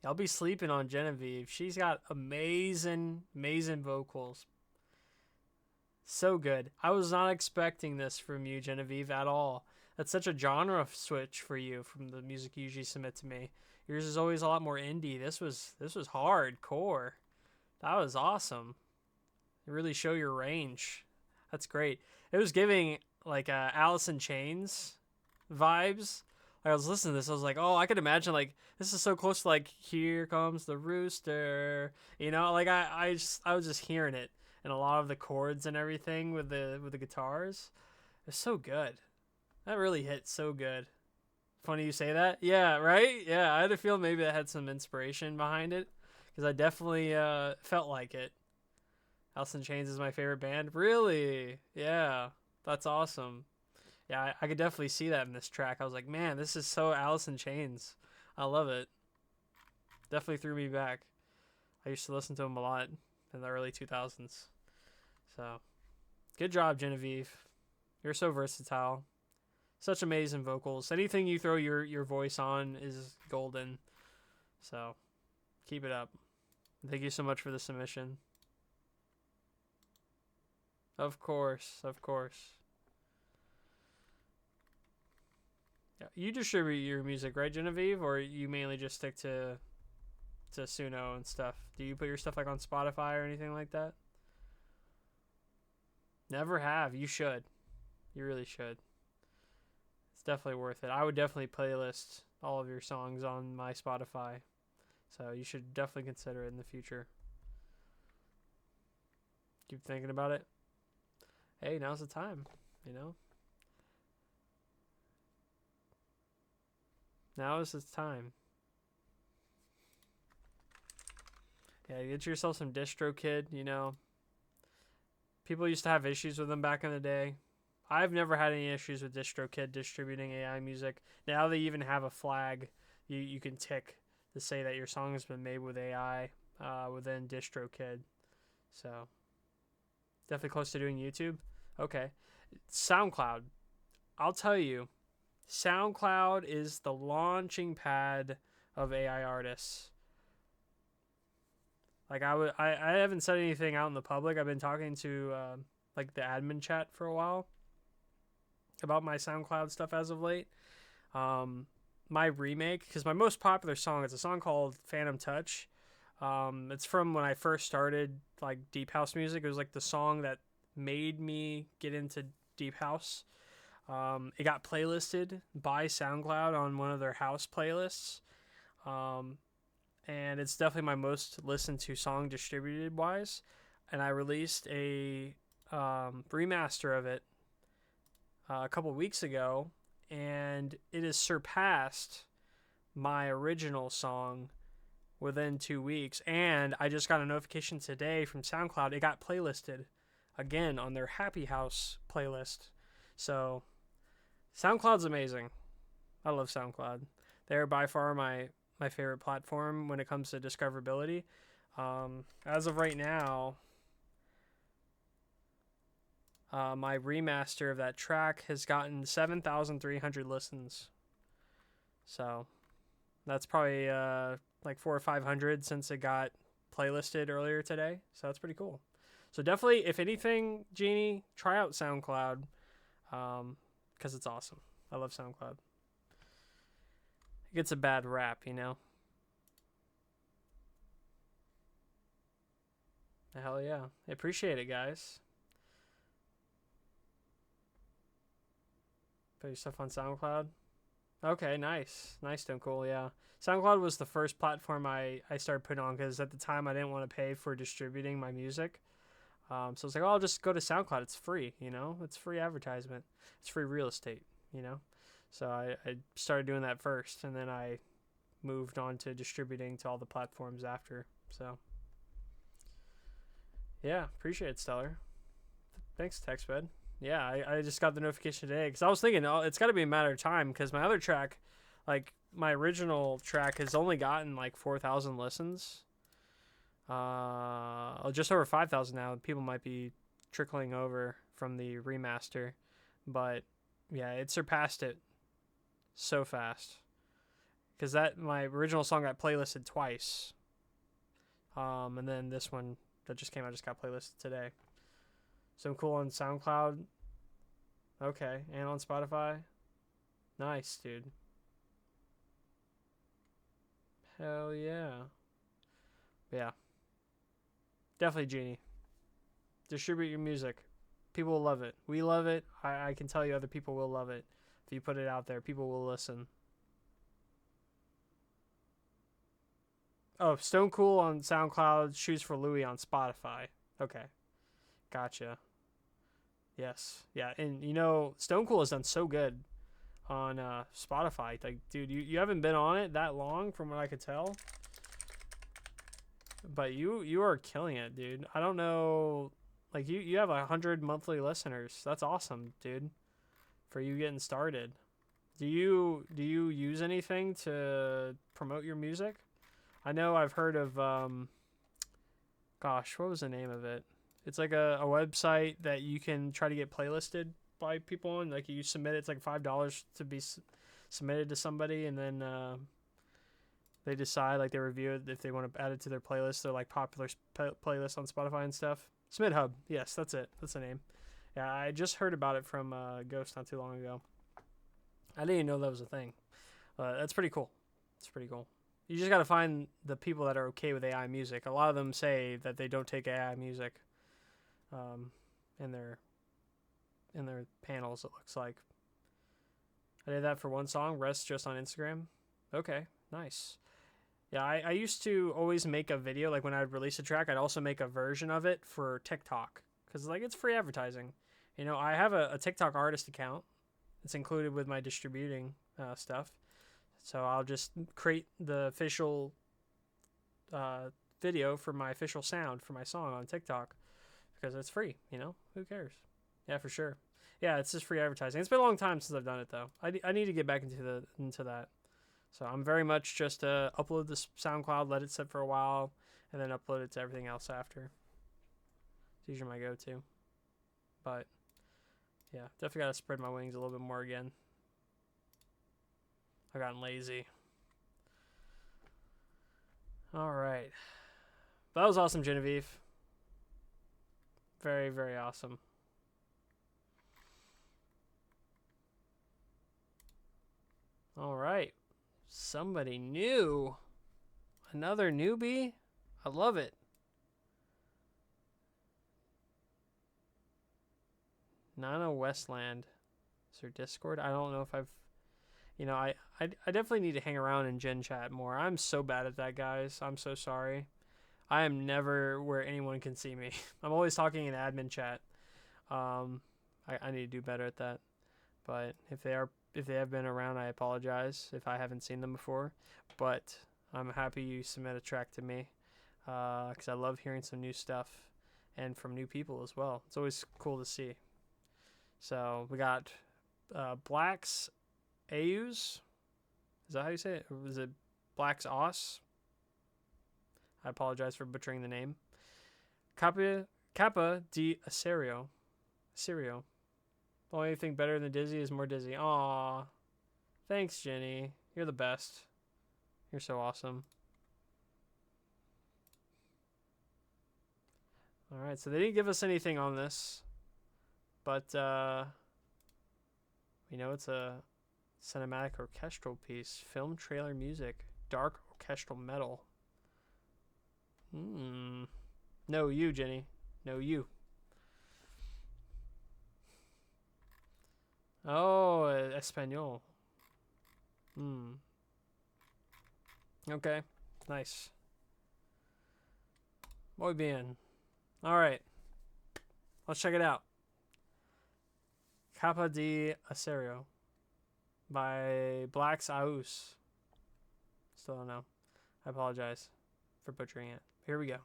Y'all be sleeping on Genevieve. She's got amazing, amazing vocals. So good. I was not expecting this from you, Genevieve, at all. That's such a genre switch for you from the music you usually submit to me. Yours is always a lot more indie. This was hardcore. That was awesome. You really show your range. That's great. It was giving like Alice in Chains vibes. Like, I was listening to this, I was like, oh, I could imagine like this is so close to like Here Comes the Rooster. You know, like I was just hearing it and a lot of the chords and everything with the guitars. It's so good. That really hit so good. Funny you say that. Yeah, right? Yeah, I had a feeling maybe that had some inspiration behind it because I definitely felt like it. Alice in Chains is my favorite band. Really? Yeah, that's awesome. Yeah, I could definitely see that in this track. I was like, man, this is so Alice in Chains. I love it. Definitely threw me back. I used to listen to them a lot in the early 2000s. So, good job, Genevieve. You're so versatile. Such amazing vocals. Anything you throw your voice on is golden. So, keep it up. Thank you so much for the submission. Of course, of course. Yeah, you distribute your music, right, Genevieve, or you mainly just stick to Suno and stuff? Do you put your stuff like on Spotify or anything like that? Never have. You should. You really should. It's definitely worth it. I would definitely playlist all of your songs on my Spotify. So you should definitely consider it in the future. Keep thinking about it. Hey, now's the time, you know? Now is the time. Yeah, get yourself some DistroKid, you know. People used to have issues with them back in the day. I've never had any issues with DistroKid distributing AI music. Now they even have a flag you can tick to say that your song has been made with AI within DistroKid. So, definitely close to doing YouTube. Okay. SoundCloud. I'll tell you, SoundCloud is the launching pad of AI artists. Like I haven't said anything out in the public. I've been talking to like the admin chat for a while about my SoundCloud stuff as of late. My remake, because my most popular song is a song called Phantom Touch. It's from when I first started like deep house music. It was like the song that made me get into deep house. It got playlisted by SoundCloud on one of their house playlists. And it's definitely my most listened to song distributed wise. And I released a remaster of it a couple weeks ago, and it has surpassed my original song within 2 weeks. And I just got a notification today from SoundCloud. It got playlisted again on their Happy House playlist. So SoundCloud's amazing. I love SoundCloud. They're by far my favorite platform when it comes to discoverability. As of right now, my remaster of that track has gotten 7,300 listens. So that's probably like 400 or 500 since it got playlisted earlier today. So that's pretty cool. So definitely, if anything, Jeannie, try out SoundCloud because it's awesome. I love SoundCloud. It gets a bad rap, you know? Hell yeah. I appreciate it, guys. Put your stuff on SoundCloud? Okay, nice. Nice, Stone Cool, yeah. SoundCloud was the first platform I started putting on because at the time I didn't want to pay for distributing my music. So I was like, oh, I'll just go to SoundCloud. It's free, you know? It's free advertisement. It's free real estate, you know? So I started doing that first, and then I moved on to distributing to all the platforms after. So, yeah, appreciate it, Stellar. Thanks, TextBed. Yeah, I just got the notification today because I was thinking, oh, it's got to be a matter of time because my other track, like my original track, has only gotten like 4,000 listens. Just over 5,000 now. People might be trickling over from the remaster, but yeah, it surpassed it so fast. because my original song got playlisted twice. And then this one that just came out just got playlisted today. So I'm cool on SoundCloud. Okay, and on Spotify. Nice, dude. Hell yeah. Yeah. Definitely Genie. Distribute your music. People will love it. We love it. I can tell you other people will love it. If you put it out there, people will listen. Oh, Stone Cool on SoundCloud, Shoes for Louie on Spotify. Okay. Gotcha. Yes. Yeah, and you know, Stone Cool has done so good on Spotify. Like, dude, you haven't been on it that long from what I could tell. But you are killing it, dude. I don't know, like you have 100 monthly listeners. That's awesome, dude. For you getting started. Do you use anything to promote your music? I know I've heard of gosh, what was the name of it? It's like a website that you can try to get playlisted by people on. Like you submit it, it's like $5 to be submitted to somebody, and then they decide, like they review it if they want to add it to their playlist. They're like popular playlists on Spotify and stuff. Submit Hub, yes, that's it. That's the name. Yeah, I just heard about it from Ghost not too long ago. I didn't even know that was a thing. That's pretty cool. It's pretty cool. You just got to find the people that are okay with AI music. A lot of them say that they don't take AI music in their panels, it looks like. I did that for one song, rest just on Instagram. Okay, nice. Yeah, I used to always make a video, like when I'd release a track, I'd also make a version of it for TikTok. Because, like, it's free advertising. You know, I have a TikTok artist account. It's included with my distributing stuff. So I'll just create the official video for my official sound for my song on TikTok. Because it's free, you know? Who cares? Yeah, for sure. Yeah, it's just free advertising. It's been a long time since I've done it, though. I need to get back into that. So I'm very much just upload this SoundCloud, let it sit for a while, and then upload it to everything else after. It's usually my go-to. But, yeah, definitely got to spread my wings a little bit more again. I've gotten lazy. All right. That was awesome, Genevieve. Very, very awesome. All right. Somebody new. Another newbie? I love it. Nana Westland. Is there Discord? I don't know if I've... You know, I definitely need to hang around in Gen Chat more. I'm so bad at that, guys. I'm so sorry. I am never where anyone can see me. I'm always talking in admin chat. I need to do better at that. But if they have been around, I apologize if I haven't seen them before. But I'm happy you submit a track to me because I love hearing some new stuff and from new people as well. It's always cool to see. So we got Blacks AIUs. Is that how you say it? Or was it Blacks Os? I apologize for butchering the name. Kappa di Acerio. The only thing better than Dizzy is more Dizzy. Aw. Thanks, Jenny. You're the best. You're so awesome. Alright, so they didn't give us anything on this. But, we know it's a cinematic orchestral piece. Film trailer music. Dark orchestral metal. No, you, Jenny. No, you. Oh, Espanol. Okay, nice. Muy bien. Alright. Let's check it out. Capa de Acero by Blacks AIU. Still don't know. I apologize for butchering it. Here we go.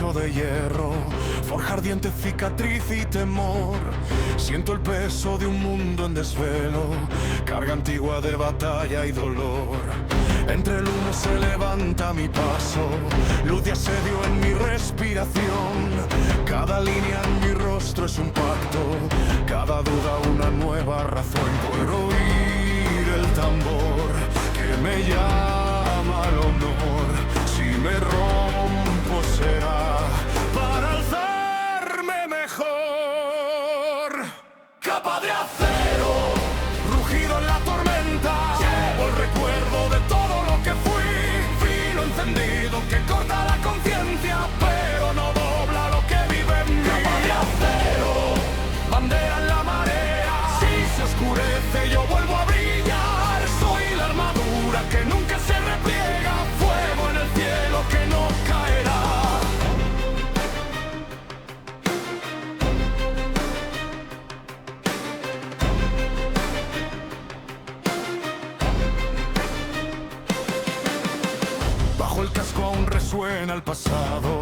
hecho de hierro, forjar dientes, cicatriz y temor. Siento el peso de un mundo en desvelo, carga antigua de batalla y dolor. Entre el humo se levanta mi paso, luz de asedio en mi respiración. Cada línea en mi rostro es un pacto, cada duda una nueva razón. Puedo oír el tambor que me llama al honor. Si me rompo será para alzarme mejor. Capa de acero, rugido en la tormenta. Llevo el recuerdo de todo lo que fui. Filo encendido que corta la conciencia, pero no dobla lo que vive en mí. Capa de acero, bandera en la marea. Si se oscurece yo vuelvo a brillar. Soy la armadura que nunca se repliega. Fuego en el cielo que no caerá. Bajo el casco aún resuena el pasado,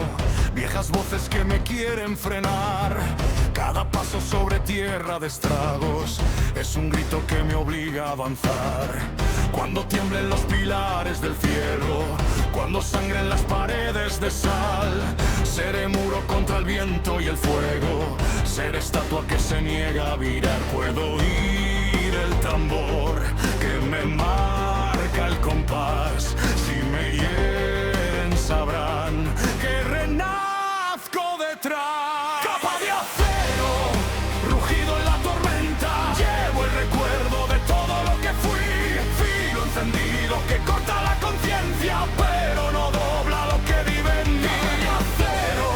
viejas voces que me quieren frenar. Cada paso sobre tierra de estragos es un grito que me obliga a avanzar. Cuando tiemblen los pilares del cielo, cuando sangren las paredes de sal, seré muro contra el viento y el fuego, seré estatua que se niega a virar. Puedo oír el tambor que me marca el compás. Si me hieren sabrán que renazco detrás. Capa de acero, rugido en la tormenta. Llevo el recuerdo de todo lo que fui. Filo encendido que corta la conciencia, pero no dobla lo que vive en mí. Capa de acero,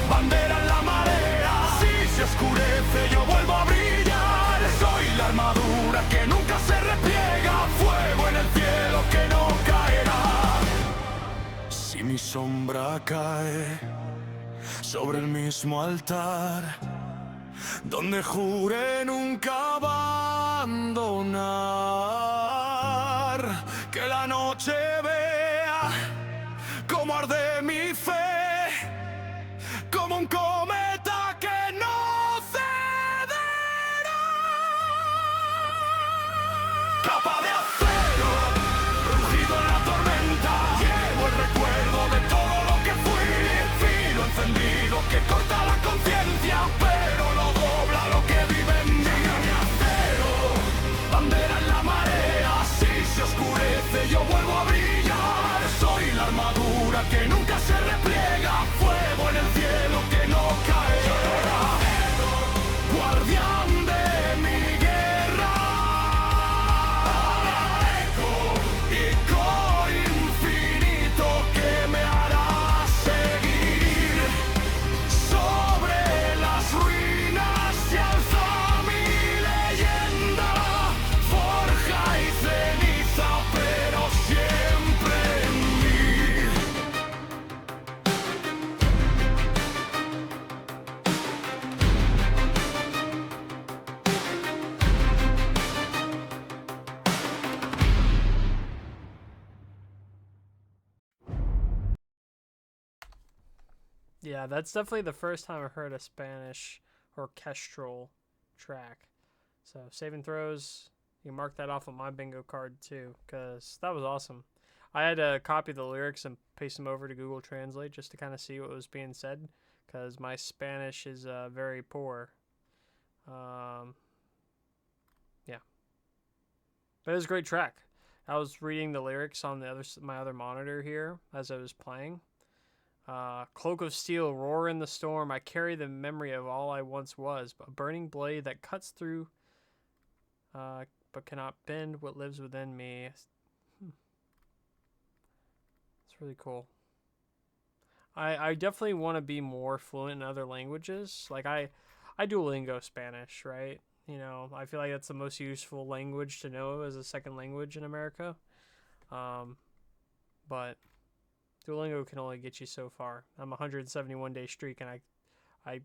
bandera en la marea. Si se oscurece yo vuelvo a brillar. Soy la armadura que nunca se repliega. Fuego en el cielo que no caerá. Si mi sombra cae sobre el mismo altar donde juré nunca abandonar, que la noche vea cómo arde mi fe, como un cometa que no cederá. Capa de acero, rugido en la tormenta. Llevo el recuerdo de todo lo que fui. Filo encendido que corta la conciencia, pero no dobla lo que vive en mí. Capa de acero, bandera en la marea. Si se oscurece yo vuelvo a brillar. Soy la armadura que nunca se repliega. Fuego en el cielo que no caerá. Guardián de mi guerra. Eco infinito que me hará seguir. Sobre las ruinas se alza mi leyenda. Forja y ceniza, pero siempre en mí.
Yeah, that's definitely the first time I've heard a Spanish orchestral track. So saving throws, you can mark that off on my bingo card too, because that was awesome. I had to copy the lyrics and paste them over to Google Translate just to kind of see what was being said, because my Spanish is very poor. Yeah, but it was a great track. I was reading the lyrics on my other monitor here as I was playing. Cloak of steel, roar in the storm. I carry the memory of all I once was, a burning blade that cuts through, but cannot bend what lives within me. It's really cool. I definitely want to be more fluent in other languages. Like I Duolingo Spanish, right? You know, I feel like that's the most useful language to know as a second language in America. But Duolingo can only get you so far. I'm 171 day streak, and I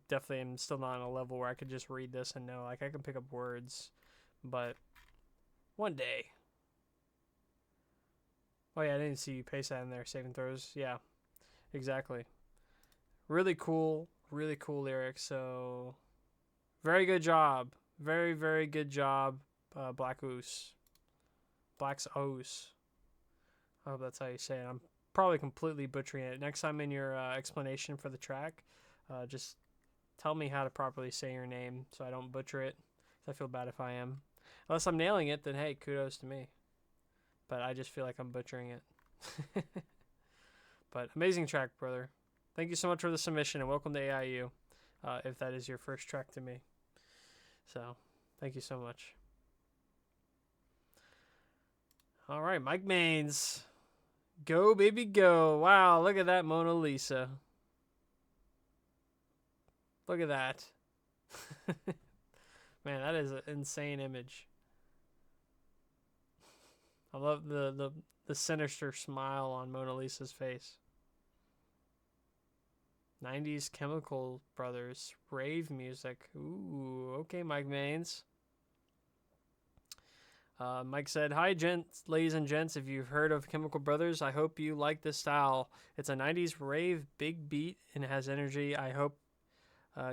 definitely am still not on a level where I could just read this and know. Like, I can pick up words, but one day. Oh yeah, I didn't see you paste that in there. Saving throws. Yeah, exactly. Really cool lyrics. So very good job. Very, very good job, Black Oos. Black's Oos. I hope that's how you say it. I'm probably completely butchering it. Next time in your explanation for the track, just tell me how to properly say your name so I don't butcher it. I feel bad if I am. Unless I'm nailing it, then hey, kudos to me. But I just feel like I'm butchering it. But amazing track, brother. Thank you so much for the submission, and welcome to AIU, if that is your first track to me. So, thank you so much. All right, Mike Maines. Go, baby, go. Wow, look at that Mona Lisa. Look at that. Man, that is an insane image. I love the sinister smile on Mona Lisa's face. 90s Chemical Brothers, rave music. Ooh, okay, Mike Maines. Mike said, "Hi, gents, ladies and gents. If you've heard of Chemical Brothers, I hope you like this style. It's a 90s rave, big beat, and it has energy. I hope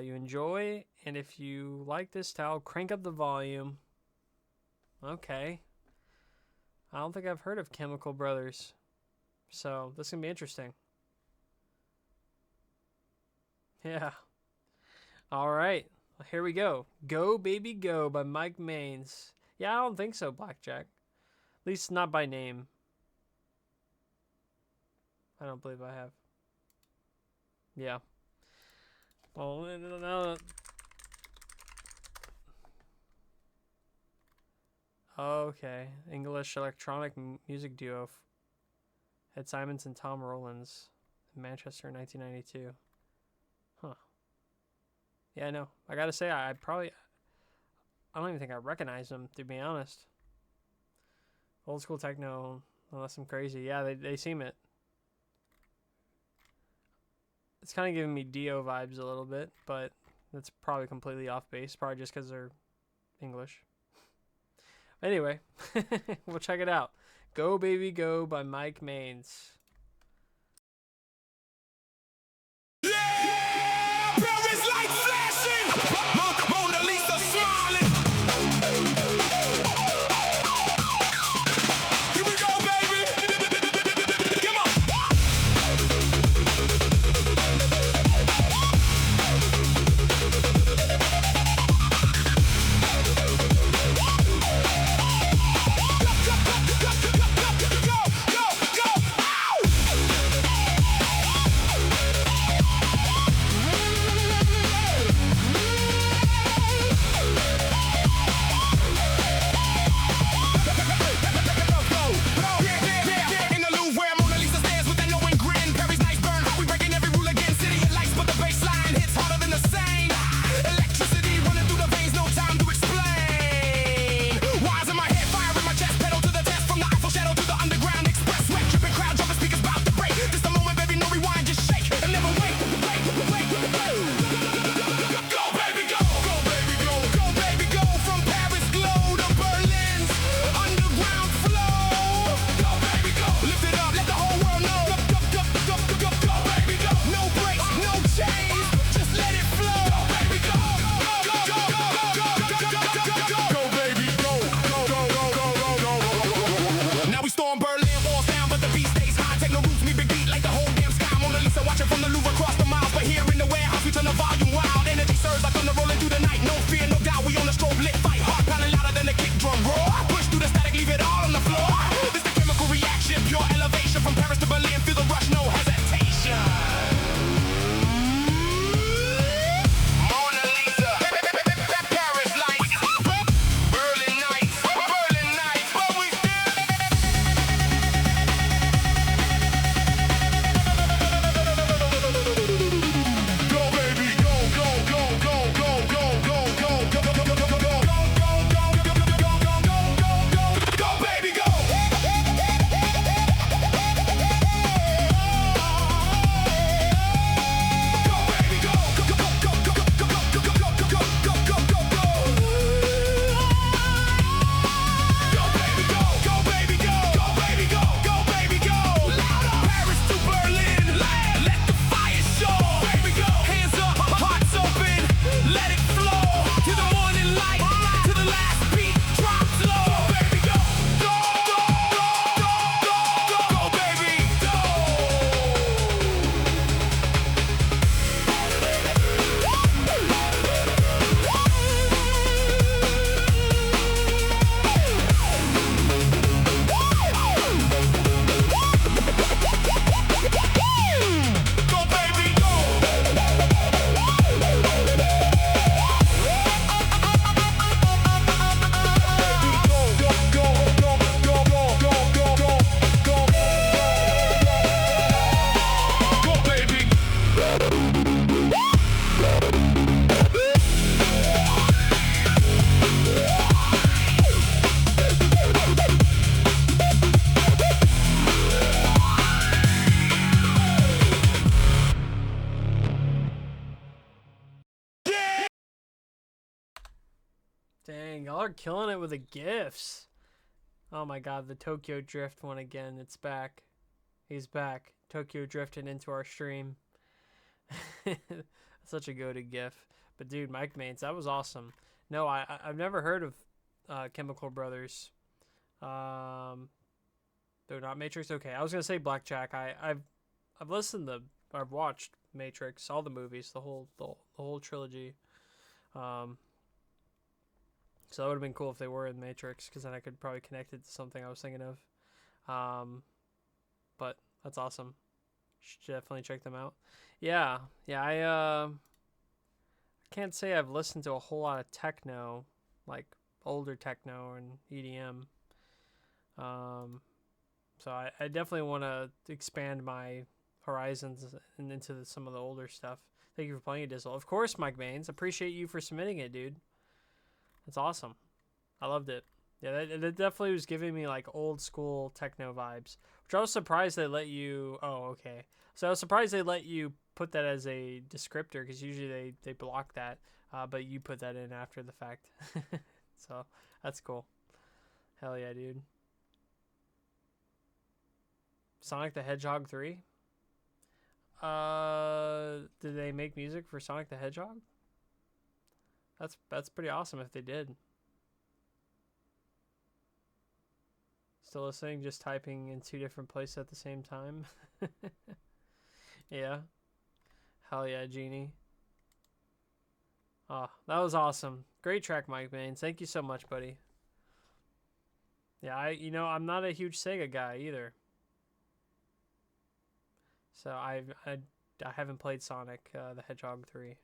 you enjoy. And if you like this style, crank up the volume." Okay. I don't think I've heard of Chemical Brothers. So, this is going to be interesting. Yeah. All right. Well, here we go. Go, Baby, Go by Mike Maines. Yeah, I don't think so, Blackjack. At least not by name. I don't believe I have. Yeah. Well, no. Okay. English electronic music duo. Ed Simons and Tom Rollins. In Manchester, 1992. Huh. Yeah, I know. I gotta say, I don't even think I recognize them, to be honest. Old school techno, unless I'm crazy. Yeah, they seem it. It's kind of giving me Dio vibes a little bit, but that's probably completely off base. Probably just because they're English. Anyway, we'll check it out. Go, Baby, Go by Mike Maines. y'all are killing it with the gifs. Oh my god, the Tokyo Drift one again. It's back. He's back. Tokyo drifting into our stream. Such a goated gif. But dude, Mike Mains, that was awesome. No, I've never heard of Chemical Brothers. They're not Matrix. Okay, I was gonna say Blackjack. I've listened to, I've watched Matrix, all the movies, the whole trilogy. So that would have been cool if they were in Matrix, because then I could probably connect it to something I was thinking of. But that's awesome. Should definitely check them out. Yeah. I can't say I've listened to a whole lot of techno, like older techno and EDM. So I definitely want to expand my horizons and into some of the older stuff. Thank you for playing it, Dizzle. Of course, Mike Baines. Appreciate you for submitting it, dude. That's awesome. I loved it. Yeah, that definitely was giving me like old school techno vibes, which I was surprised they let you. Oh, okay. So I was surprised they let you put that as a descriptor, because usually they block that, but you put that in after the fact. So that's cool. Hell yeah, dude. Sonic the Hedgehog 3? Did they make music for Sonic the Hedgehog? That's pretty awesome if they did. Still listening, just typing in 2 different places at the same time. Yeah. Hell yeah, Genie. Oh, that was awesome. Great track, Mike Baines. Thank you so much, buddy. Yeah, I'm not a huge Sega guy either. So I haven't played Sonic the Hedgehog 3.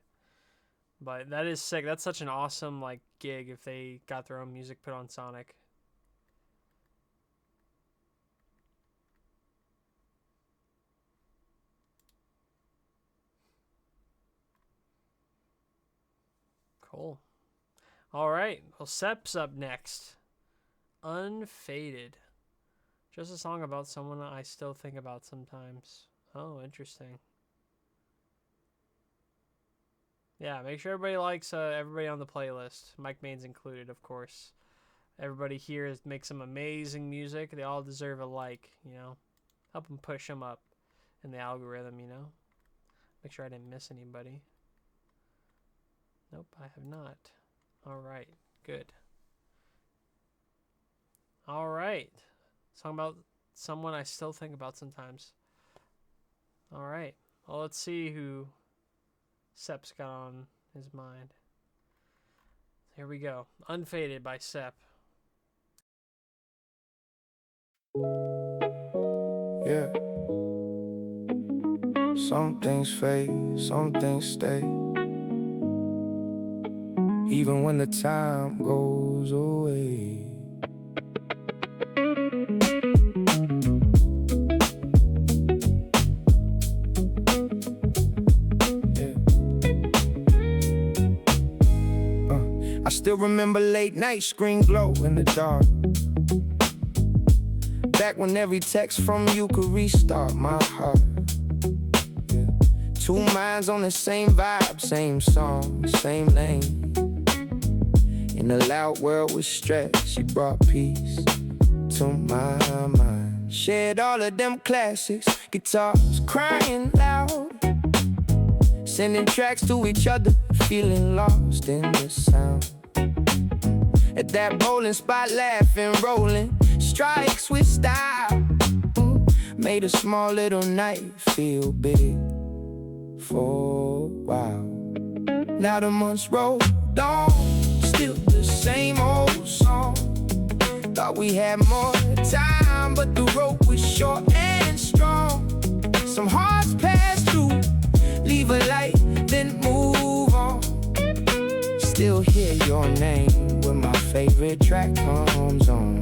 But that is sick. That's such an awesome like gig if they got their own music put on Sonic. Cool. All right. Well, Sep's up next. Unfaded. Just a song about someone I still think about sometimes. Oh, interesting. Yeah, make sure everybody likes everybody on the playlist. Mike Baines included, of course. Everybody here makes some amazing music. They all deserve a like, Help them push them up in the algorithm, Make sure I didn't miss anybody. Nope, I have not. All right, good. All right. Song about someone I still think about sometimes. All right. Well, let's see who Sep's got on his mind. Here we go. Unfaded by Sep.
Yeah. Some things fade, some things stay. Even when the time goes away. I still remember late night screen glow in the dark. Back when every text from you could restart my heart. Yeah. 2 minds on the same vibe, same song, same lane. In a loud world with stress, she brought peace to my mind. Shared all of them classics, guitars crying loud. Sending tracks to each other, feeling lost in the sound. At that bowling spot, laughing, rolling strikes with style. Made a small little night feel big for a while. Now the months rolled on, still the same old song. Thought we had more time, but the rope was short and strong. Some hearts pass through, leave a light, then move on. Still hear your name when my favorite track comes on.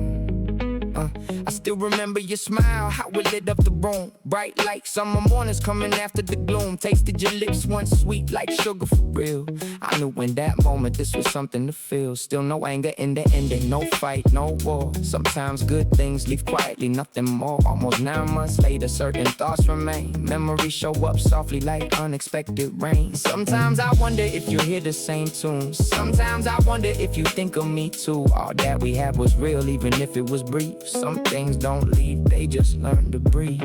I still remember your smile, how it lit up the room. Bright like summer mornings coming after the gloom. Tasted your lips once sweet like sugar for real. I knew in that moment this was something to feel. Still no anger in the ending, no fight, no war. Sometimes good things leave quietly, nothing more. Almost 9 months later, certain thoughts remain. Memories show up softly like unexpected rain. Sometimes I wonder if you hear the same tunes. Sometimes I wonder if you think of me too. All that we had was real, even if it was brief. Some things don't leave, they just learn to breathe.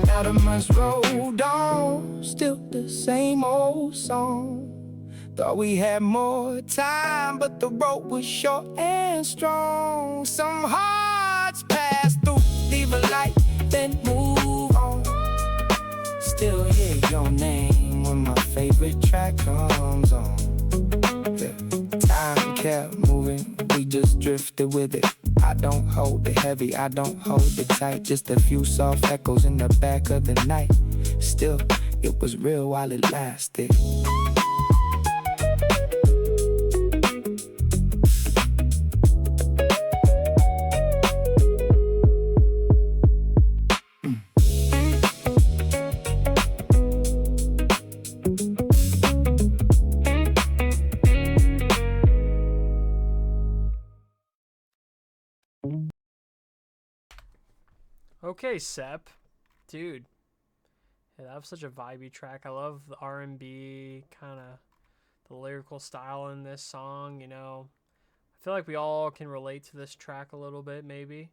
Now the months rolled on, still the same old song. Thought we had more time, but the road was short and strong. Some hearts pass through, leave a light, then move on. Still hear your name when my favorite track comes on. Yeah. Time kept moving, we just drifted with it. I don't hold it heavy, I don't hold it tight. Just a few soft echoes in the back of the night. Still, it was real while it lasted.
Okay, Sep. Dude. Yeah, that was such a vibey track. I love the R&B, kind of the lyrical style in this song, you know. I feel like we all can relate to this track a little bit, maybe.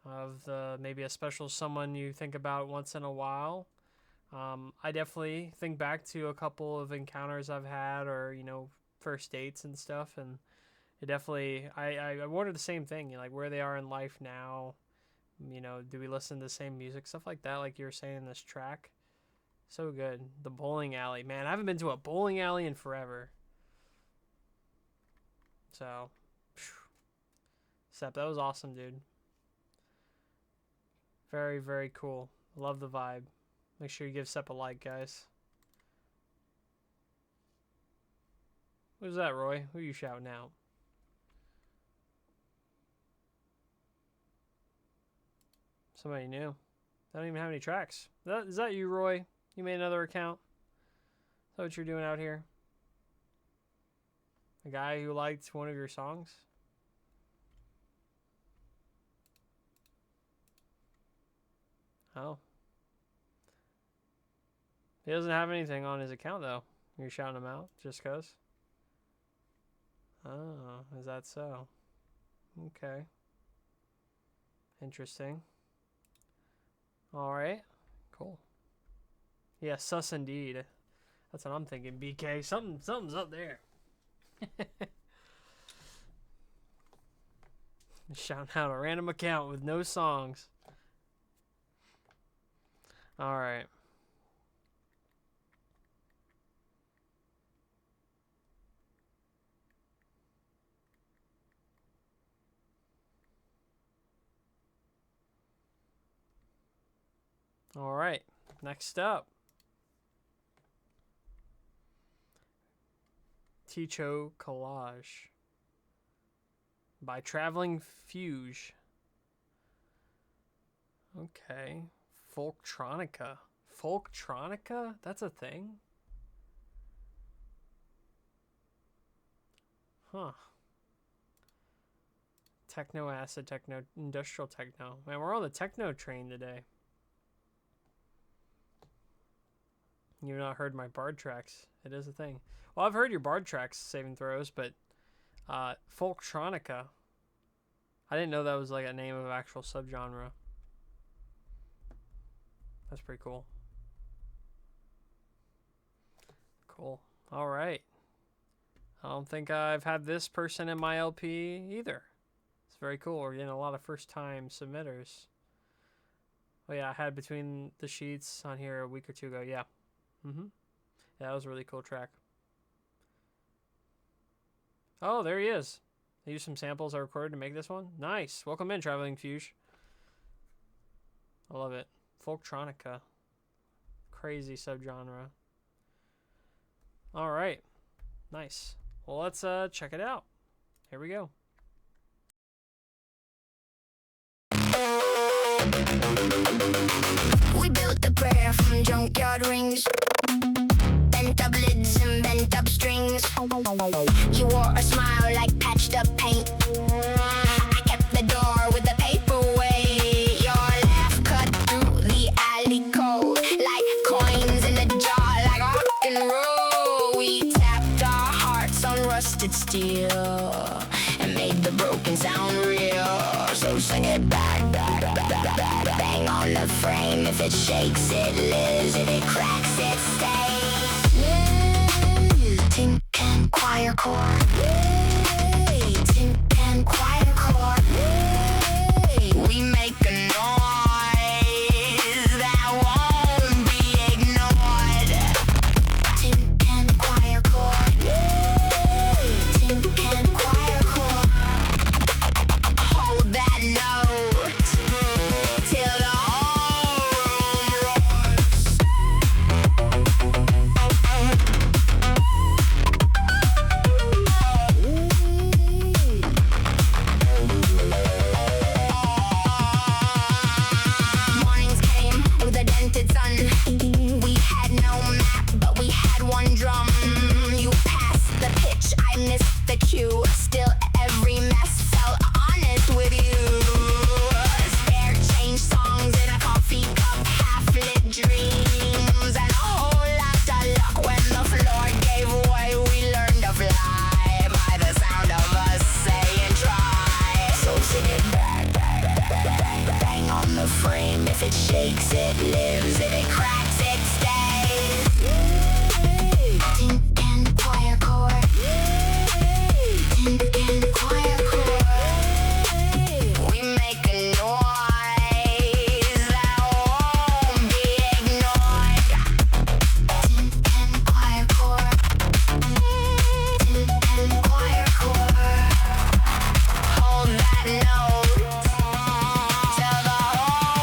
Of the maybe a special someone you think about once in a while. I definitely think back to a couple of encounters I've had, or, you know, first dates and stuff, and it definitely, I wondered the same thing, you know, like where they are in life now. You know, do we listen to the same music, stuff like that, like you were saying in this track. So good. The bowling alley, man, I haven't been to a bowling alley in forever. So Sep, that was awesome, dude. Very, very cool. Love the vibe. Make sure you give Sep a like, guys. Who's that, Roy? Who are you shouting out? Somebody new. I don't even have any tracks. Is that you, Roy? You made another account? Is that what you're doing out here? A guy who liked one of your songs? Oh. He doesn't have anything on his account, though. You're shouting him out just because? Oh, is that so? Okay. Interesting. Alright. Cool. Yeah, sus indeed. That's what I'm thinking, BK. Something's up there. Shouting out a random account with no songs. Alright. Alright. Next up. Ticho Collage by Traveling Fuge. Okay. Folktronica. Folktronica? That's a thing? Huh. Techno acid, techno, industrial techno. Man, we're on the techno train today. You've not heard my bard tracks. It is a thing. Well, I've heard your bard tracks, saving throws, but Folktronica. I didn't know that was like a name of an actual subgenre. That's pretty cool. Cool. All right. I don't think I've had this person in my LP either. It's very cool. We're getting a lot of first-time submitters. Oh yeah, I had Between the Sheets on here a week or two ago. Yeah. Yeah, that was a really cool track. Oh, there he is. I used some samples I recorded to make this one. Nice. Welcome in, Traveling Fuge. I love it. Folktronica. Crazy subgenre. All right. Nice. Well, let's check it out. Here we go.
We built the prayer from junkyard rings, bent up lids and bent up strings. You wore a smile like patched up paint. I kept the door with the paperweight. Your laugh cut through the alley code like coins in a jar, like rock and roll. We tapped our hearts on rusted steel and made the broken sound real. So sing it back, bang on the frame. If it shakes, it lives. If it cracks, it stays. Tin can choir core. Tin can choir core. We make a noise that won't be ignored. Tin can choir core. Tin can choir core. Hold that note till the whole mornings came with a dented sun. We had no map, but we had one drum. You passed the pitch, I missed the cue. Still, every mess felt honest with you. Spare change songs in a coffee cup, half-lit dreams, and a whole lot of luck. When the floor gave way, we learned to fly by the sound of us saying try. So sing it back, bang on the frame. If it shakes, it lives. If it cracks, it stays. Tin can choir core. Tin can choir core. We make a noise that won't be ignored. Tin can choir core. Tin can choir core. Hold that note till the whole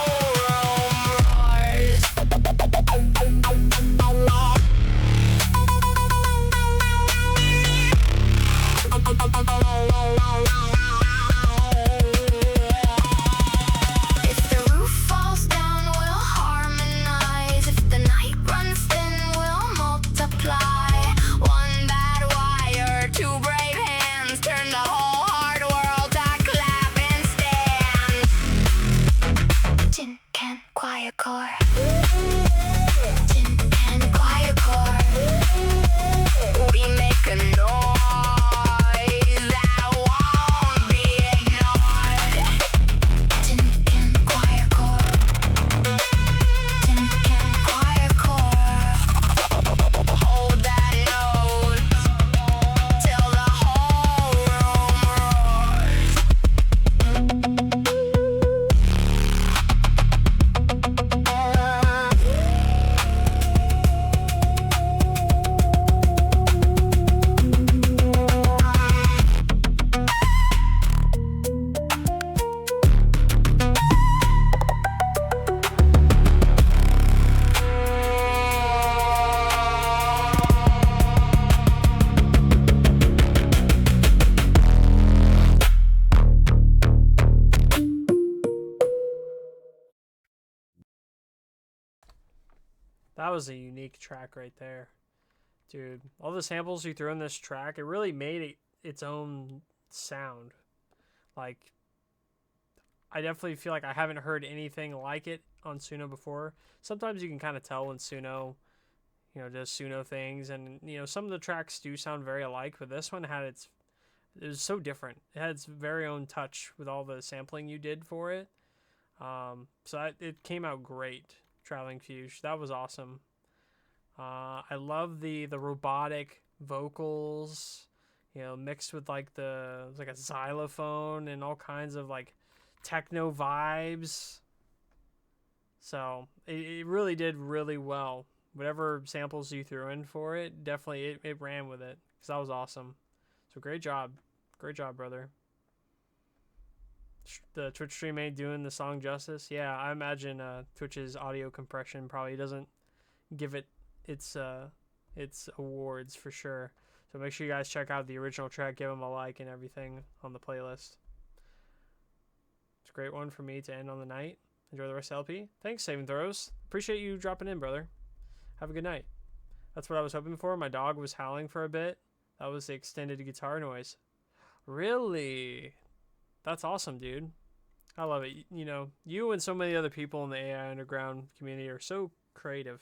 If the roof falls down, we'll harmonize. If the night runs thin, we'll multiply. One bad wire, two brave hands, turn the whole hard world to clap and stand. Tin can choir core. Tin can choir core. We make a noise that won't be ignored. Tin can choir core. Tin can choir core. Hold that note till the whole
That was a unique track right there. Dude, all the samples you threw in this track, it really made it its own sound. Like, I definitely feel like I haven't heard anything like it on Suno before. Sometimes you can kind of tell when Suno, does Suno things, and, some of the tracks do sound very alike, but this one had it was so different. It had its very own touch with all the sampling you did for it. It came out great, Traveling Fuge. That was awesome. I love the robotic vocals, mixed with like a xylophone and all kinds of like techno vibes. So it really did really well. Whatever samples you threw in for it, definitely it ran with it, because that was awesome. So great job, brother. The Twitch stream ain't doing the song justice. Yeah, I imagine Twitch's audio compression probably doesn't give it its awards for sure. So make sure you guys check out the original track, give them a like and everything on the playlist. It's a great one for me to end on the night. Enjoy the rest of the LP. Thanks, Saving Throws. Appreciate you dropping in, brother. Have a good night. That's what I was hoping for. My dog was howling for a bit. That was the extended guitar noise. Really? That's awesome, dude. I love it. You know, you and so many other people in the AI Underground community are so creative.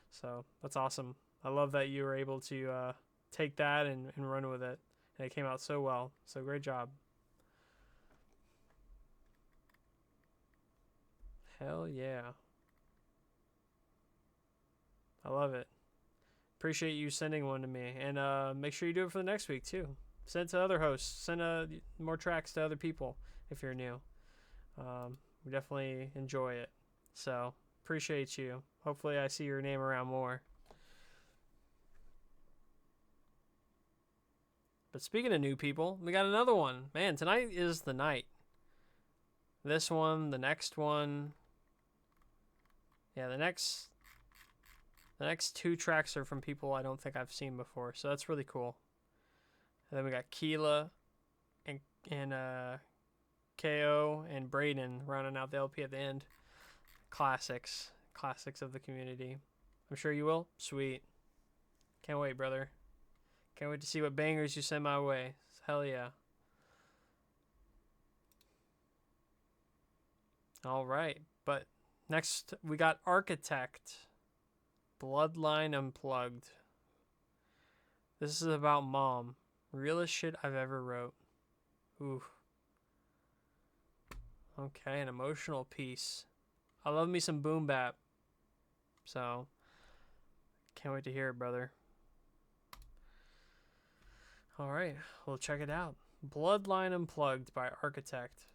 So that's awesome. I love that you were able to take that and run with it. And it came out so well. So great job. Hell yeah. I love it. Appreciate you sending one to me. And make sure you do it for the next week too. Send it to other hosts. Send more tracks to other people if you're new. We definitely enjoy it. So appreciate you. Hopefully I see your name around more. But speaking of new people, we got another one. Man, tonight is the night. This one, the next one. Yeah, the next 2 tracks are from people I don't think I've seen before. So that's really cool. And then we got Keela and KO and Braden rounding out the LP at the end. Classics of the community. I'm sure you will. Sweet. Can't wait, brother. Can't wait to see what bangers you send my way. Hell yeah. All right, but next we got Architect. Bloodline Unplugged. This is about mom. Realest shit I've ever wrote. Ooh. Okay, an emotional piece. I love me some boom bap. So, can't wait to hear it, brother. Alright, we'll check it out. Bloodline Unplugged by Architect.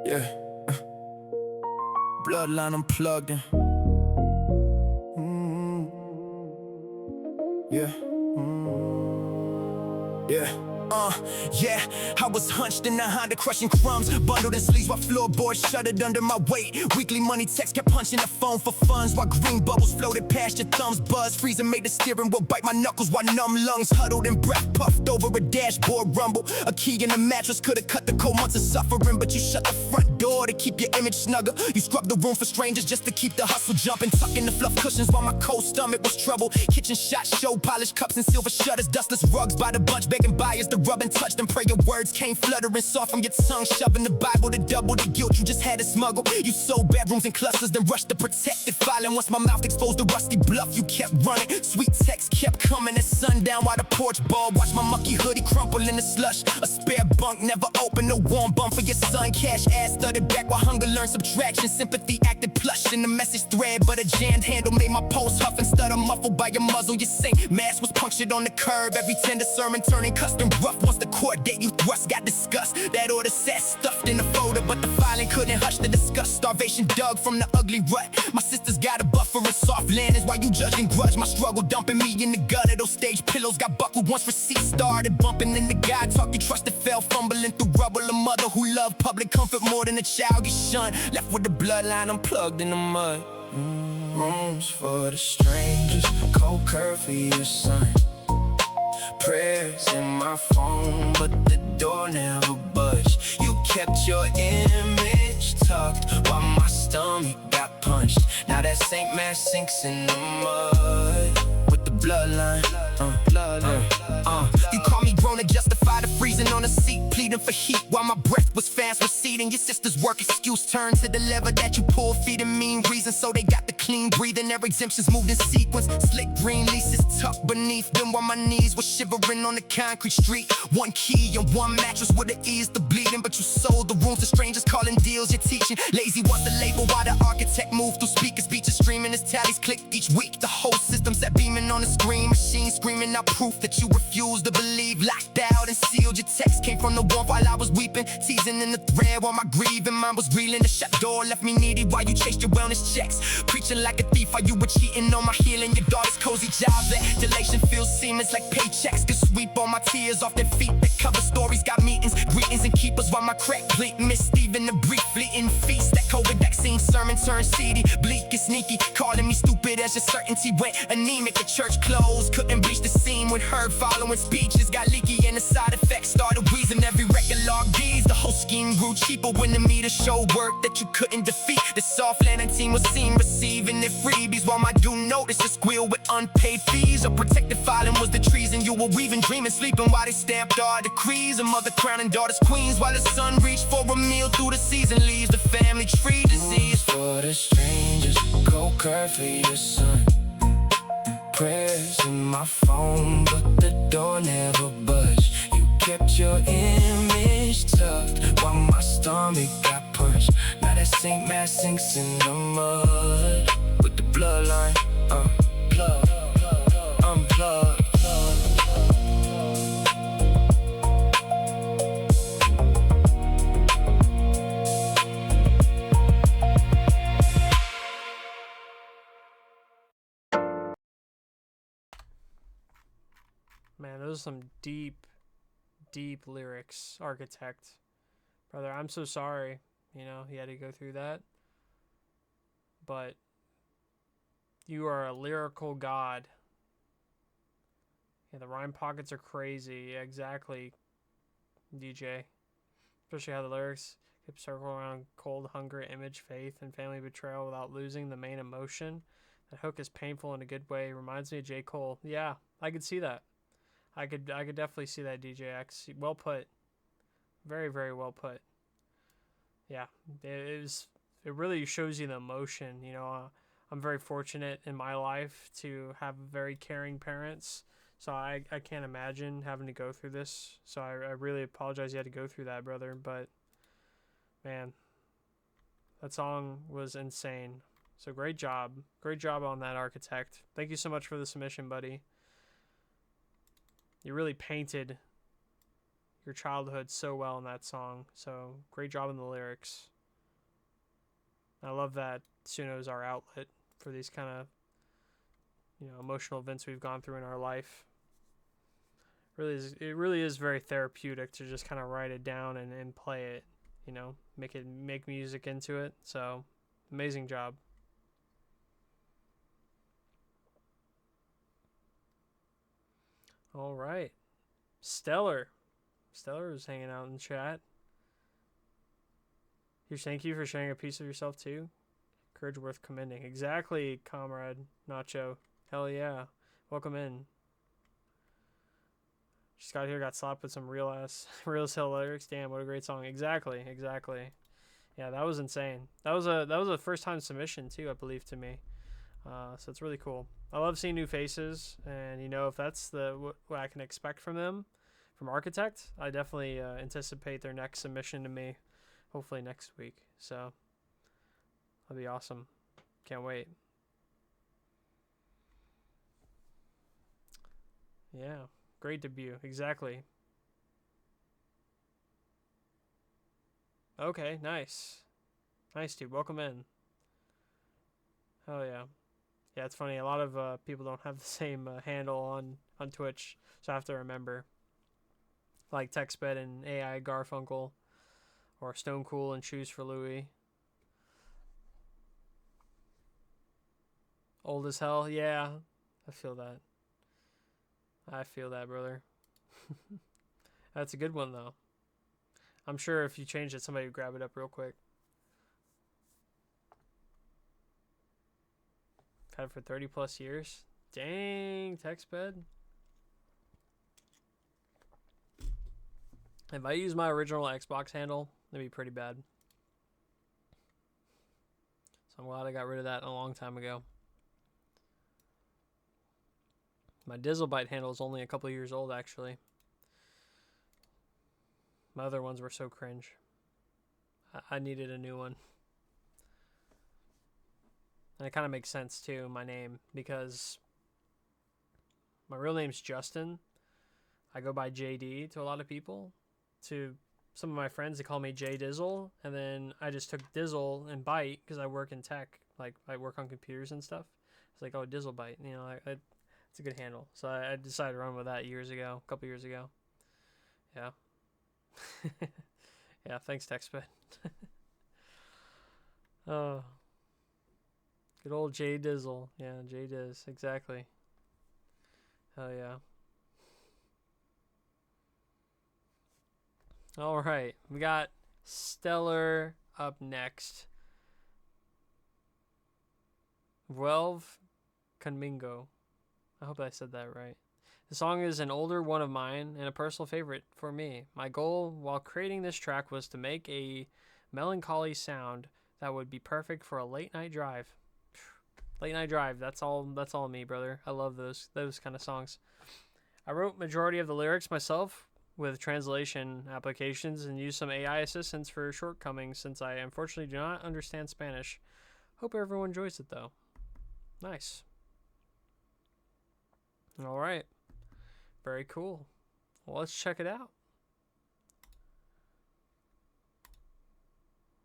Yeah. Bloodline unplugged. Yeah. Yeah. Yeah, I was hunched in the Honda crushing crumbs, bundled in sleeves while floorboards shuddered under my weight. Weekly money texts kept punching the phone for funds while green bubbles floated past your thumbs. Buzz freezing made the steering wheel bite my knuckles while numb lungs huddled and breath puffed over a dashboard rumble. A key in the mattress could have cut the cold months of suffering, but you shut the front door to keep your image snugger. You scrubbed the room for strangers just to keep the hustle jumping, tucking the fluff cushions while my cold stomach was troubled. Kitchen shots, show polished cups and silver shutters, dustless rugs by the bunch, begging buyers to rub and touch them. Pray your words came fluttering soft from your tongue, shoving the Bible to double the guilt you just had to smuggle. You sold bedrooms in clusters, then rushed the protected filing. Once my mouth exposed the rusty bluff, you kept running. Sweet text kept coming at sundown while the porch ball watched my mucky hoodie crumple in the slush. A spare bunk never opened, no warm bum for your son. Cash ass studied back while hunger learned subtraction. Sympathy acted plush in the message thread, but a jammed handle made my pulse huff and stutter muffled by your muzzle. Your saint mask was punctured on the curb, every tender sermon turning custom rough. Once the court date you thrust got discussed, that order sat stuffed in the folder, but the filing couldn't hush the disgust. Starvation dug from the ugly rut. My sister's got a buffer and soft landings while you judging grudge. My struggle dumping me in the gutter. Those stage pillows got buckled once receipts started bumping. In the guy talk you trusted fell fumbling through rubble. A mother who loved public comfort more than a child you shunned, left with the bloodline unplugged in the mud. Rooms for the strangers, cold curve for your son. Prayers in my phone, but the door never budged. You kept your image tucked while my stomach got punched. Now that St. Mass sinks in the mud with the bloodline. You call me grown to justify the freezing on the seat, pleading for heat while my breath was fast receding. Your sister's work excuse turned to the lever that you pull, feeding mean reason. So they got the clean breathing, their exemptions moved in sequence. Slick green leases tucked beneath them while my knees were shivering on the concrete street. One key and one mattress would have eased the bleeding, but you sold the rooms to strangers calling deals you're teaching. Lazy was the label while the architect moved through speakers, beaches streaming his tallies click each week. The whole system sat beaming on the screen, machine screaming out proof that you refuse to believe. Locked out and sealed your text came from the warmth while I was weeping. Teasing in the thread while my grieving mind was reeling. The shut door left me needy while you chased your wellness checks. Preaching like a thief while you were cheating on my healing. Your daughter's cozy job, ventilation feels seamless like paychecks. Could sweep all my tears off their feet. That cover stories got meetings, greetings and keepers while my crack bleak. Miss Steven, the brief fleeting feast. That COVID vaccine sermon turned seedy. Bleak and sneaky, calling me stupid as your certainty went anemic. The church closed, couldn't bleach the scene when heard following speeches got leaky and the side effects started wheezing. Every record log D's. The whole scheme grew cheaper when the meter showed work that you couldn't defeat. The soft landing team was seen receiving their freebies while my due notice is squeal with unpaid fees. A protected filing was the treason. You were weaving, dreaming, sleeping while they stamped our decrees. A mother crowning daughters queens while the sun reached for a meal through the season. Leaves the family tree disease.
For the strangers, go curve for your son. Prayers in my phone, but the door never budged. You kept your image tucked while my stomach got punched. Now that St. Matt sinks in the mud with the bloodline unplugged.
Man, those are some deep, deep lyrics, Architect. Brother, I'm so sorry, you know, he had to go through that. But you are a lyrical god. Yeah, the rhyme pockets are crazy. Yeah, exactly, DJ. Especially how the lyrics keep circling around cold hunger, image, faith, and family betrayal without losing the main emotion. That hook is painful in a good way. Reminds me of J. Cole. Yeah, I could see that. I could definitely see that, DJ X. Well put. Very, very well put. Yeah, it really shows you the emotion. You know, I'm very fortunate in my life to have very caring parents. So I can't imagine having to go through this. So I really apologize you had to go through that, brother. But, man, that song was insane. So great job. Great job on that, Architect. Thank you so much for the submission, buddy. You really painted your childhood so well in that song. So great job in the lyrics. I love that Suno's our outlet for these kind of, you know, emotional events we've gone through in our life. It really is very therapeutic to just kind of write it down and play it, you know, make music into it. So amazing job. All right. Stellar is hanging out in the chat. Huge thank you for sharing a piece of yourself too. Courage worth commending. Exactly, comrade Nacho. Hell yeah. Welcome in. Just got here, got slapped with some real as hell lyrics. Damn, what a great song. Exactly. Yeah, that was insane. That was a first time submission too, I believe, to me. So it's really cool. I love seeing new faces, and you know, if that's what I can expect from them, from Architect, I definitely anticipate their next submission to me, hopefully next week. So that'll be awesome. Can't wait. Yeah, great debut. Exactly. Okay, nice, dude. Welcome in. Hell yeah. Yeah, it's funny. A lot of people don't have the same handle on Twitch, so I have to remember. Like TextBed and AI Garfunkel, or Stone Cool and Shoes for Louie. Old as hell, yeah. I feel that. Brother. That's a good one though. I'm sure if you change it, somebody would grab it up real quick. Had it for 30 plus years. Dang, TextBed. If I use my original Xbox handle, it'd be pretty bad. So I'm glad I got rid of that a long time ago. My DizzleByte handle is only a couple years old, actually. My other ones were so cringe. I needed a new one. And it kind of makes sense, too, my name, because my real name's Justin. I go by JD to a lot of people. to some of my friends. They call me J Dizzle, and then I just took Dizzle and Byte because I work in tech, like I work on computers and stuff. It's like, oh, DizzleByte, you know, it's a good handle. So I decided to run with that a couple years ago. Yeah. Yeah, thanks, TechSped. Oh, good old J Dizzle. Yeah, J Diz, exactly. Hell yeah. All right, we got Stellar up next. Vuelve Conmigo. I hope I said that right. The song is an older one of mine and a personal favorite for me. My goal while creating this track was to make a melancholy sound that would be perfect for a late night drive. Late night drive, that's all me, brother. I love those kind of songs. I wrote majority of the lyrics myself with translation applications and used some AI assistance for shortcomings since I unfortunately do not understand Spanish. Hope everyone enjoys it though. Nice. All right. Very cool. Well, let's check it out.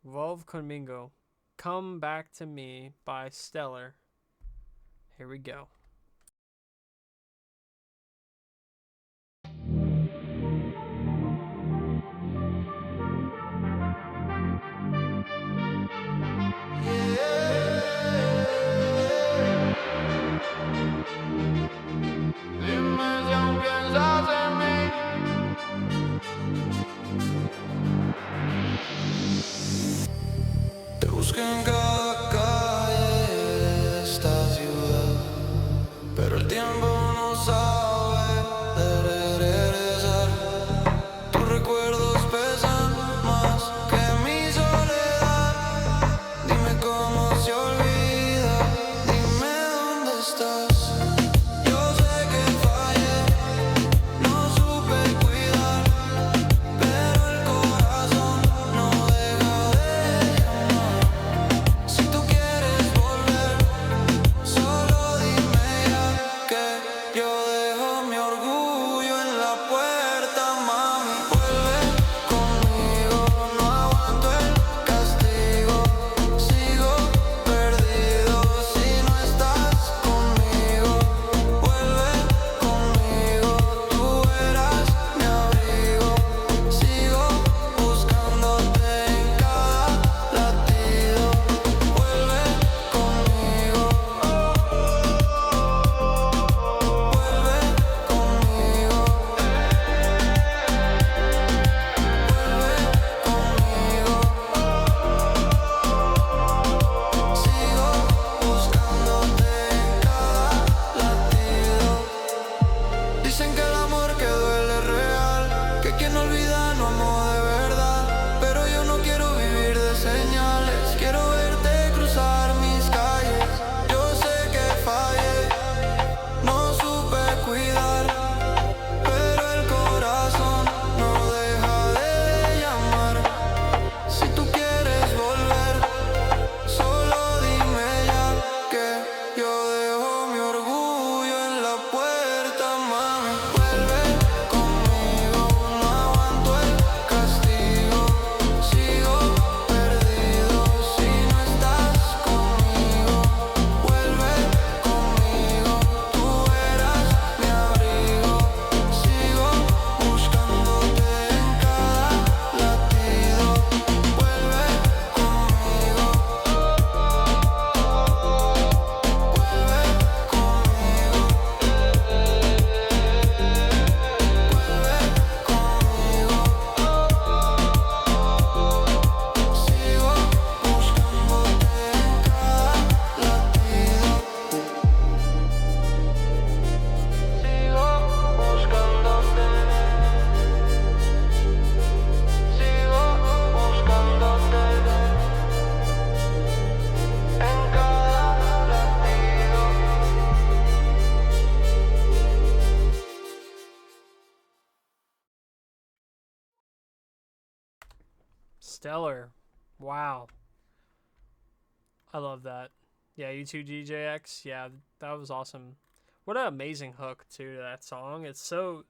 Vuelve Conmigo. Come Back to Me by Stellar. Here we go.
Dime si aún piensas en mí. Te busqué en cada calle de esta ciudad, pero el tiempo no sabe de regresar. Tus recuerdos pesan más que mi soledad. Dime cómo se olvida, dime dónde estás. Yo sé que fallé, no supe cuidar, pero el corazón no deja de llamar. Si tú quieres volver, solo dime ya que yo dejo mi orgullo en la puerta, mami. Vuelve conmigo, no aguanto el castigo. Sigo perdido si no estás conmigo. Vuelve conmigo, tú eras mi abrigo. Sigo buscándote en cada latido. Vuelve conmigo, vuelve conmigo, sigo buscándote en cada latido. Dicen que el amor que duele es real, que quien no olvida no amó de verdad. Pero yo no quiero vivir de señales, quiero verte cruzar mis calles. Yo sé que fallé, no supe cuidar, pero el corazón no deja de llamar. Si tú quieres volver, solo dime ya que yo dejo mi orgullo en la puerta, mami. Vuelve conmigo, no aguanto el castigo. Sigo perdido si no estás conmigo. Vuelve conmigo, tú eras mi abrigo. Sigo buscándote en cada latido. Vuelve conmigo, vuelve conmigo, sigo buscándote en cada latido. Sigo buscándote, sigo buscándote en cada latido.
Stellar. Wow. I love that. Yeah, you too, DJX. Yeah, that was awesome. What an amazing hook too to that song. It's so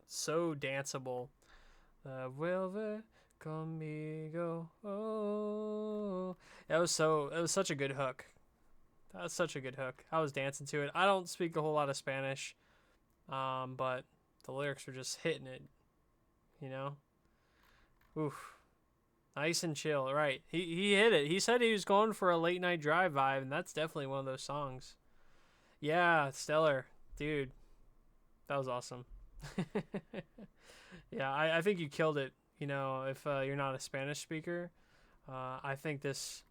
danceable. Vuelve conmigo. Oh. It was such a good hook. That was such a good hook. I was dancing to it. I don't speak a whole lot of Spanish, but the lyrics were just hitting it, you know? Oof. Nice and chill. Right. He hit it. He said he was going for a late night drive vibe, and that's definitely one of those songs. Yeah, stellar. Dude, that was awesome. Yeah, I think you killed it. You know, if you're not a Spanish speaker, I think this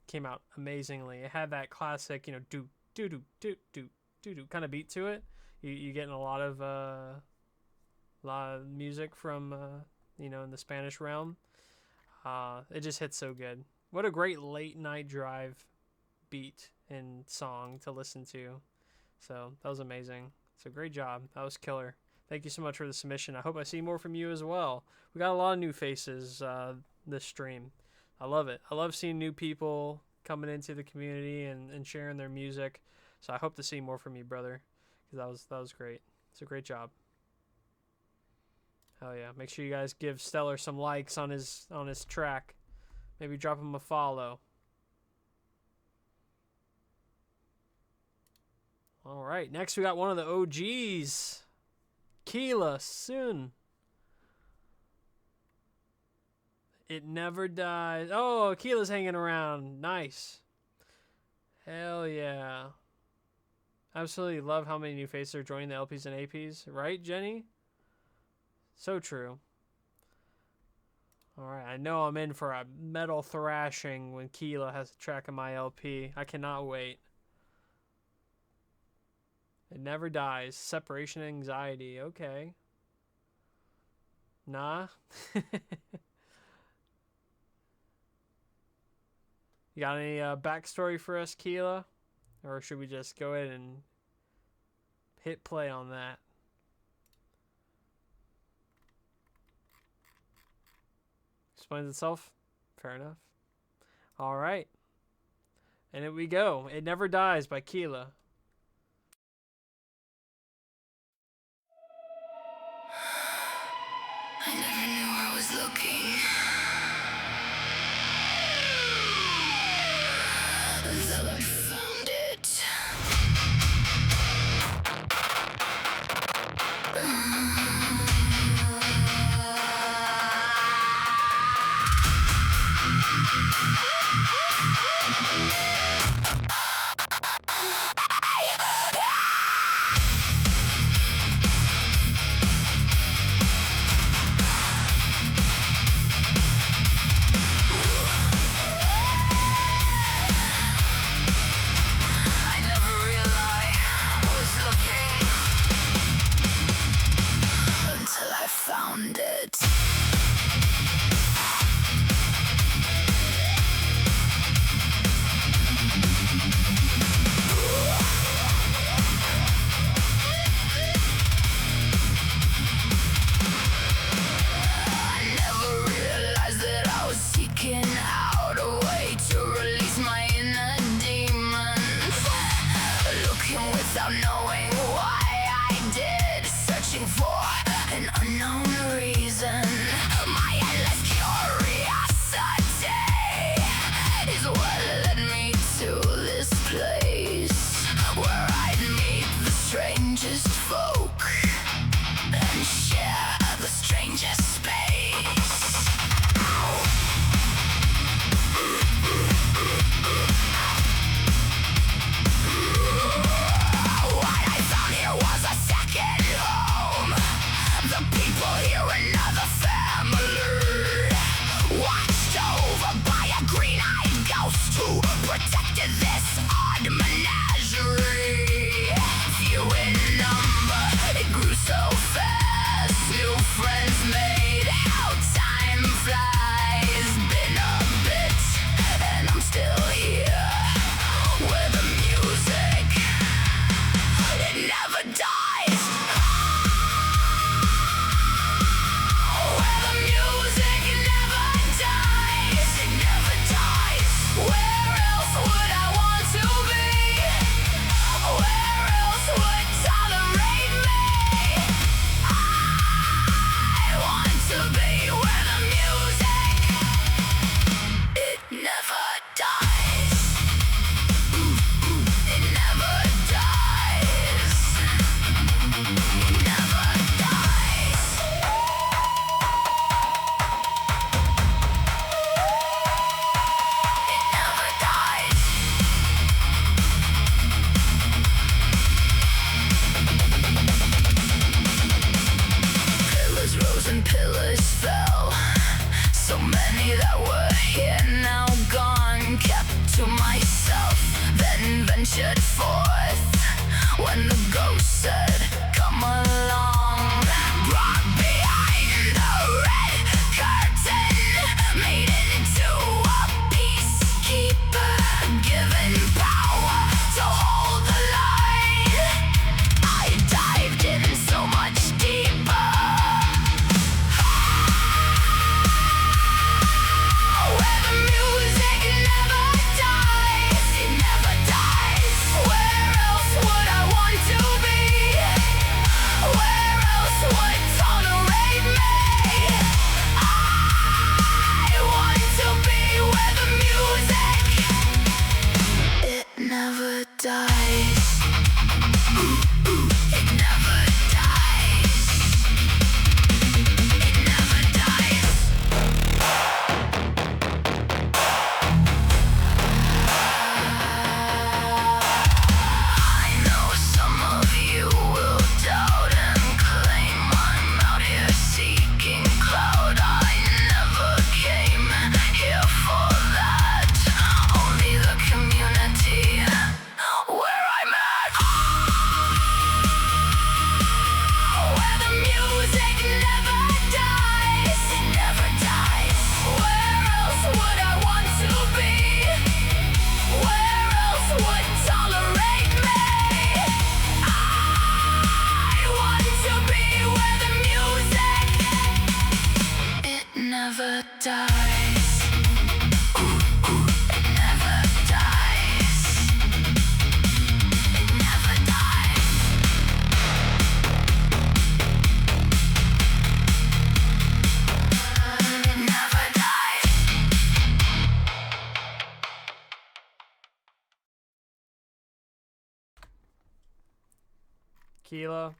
came out amazingly. It had that classic, you know, do do do do do do do kind of beat to it. You getting a lot of music from you know, in the Spanish realm. It just hits so good. What a great late night drive beat and song to listen to. So that was amazing. So great job. That was killer. Thank you so much for the submission. I hope I see more from you as well. We got a lot of new faces this stream. I love it. I love seeing new people coming into the community and sharing their music. So I hope to see more from you, brother, because that was great. It's a great job. Hell yeah. Make sure you guys give Stellar some likes on his track. Maybe drop him a follow. All right. Next we got one of the OGs. Keela Soon. It Never Dies. Oh, Keela's hanging around. Nice. Hell yeah. Absolutely love how many new faces are joining the LPs and APs. Right, Jenny? So true. Alright, I know I'm in for a metal thrashing when Keela has a track of my LP. I cannot wait. It Never Dies. Separation Anxiety. Okay. Nah. You got any backstory for us, Keela? Or should we just go ahead and hit play on that? Explains itself? Fair enough. Alright. And here we go. It Never Dies by Keela.
I never knew I was looking until I found it. I never realized I was looking until I found it. I never realized that I was seeking out a way to release my inner demons. Looking without knowing why I did, searching for an unknown reason. My endless curiosity is what led me to this place where I'd meet the strangest folk and share the strangest space. Why ventured forth when the ghost said, "Come along." Brought behind the red curtain, made it into a peacekeeper, given power to hold the line. I dived in so much deeper. Where the music never dies, it never dies. Where else would I want to be? Where else would tolerate me? I want to be where the music, it never dies. It never dies. It never dies. I know some of you will doubt and claim I'm out here seeking clout. I never came here for that. Only the community where I'm at. Where the music never dies, it never dies. Where else would I want to be? Where else would tolerate me? I want to be where the music, it never dies. It never dies. It never dies. It never dies.
Keela,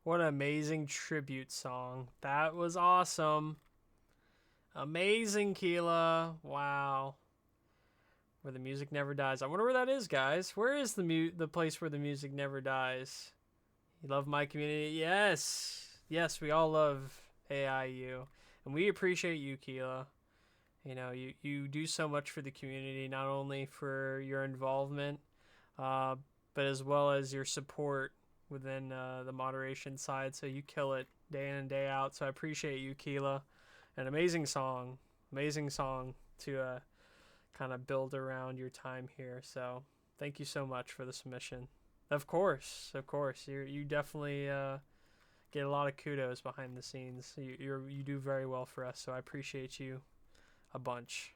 what an amazing tribute song. That was awesome. Amazing, Keela. Wow. Where the music never dies. I wonder where that is, guys. Where is the place where the music never dies? You love my community? Yes. Yes, we all love AIU. And we appreciate you, Keela. You know, you do so much for the community, not only for your involvement, but as well as your support within the moderation side. So you kill it day in and day out. So I appreciate you, Keela. An amazing song to kind of build around your time here. So thank you so much for the submission. Of course, you definitely get a lot of kudos behind the scenes. You do very well for us. So I appreciate you a bunch.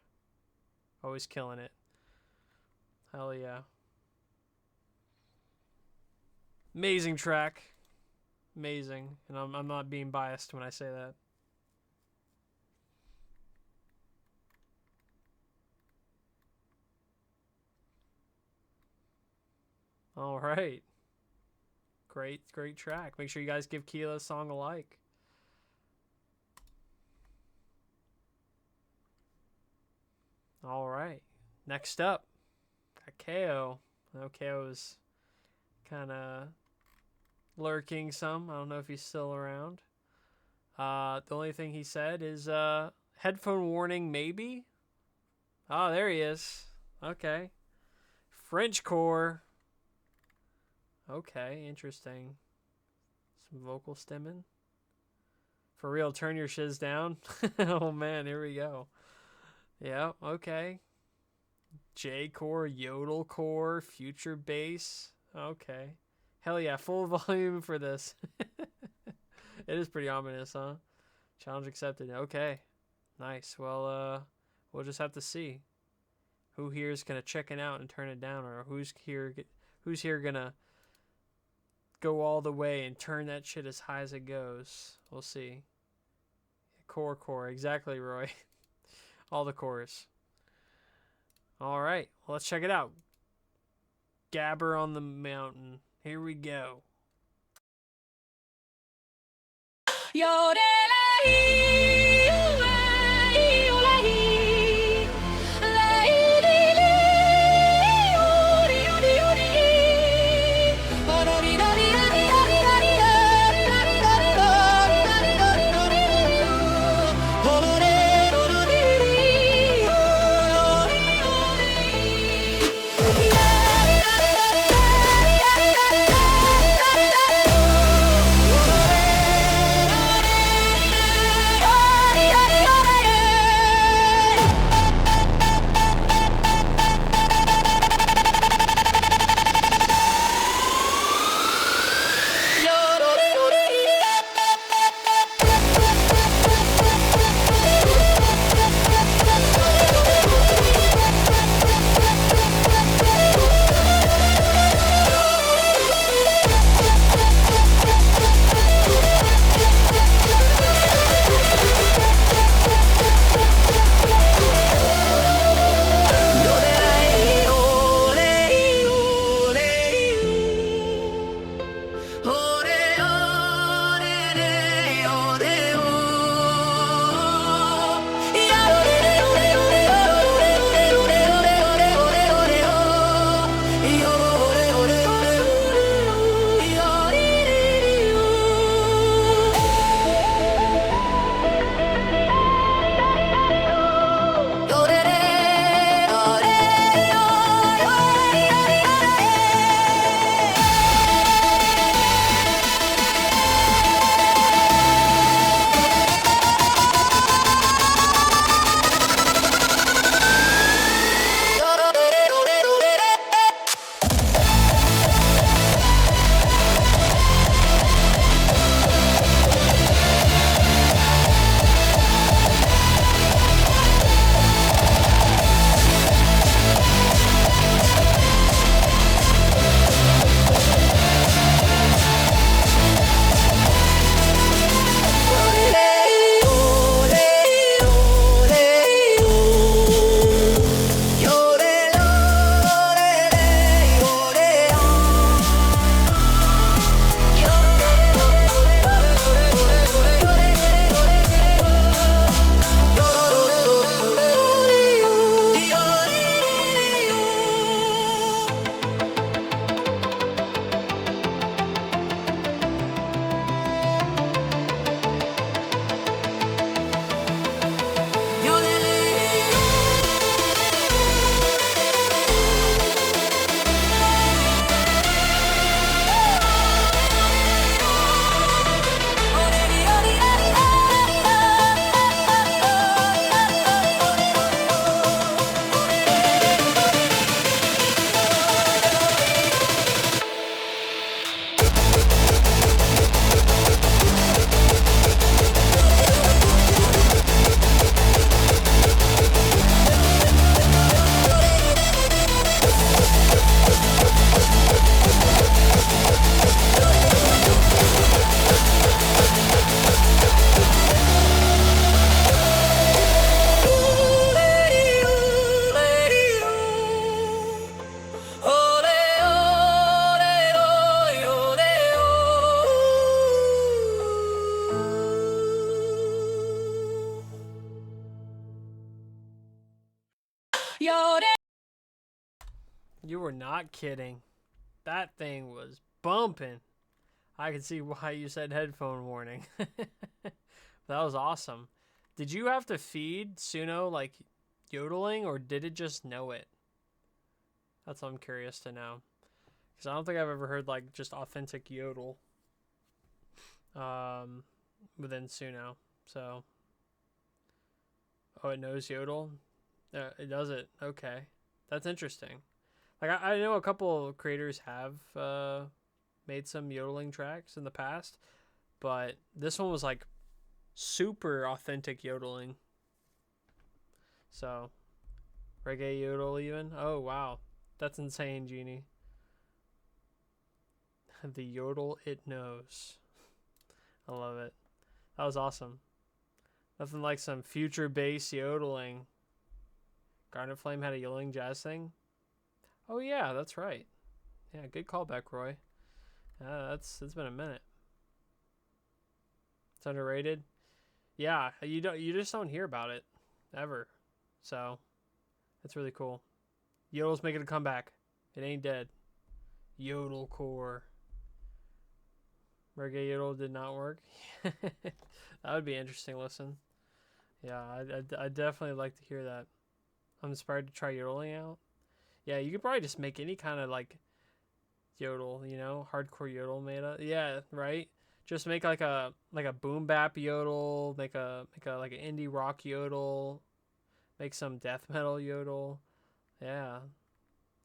Always killing it. Hell yeah. Amazing track. Amazing. And I'm not being biased when I say that. All right. Great track. Make sure you guys give Keela a song a like. All right. Next up, got KO. I know KO is kind of lurking some. I don't know if he's still around. The only thing he said is headphone warning, maybe. Oh, there he is. Okay. Frenchcore. Okay, interesting. Some vocal stimming. For real, turn your shiz down. Oh man, here we go. Yeah, okay. J-core, yodel core, future bass. Okay. Hell yeah, full volume for this. It is pretty ominous, huh? Challenge accepted. Okay. Nice. Well, we'll just have to see who here is gonna check it out and turn it down, or who's here gonna go all the way and turn that shit as high as it goes. We'll see. Core. Exactly, Roy. All the cores. All right. Well, let's check it out. Gabber on the Mountain. Here we go.
Yeah.
are not kidding. That thing was bumping. I can see why you said headphone warning. That was awesome. Did you have to feed Suno like yodeling, or did it just know it? That's what I'm curious to know. Because I don't think I've ever heard like just authentic yodel within Suno. So, oh, it knows yodel? It does it. Okay. That's interesting. Like, I know a couple of creators have made some yodeling tracks in the past, but this one was like super authentic yodeling. So, reggae yodel even? Oh, wow. That's insane, Genie. The yodel it knows. I love it. That was awesome. Nothing like some future bass yodeling. Garnet Flame had a yodeling jazz thing? Oh yeah, that's right. Yeah, good callback, Roy. It's been a minute. It's underrated. Yeah, you just don't hear about it ever. So that's really cool. Yodel's making a comeback. It ain't dead. Yodel core. Reggae yodel did not work. That would be an interesting listen. Yeah, I'd definitely like to hear that. I'm inspired to try yodeling out. Yeah, you could probably just make any kind of like yodel, you know, hardcore yodel made up. Yeah, right. Just make like a boom bap yodel, make a like an indie rock yodel, make some death metal yodel. Yeah,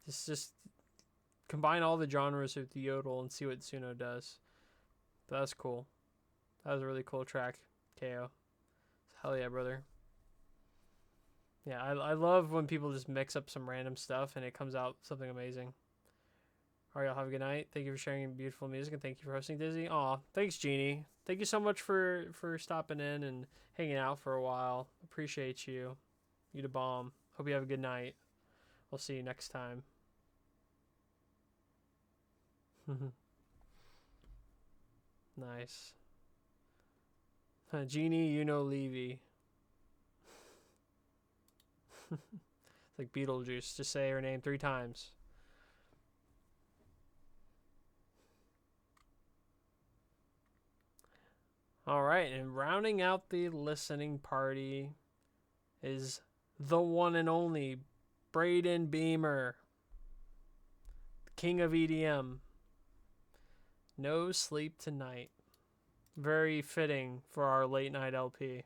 just combine all the genres with the yodel and see what Suno does. But that's cool. That was a really cool track, KO. Hell yeah, brother. Yeah, I love when people just mix up some random stuff and it comes out something amazing. All right, y'all have a good night. Thank you for sharing beautiful music, and thank you for hosting, Dizzy. Aw, thanks, Genie. Thank you so much for stopping in and hanging out for a while. Appreciate you. You the bomb. Hope you have a good night. We'll see you next time. Nice. Genie, you know Levy. It's like Beetlejuice. Just say her name 3 times. All right, and rounding out the listening party is the one and only Braden Beamer, king of EDM. No Sleep Tonight. Very fitting for our late night LP.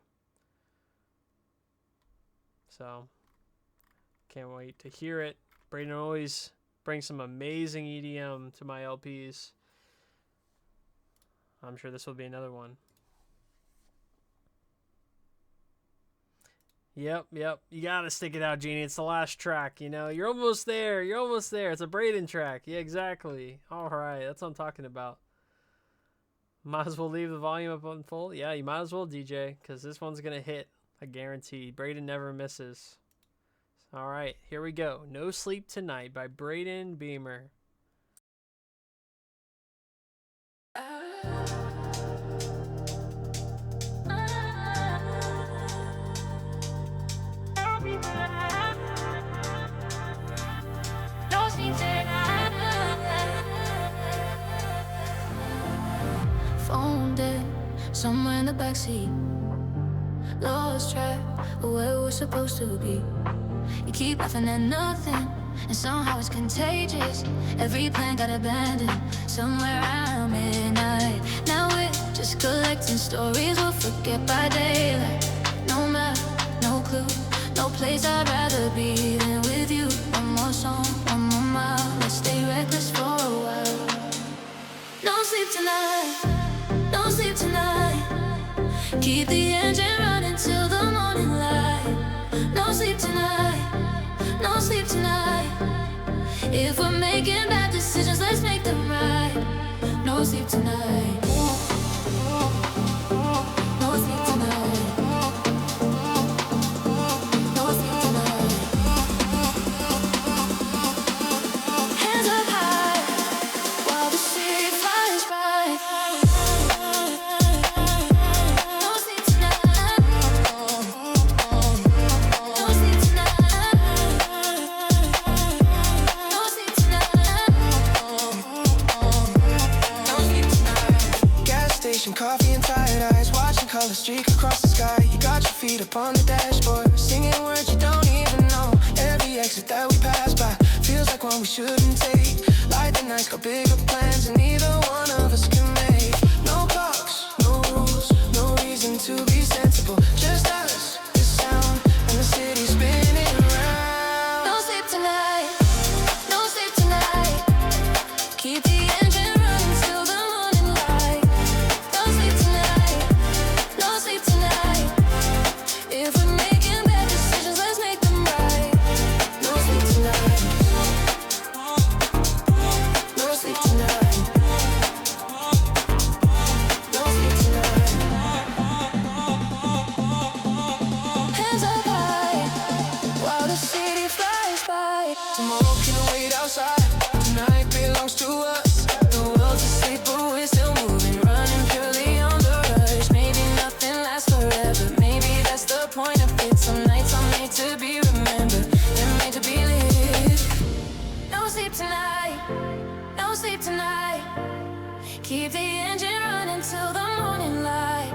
So, can't wait to hear it. Braden always brings some amazing EDM to my LPs. I'm sure this will be another one. Yep. You gotta stick it out, Genie. It's the last track, you know. You're almost there. It's a Braden track. Yeah, exactly. All right, that's what I'm talking about. Might as well leave the volume up on full. Yeah, you might as well, DJ, because this one's gonna hit. I guarantee. Braden never misses. All right, here we go. No Sleep Tonight by Braden Beamer.
Phone dead, somewhere in the backseat. Lost track of where we're supposed to be. You keep laughing at nothing, and somehow it's contagious. Every plan got abandoned somewhere around midnight. Now we're just collecting stories we'll forget by daylight. No map, no clue, no place I'd rather be than with you. One more song, one more mile. Let's stay reckless for a while. No sleep tonight, no sleep tonight. Keep the engine running till the morning light. No sleep tonight, no sleep tonight. If we're making bad decisions, let's make them right. No sleep tonight. No sleep tonight. No sleep tonight. Hands up high while the city flies by. No sleep tonight. No sleep tonight. No sleep tonight.
color streak across the sky. You got your feet up on the dashboard, singing words you don't even know. Every exit that we pass by feels like one we shouldn't take. Light the night, got bigger plans, and neither one of us can make. No clocks, no rules, no reason to be sensible. Just us, this sound, and the city spinning around.
No sleep tonight, no sleep tonight. Keep the engine running till the morning light. No sleep tonight, no sleep tonight. If we're making bad decisions, let's make them right. No sleep tonight, no sleep tonight, no sleep tonight. Hands up high while the city flies by.
Tomorrow can wait outside. Tonight belongs to us.
The world's asleep, but we're still moving, running purely on the rush. Maybe nothing lasts forever. Maybe that's the point of it. Some nights are made to be remembered. They're made to be lived. No sleep tonight, no sleep tonight. Keep the engine running till the morning light.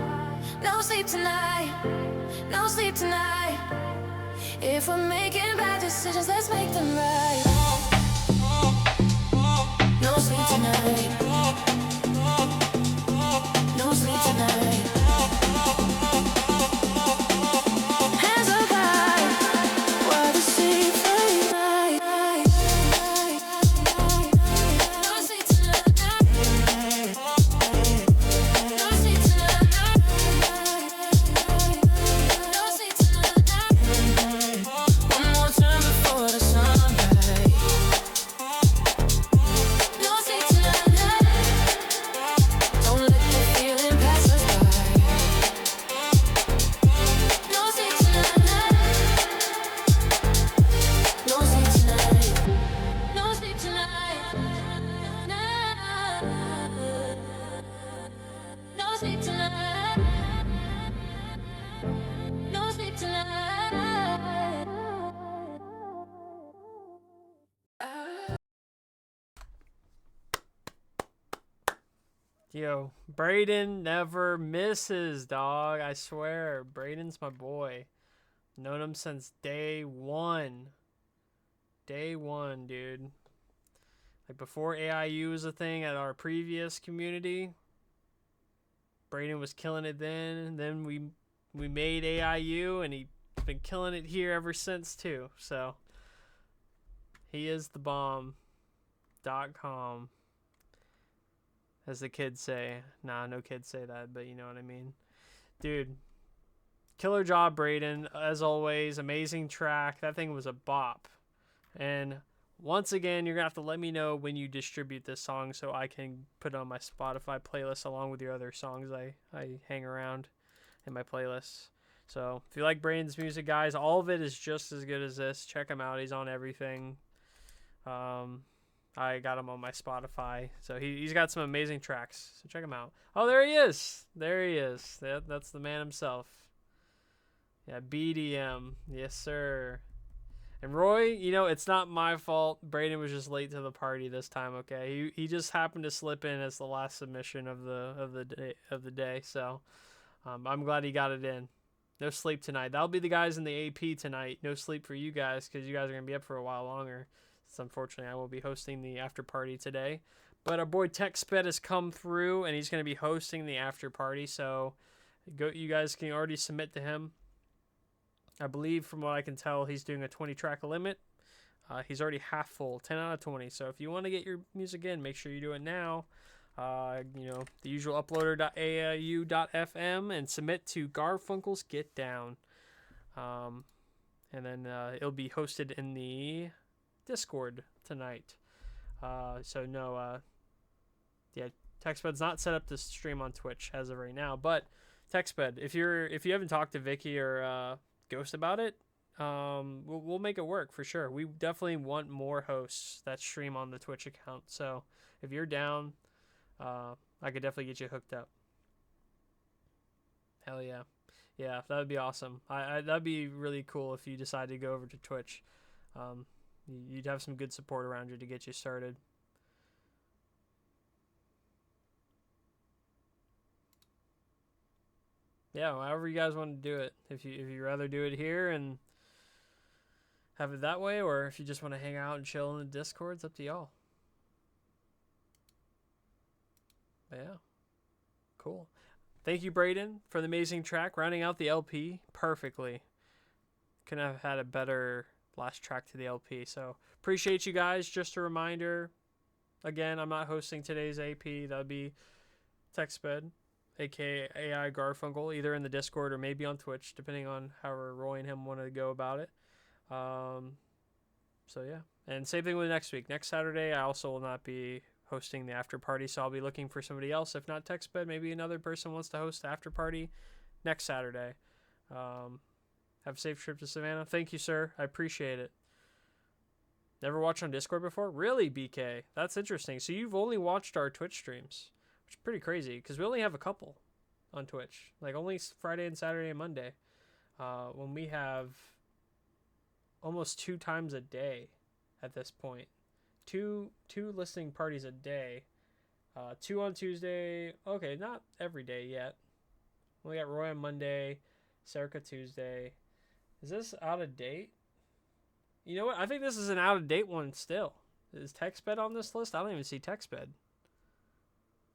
No sleep tonight, no sleep tonight. If we're making bad decisions, let's make them right. No sleep tonight, no sleep tonight. Hands up high while the city flies by. No sleep tonight, no sleep tonight, no sleep tonight. One more time before the sunrise. No sleep tonight. Don't let the feeling pass us by. No sleep tonight. No sleep tonight. No sleep tonight. No sleep tonight. No sleep tonight.
Yo, Braden never misses, dog. I swear. Braden's my boy. Known him since day one. Day one, dude. Like before AIU was a thing at our previous community. Braden was killing it then. And then we made AIU, and he's been killing it here ever since too. So he is the bomb.com. As the kids say. Nah, no kids say that, but you know what I mean. Dude, killer job, Braden. As always, amazing track. That thing was a bop. And once again, you're going to have to let me know when you distribute this song so I can put it on my Spotify playlist along with your other songs I hang around in my playlists. So if you like Braden's music, guys, all of it is just as good as this. Check him out. He's on everything. I got him on my Spotify. So he's got some amazing tracks. So check him out. Oh, there he is. There he is. That's the man himself. Yeah, BDM. Yes, sir. And Roy, you know, it's not my fault. Braden was just late to the party this time, okay? He just happened to slip in as the last submission of the day. So I'm glad he got it in. No sleep tonight. That'll be the guys in the AP tonight. No sleep for you guys because you guys are going to be up for a while longer. So unfortunately, I will be hosting the after party today. But our boy TechSped has come through, and he's going to be hosting the after party. So you guys can already submit to him. I believe, from what I can tell, he's doing a 20-track limit. He's already half full, 10 out of 20. So if you want to get your music in, make sure you do it now. You know, the usual uploader.aiu.fm and submit to Garfunkel's Get Down. And then it'll be hosted in the Discord tonight. So TechSped's not set up to stream on Twitch as of right now. But TechSped, if you haven't talked to Vicky or Ghost about it, we'll make it work for sure. We definitely want more hosts that stream on the Twitch account. So if you're down, I could definitely get you hooked up. Hell yeah. Yeah, that would be awesome. That'd be really cool if you decide to go over to Twitch. You'd have some good support around you to get you started. yeah, however you guys want to do it. If you rather do it here and have it that way, or if you just want to hang out and chill in the Discord, it's up to y'all. But yeah, cool. Thank you, Braden, for the amazing track, rounding out the LP perfectly. Couldn't have had a better last track to the LP. So appreciate you guys. Just a reminder, again, I'm not hosting today's AP. That'll be TechSped, aka AI Garfunkel, either in the Discord or maybe on Twitch, depending on how Roy and him want to go about it. So yeah, and same thing with next week. Next Saturday, I also will not be hosting the after party, so I'll be looking for somebody else. If not TechSped, maybe another person wants to host the after party next Saturday. Have a safe trip to Savannah. Thank you, sir. I appreciate it. Never watched on Discord before? Really, BK? That's interesting. So you've only watched our Twitch streams, which is pretty crazy because we only have a couple on Twitch. Like only Friday and Saturday and Monday. When we have almost 2 times a day at this point. Two listening parties a day. 2 on Tuesday. Okay, not every day yet. We got Roy on Monday, Serica Tuesday. Is this out of date? You know what? I think this is an out of date one still. Is TechSped on this list? I don't even see TechSped.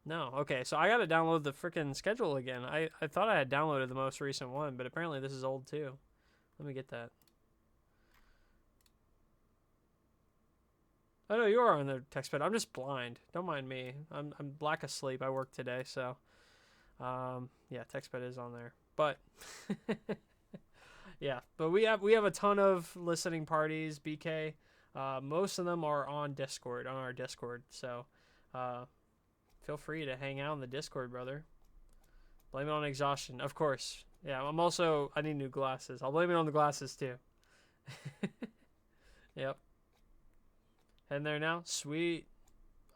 No. Okay, so I got to download the freaking schedule again. I thought I had downloaded the most recent one, but apparently this is old too. Let me get that. Oh no, you are on the TechSped. I'm just blind. Don't mind me. I'm black asleep. I work today, so yeah, TechSped is on there. But yeah, but we have a ton of listening parties, BK. Most of them are on Discord, on our Discord. So feel free to hang out in the Discord, brother. Blame it on exhaustion, of course. Yeah, I need new glasses. I'll blame it on the glasses too. Yep. Heading there now. Sweet.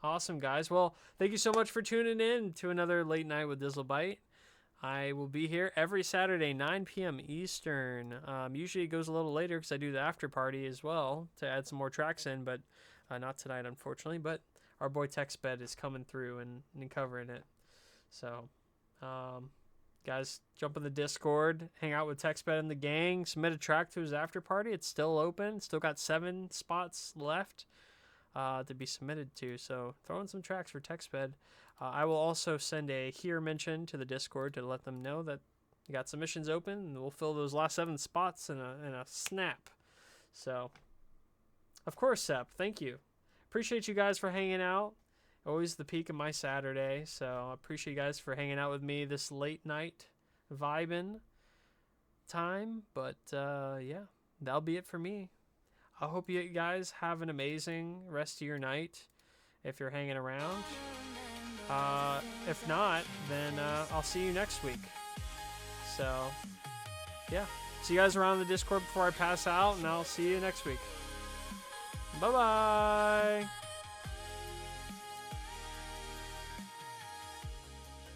Awesome, guys. Well, thank you so much for tuning in to another Late Night with DizzleByte. I will be here every Saturday, 9 p.m. Eastern. Usually it goes a little later because I do the after party as well to add some more tracks in, but not tonight, unfortunately. But our boy TechSped is coming through and covering it. So, guys, jump in the Discord, hang out with TechSped and the gang, submit a track to his after party. It's still open. Still got 7 spots left to be submitted to. So throw in some tracks for TechSped. I will also send a here mention to the Discord to let them know that you got submissions open, and we'll fill those last 7 spots in a snap. So, of course, Sep, thank you. Appreciate you guys for hanging out. Always the peak of my Saturday, so I appreciate you guys for hanging out with me this late night vibing time. But yeah, that'll be it for me. I hope you guys have an amazing rest of your night if you're hanging around. If not, then I'll see you next week. So, yeah. See you guys around the Discord before I pass out, and I'll see you next week. Bye-bye.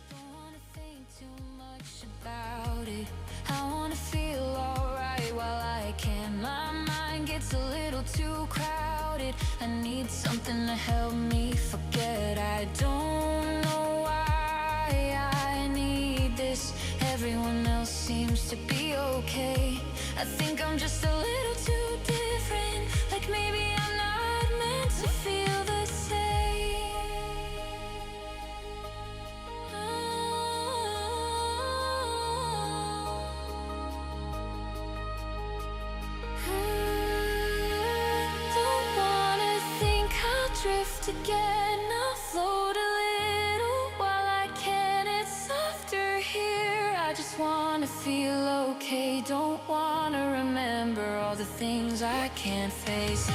Don't wanna think too much about it. I wanna feel alright while I can. My mind gets a little too crowded. I need something to help me forget. I don't know why I need this. Everyone else seems to be okay. I think I'm just a little too different. Like maybe I'm not meant to feel the same. Don't wanna think I'll drift again. I'll float a little while I can. It's softer here. I just wanna feel okay. Don't wanna remember all the things I can't face.